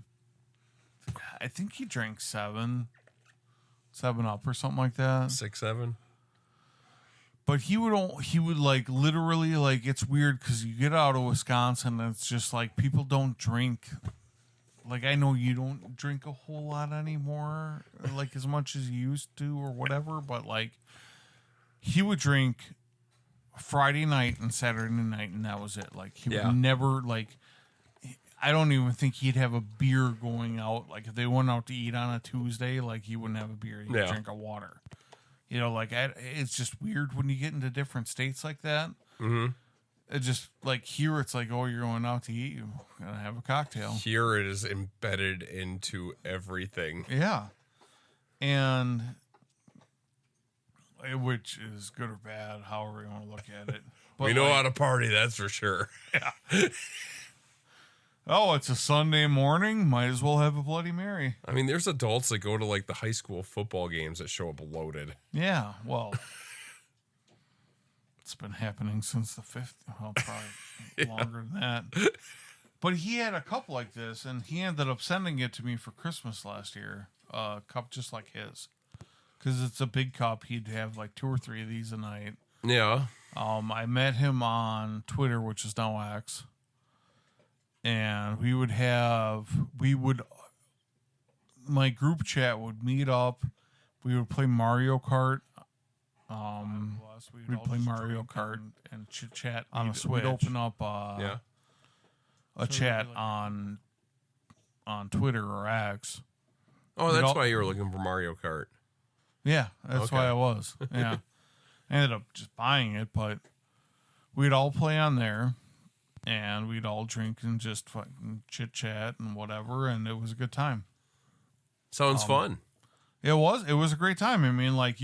think he drank 7 Up or something like that. 6, 7. But he would literally it's weird because you get out of Wisconsin and it's just people don't drink. I know you don't drink a whole lot anymore, as much as you used to or whatever, but he would drink Friday night and Saturday night, and that was it. He would never I don't even think he'd have a beer going out. If they went out to eat on a Tuesday, he wouldn't have a beer. He'd drink a water. It's just weird when you get into different states like that. Mm-hmm. It just here, it's oh, you're going out to eat, you gotta have a cocktail. Here it is embedded into everything. Yeah, and which is good or bad, however you want to look at it. But we know how to party, that's for sure. Yeah. Oh, it's a Sunday morning. Might as well have a Bloody Mary. I mean, there's adults that go to the high school football games that show up loaded. Yeah, well, it's been happening since the 50s. Well, probably longer than that. But he had a cup like this, and he ended up sending it to me for Christmas last year. A cup just like his. Because it's a big cup. He'd have 2 or 3 of these a night. Yeah. I met him on Twitter, which is now X. And my group chat would meet up. We would play Mario Kart. We'd play Mario Kart and chit chat on a Switch. We'd open up a chat on Twitter or X. Oh, that's why you were looking for Mario Kart. Yeah, that's Okay. why I was. Yeah. I ended up just buying it, but we'd all play on there and we'd all drink and just fucking chit chat and whatever, and it was a good time. Sounds fun. It was a great time. I mean, like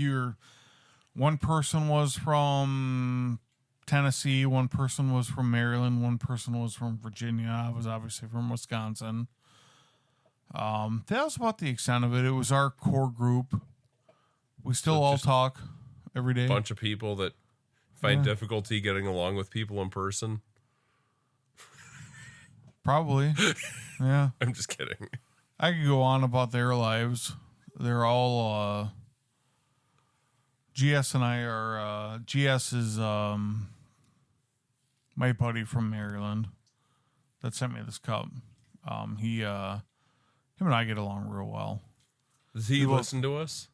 one person was from Tennessee, one person was from Maryland, one person was from Virginia. I was obviously from Wisconsin. That was about the extent of it. It was our core group. We still all talk every day. Bunch of people that find difficulty getting along with people in person. Probably. Yeah. I'm just kidding. I could go on about their lives. They're all GS and I are GS is my buddy from Maryland that sent me this cup. Him and I get along real well. Does he listen to us?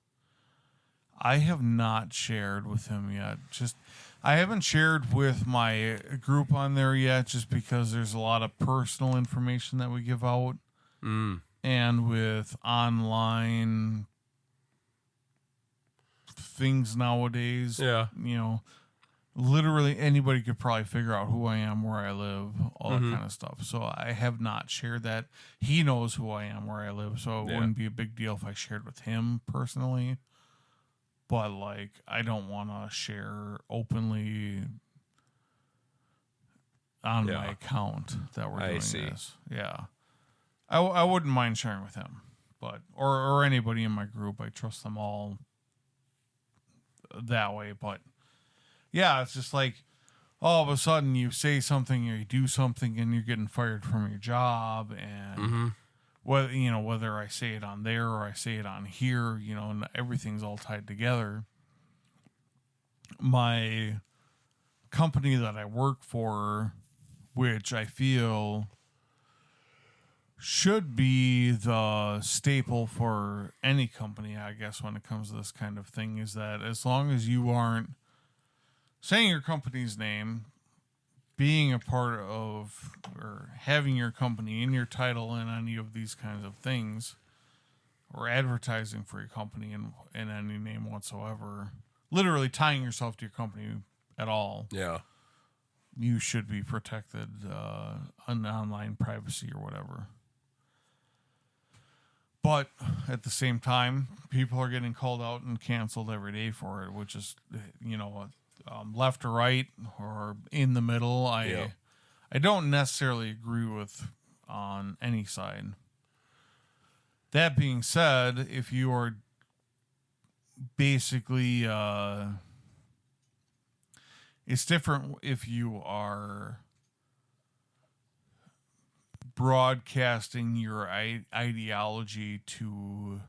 I have not shared with him yet. I haven't shared with my group on there yet, just because there's a lot of personal information that we give out. And with online things nowadays, literally anybody could probably figure out who I am, where I live, all that kind of stuff. So I have not shared that. He knows who I am, where I live, so it wouldn't be a big deal if I shared with him personally. But, like, I don't want to share openly on my account that we're doing this. Yeah. I wouldn't mind sharing with him, but or anybody in my group. I trust them all that way. But yeah, it's just like all of a sudden you say something or you do something and you're getting fired from your job, and whether I say it on there or I say it on here, and everything's all tied together. My company that I work for, which I feel should be the staple for any company, I guess, when it comes to this kind of thing, is that as long as you aren't saying your company's name, being a part of or having your company in your title and any of these kinds of things, or advertising for your company in any name whatsoever, literally tying yourself to your company at all, you should be protected on online privacy or whatever. But at the same time, people are getting called out and canceled every day for it, which is, left or right or in the middle. I don't necessarily agree with on any side. That being said, if you are basically, it's different if you are broadcasting your ideology to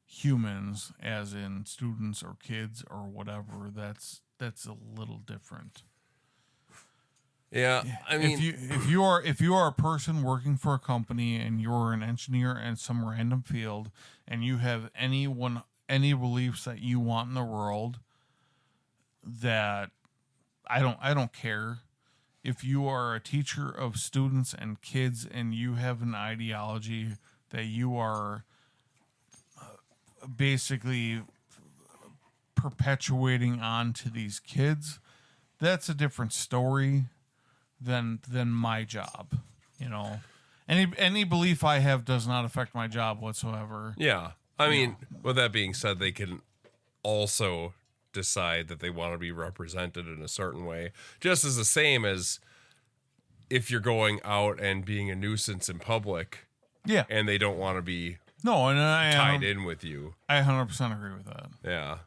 humans, as in students or kids or whatever. That's a little different. Yeah, I mean, if you are a person working for a company and you're an engineer in some random field and you have any beliefs that you want in the world, that I don't care. If you are a teacher of students and kids and you have an ideology that you are basically perpetuating onto these kids, that's a different story than my job. Any belief I have does not affect my job whatsoever. Yeah. I mean, with that being said, they can also decide that they want to be represented in a certain way, just as the same as if you're going out and being a nuisance in public, and they don't want to be tied in with you. I 100% agree with that. Yeah,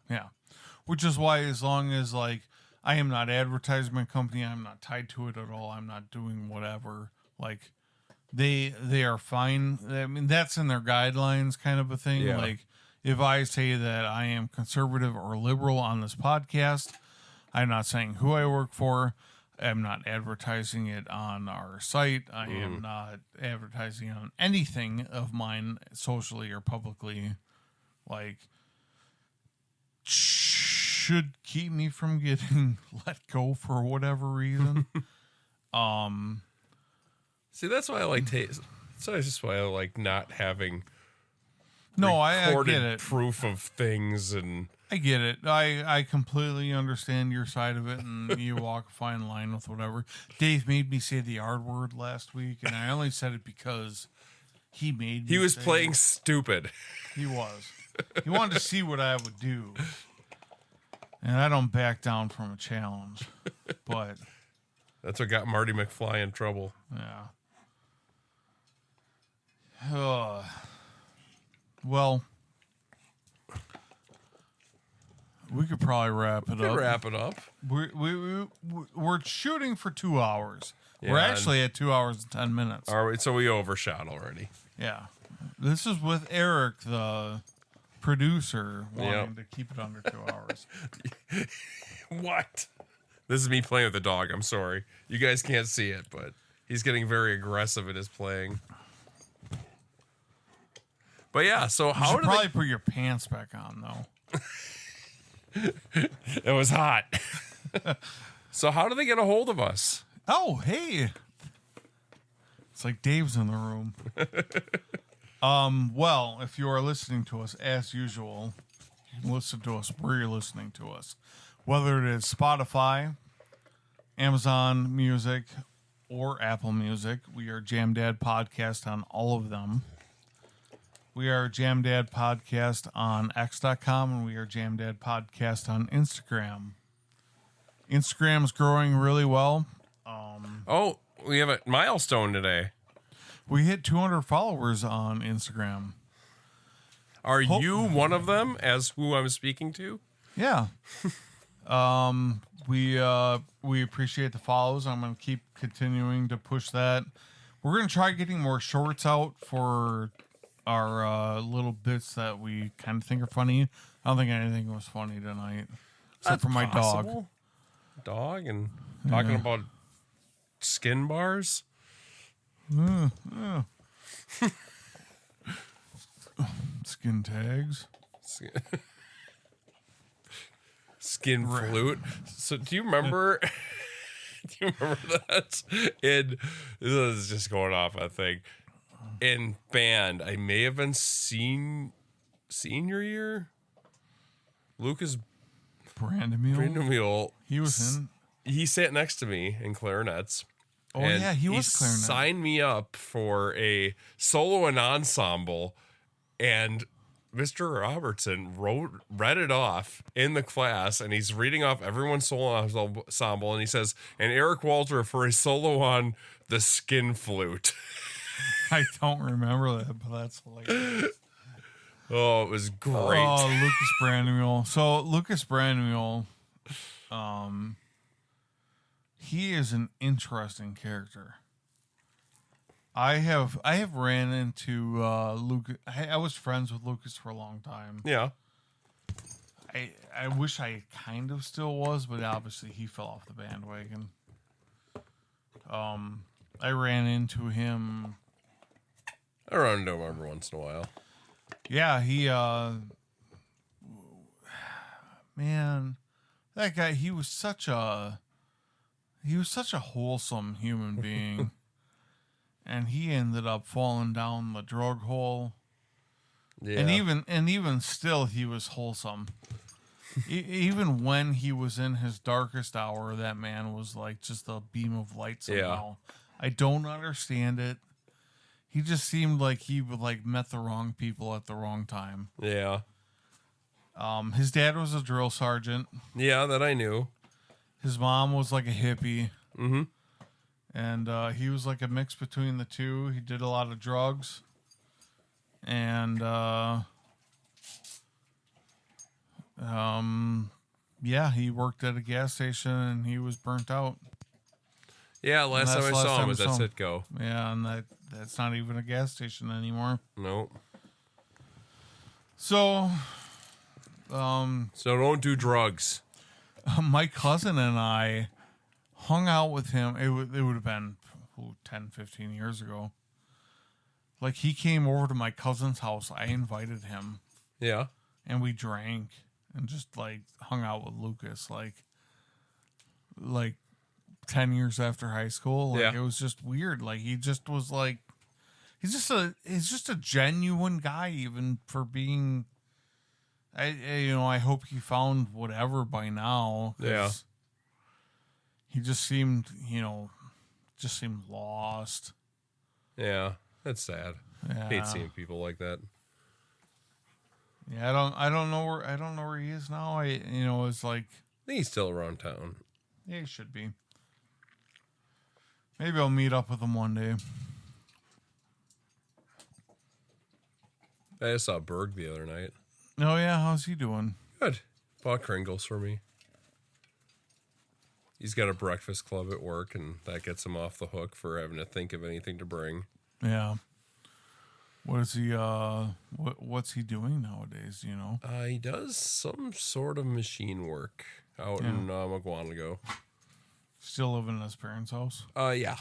which is why, as long as I am not advertising my company, I'm not tied to it at all, I'm not doing whatever, they are fine. I mean, that's in their guidelines, kind of a thing. If I say that I am conservative or liberal on this podcast, I'm not saying who I work for. I'm not advertising it on our site. I am not advertising on anything of mine socially or publicly. Should keep me from getting let go for whatever reason. See, that's why I like that's just why I like not having No, I recorded get it. proof of things, and I get it. I completely understand your side of it, and you walk a fine line with whatever. Dave made me say the R word last week, and I only said it because he made me. he was say playing it. stupid. He was. He wanted to see what I would do, and I don't back down from a challenge. But That's what got Marty McFly in trouble. yeah. Well, we could probably wrap it up. Wrap it up. We're shooting for 2 hours. We're Yeah, actually at 2 hours and 10 minutes. All right, so we overshot already. Yeah. This is with Eric, the producer, wanting Yep. to keep it under 2 hours. What? This is me playing with the dog. I'm sorry. You guys can't see it, but he's getting very aggressive in his playing. But yeah, so You how should did probably put your pants back on, though. it was hot. So how do they get a hold of us? Oh, hey. It's like Dave's in the room. Well, if you are listening to us as usual, you can listen to us where you're listening to us. Whether it is Spotify, Amazon Music, or Apple Music, we are Jam Dad Podcast on all of them. We are Jam Dad Podcast on X.com, and we are Jam Dad Podcast on Instagram. Instagram's growing really well. Oh, we have a milestone today. We hit 200 followers on Instagram. Are you one of them as who I'm speaking to? Yeah. We appreciate the follows. I'm going to keep continuing to push that. We're going to try getting more shorts out for our little bits that we kind of think are funny. I don't think anything was funny tonight, except for my dog. Dog and talking about skin bars. Skin tags. Skin flute. So do you remember? Do you remember that? In this is just going off, I think. In band, I may have been senior year. Lucas Brandemule. He was in. He sat next to me in clarinets. Oh, and yeah, he was clarinet. Signed me up for a solo and ensemble, and Mr. Robertson read it off in the class, and he's reading off everyone's solo ensemble, and he says, and Eric Walter for a solo on the skin flute. I don't remember that, but that's hilarious. Oh, it was great. Oh, Lucas Brandemule. So Lucas Brandemule, he is an interesting character. I have ran into Lucas. I was friends with Lucas for a long time. Yeah. I wish I kind of still was, but obviously he fell off the bandwagon. I ran into him. I run into him every once in a while. Yeah, he man, that guy, he was such a wholesome human being. And he ended up falling down the drug hole. Yeah. And even still, he was wholesome. Even when he was in his darkest hour, that man was like just a beam of light somehow. Yeah. I don't understand it. He just seemed like he would like met the wrong people at the wrong time. Yeah. His dad was a drill sergeant. Yeah, that I knew. His mom was like a hippie. Mm-hmm. And he was like a mix between the two. He did a lot of drugs. And, yeah, he worked at a gas station and he was burnt out. Yeah, last time I saw him was at Citgo. Yeah, and that's not even a gas station anymore. Nope. So, so don't do drugs. My cousin and I hung out with him. It would have been 10, 15 years ago. Like, he came over to my cousin's house. I invited him. Yeah. And we drank and just, like, hung out with Lucas. Like 10 years after high school. Like, yeah. It was just weird. Like, he just was, like... he's just a genuine guy, even for being. I hope he found whatever by now. Yeah. He just seemed, lost. Yeah, that's sad. Yeah. Hate seeing people like that. Yeah, I don't know where he is now. It's like, I think he's still around town. yeah, he should be. Maybe I'll meet up with him one day. I just saw Berg the other night. Oh yeah, how's he doing? Good. Bought Kringles for me. He's got a breakfast club at work, and that gets him off the hook for having to think of anything to bring. Yeah. What is he? What's he doing nowadays? He does some sort of machine work out in Maguanago. Still living in his parents' house. Yeah.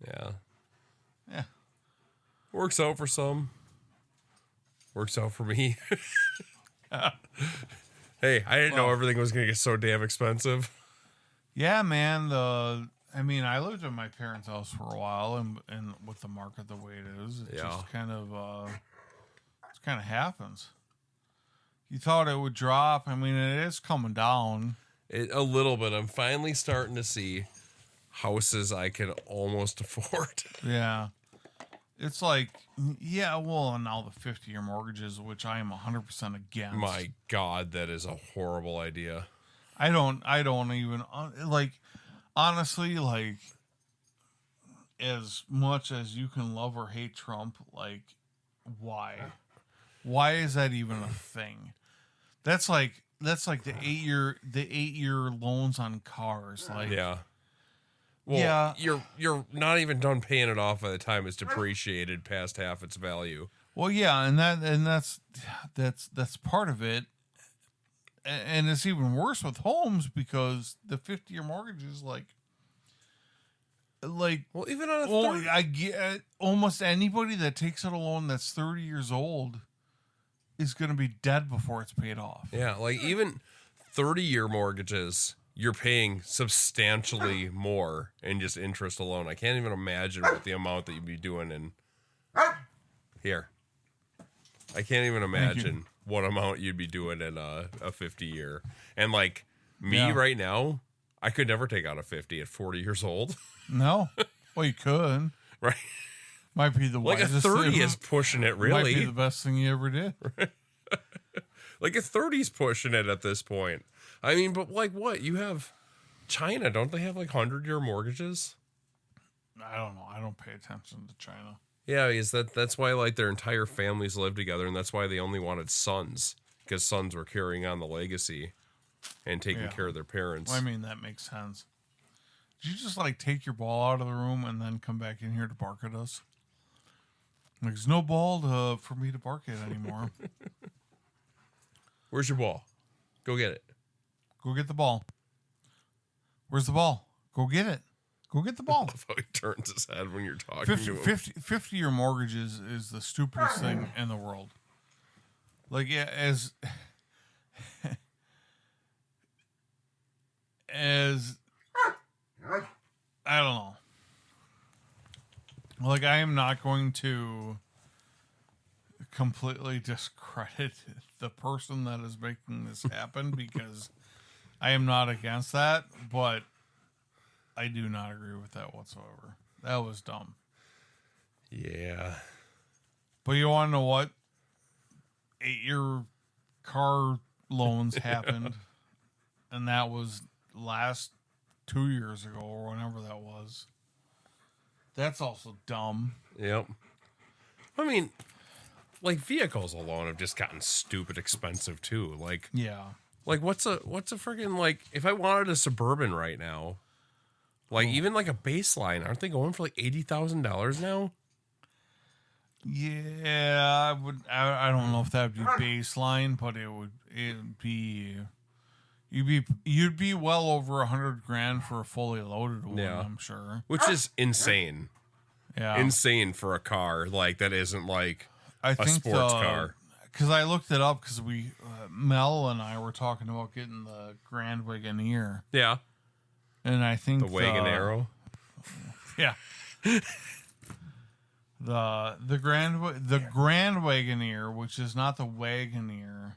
Yeah. Works out for some. Works out for me. Hey, I didn't know everything was going to get so damn expensive. Yeah, man. I lived in my parents' house for a while, and with the market the way it is, it just kind of happens. You thought it would drop. I mean, it is coming down. A little bit. I'm finally starting to see houses I can almost afford. Yeah. It's like, yeah, well, and now the 50-year mortgages, which I am 100% against. My God, that is a horrible idea. I don't even, honestly, as much as you can love or hate Trump, why? Why is that even a thing? That's like the 8-year loans on cars. Yeah. Well, you're not even done paying it off by the time it's depreciated past half its value. Well, yeah, and that's part of it. And it's even worse with homes because the 50-year mortgage is like well, even on I get almost anybody that takes out a loan that's 30 years old is going to be dead before it's paid off. Yeah, even 30-year mortgages, you're paying substantially more in just interest alone. I can't even imagine what the amount that you'd be doing in here. I can't even imagine what amount you'd be doing in a 50-year. And right now, I could never take out a 50 at 40 years old. No. Well, you could. Right. Might be the a 30 is pushing it, really. Might be the best thing you ever did. A 30's pushing it at this point. I mean, but what? You have China, don't they have 100-year mortgages? I don't know. I don't pay attention to China. Yeah, because that's why their entire families live together, and that's why they only wanted sons, because sons were carrying on the legacy and taking care of their parents. Well, I mean, that makes sense. Did you just take your ball out of the room and then come back in here to bark at us? There's no ball for me to bark at anymore. Where's your ball? Go get it. Go get the ball. Where's the ball? Go get it. Go get the ball. I love how he turns his head when you're talking to him. 50-year mortgages is the stupidest thing in the world. As I don't know. I am not going to completely discredit the person that is making this happen because I am not against that, but I do not agree with that whatsoever. That was dumb. Yeah. But you want to know what? 8-year car loans happened, and that was last 2 years ago or whenever that was. That's also dumb. Yep. I mean, vehicles alone have just gotten stupid expensive too. Yeah. What's a freaking if I wanted a Suburban right now, even a baseline, aren't they going for $80,000 now? Yeah, I don't know if that would be baseline, but it'd be you'd be well over $100,000 for a fully loaded one. Yeah. I'm sure, which is insane. Yeah, insane for a car that isn't a sports car. Because I looked it up because Mel and I were talking about getting the Grand Wagoneer. Yeah. And I think the Wagonero. Yeah. The Grand Wagoneer, which is not the Wagoneer.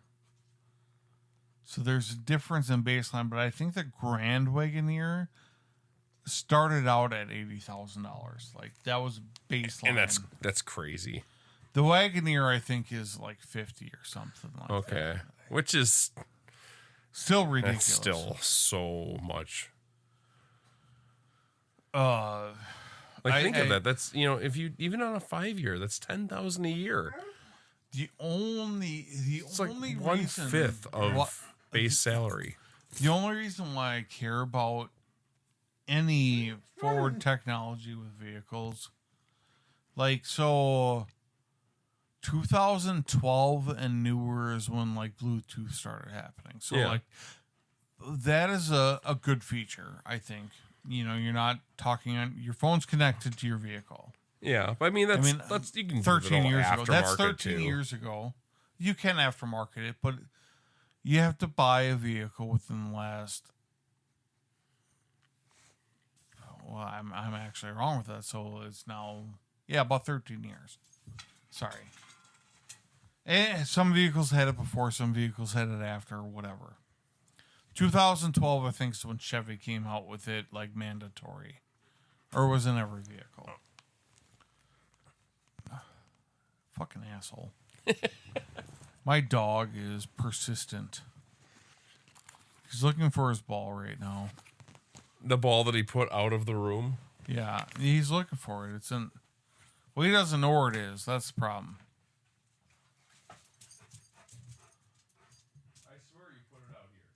So there's a difference in baseline, but I think the Grand Wagoneer started out at $80,000. Like that was baseline, and that's crazy. The Wagoneer, I think, is like 50 or something like that. Okay, which is still ridiculous. That's still so much. Think of that. That's if you even on a 5-year, that's $10,000 a year. The only It's like reason 1/5 of base salary. The only reason why I care about any forward technology with vehicles, like 2012 and newer is when like Bluetooth started happening. So like that is a good feature, I think. You're not talking on your phone's connected to your vehicle. Yeah, but that's you can 13 years ago. That's 13 too. years ago. You can aftermarket it, but you have to buy a vehicle within the last. Well, I'm actually wrong with that. So it's now about 13 years. Sorry. And some vehicles had it before, some vehicles had it after, or whatever. 2012, I think, is when Chevy came out with it, like mandatory, or was in every vehicle. Fucking asshole. My dog is persistent. He's looking for his ball right now. The ball that he put out of the room? Yeah, he's looking for it. Well, he doesn't know where it is. That's the problem. I swear you put it out here.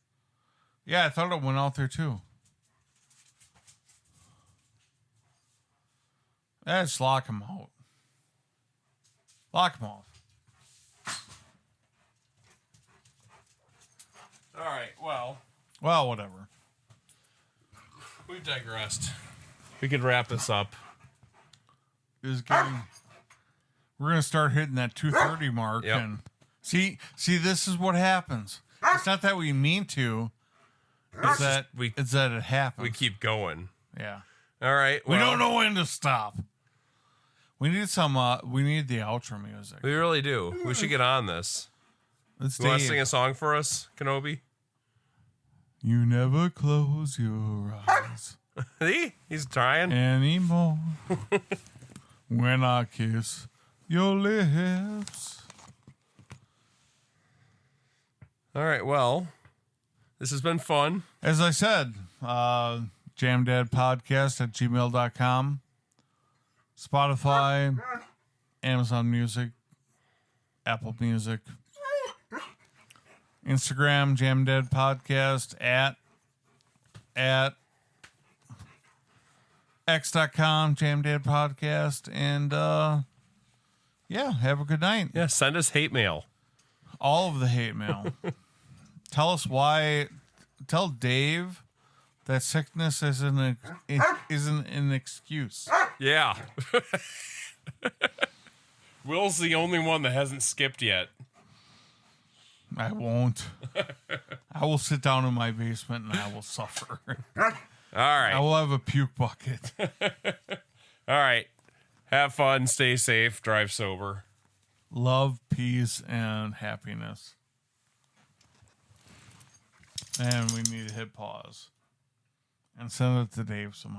Yeah, I thought it went out there too. Let's lock him out. Lock him off. All right, well, whatever. We've digressed. We could wrap this up. We're gonna start hitting that 2:30 mark, Yep. and see, this is what happens. It's not that we mean to. It's that it happens. We keep going. Yeah. All right. We don't know when to stop. We need we need the outro music. We really do. We should get on this. Let's You want to sing a song for us, Kenobi? You never close your eyes See? He's trying. anymore when I kiss your lips. All right. Well, this has been fun. As I said, jamdadpodcast at gmail.com, Spotify, Amazon Music, Apple Music, Instagram, jamdadpodcast at x.com, jamdadpodcast, and have a good night. Yeah, send us hate mail. All of the hate mail. Tell us why. Tell Dave that sickness isn't an excuse. Yeah. Will's the only one that hasn't skipped yet. I won't. I will sit down in my basement and I will suffer. All right. I will have a puke bucket. All right. Have fun. Stay safe. Drive sober. Love, peace, and happiness. And we need to hit pause and send it to Dave somehow.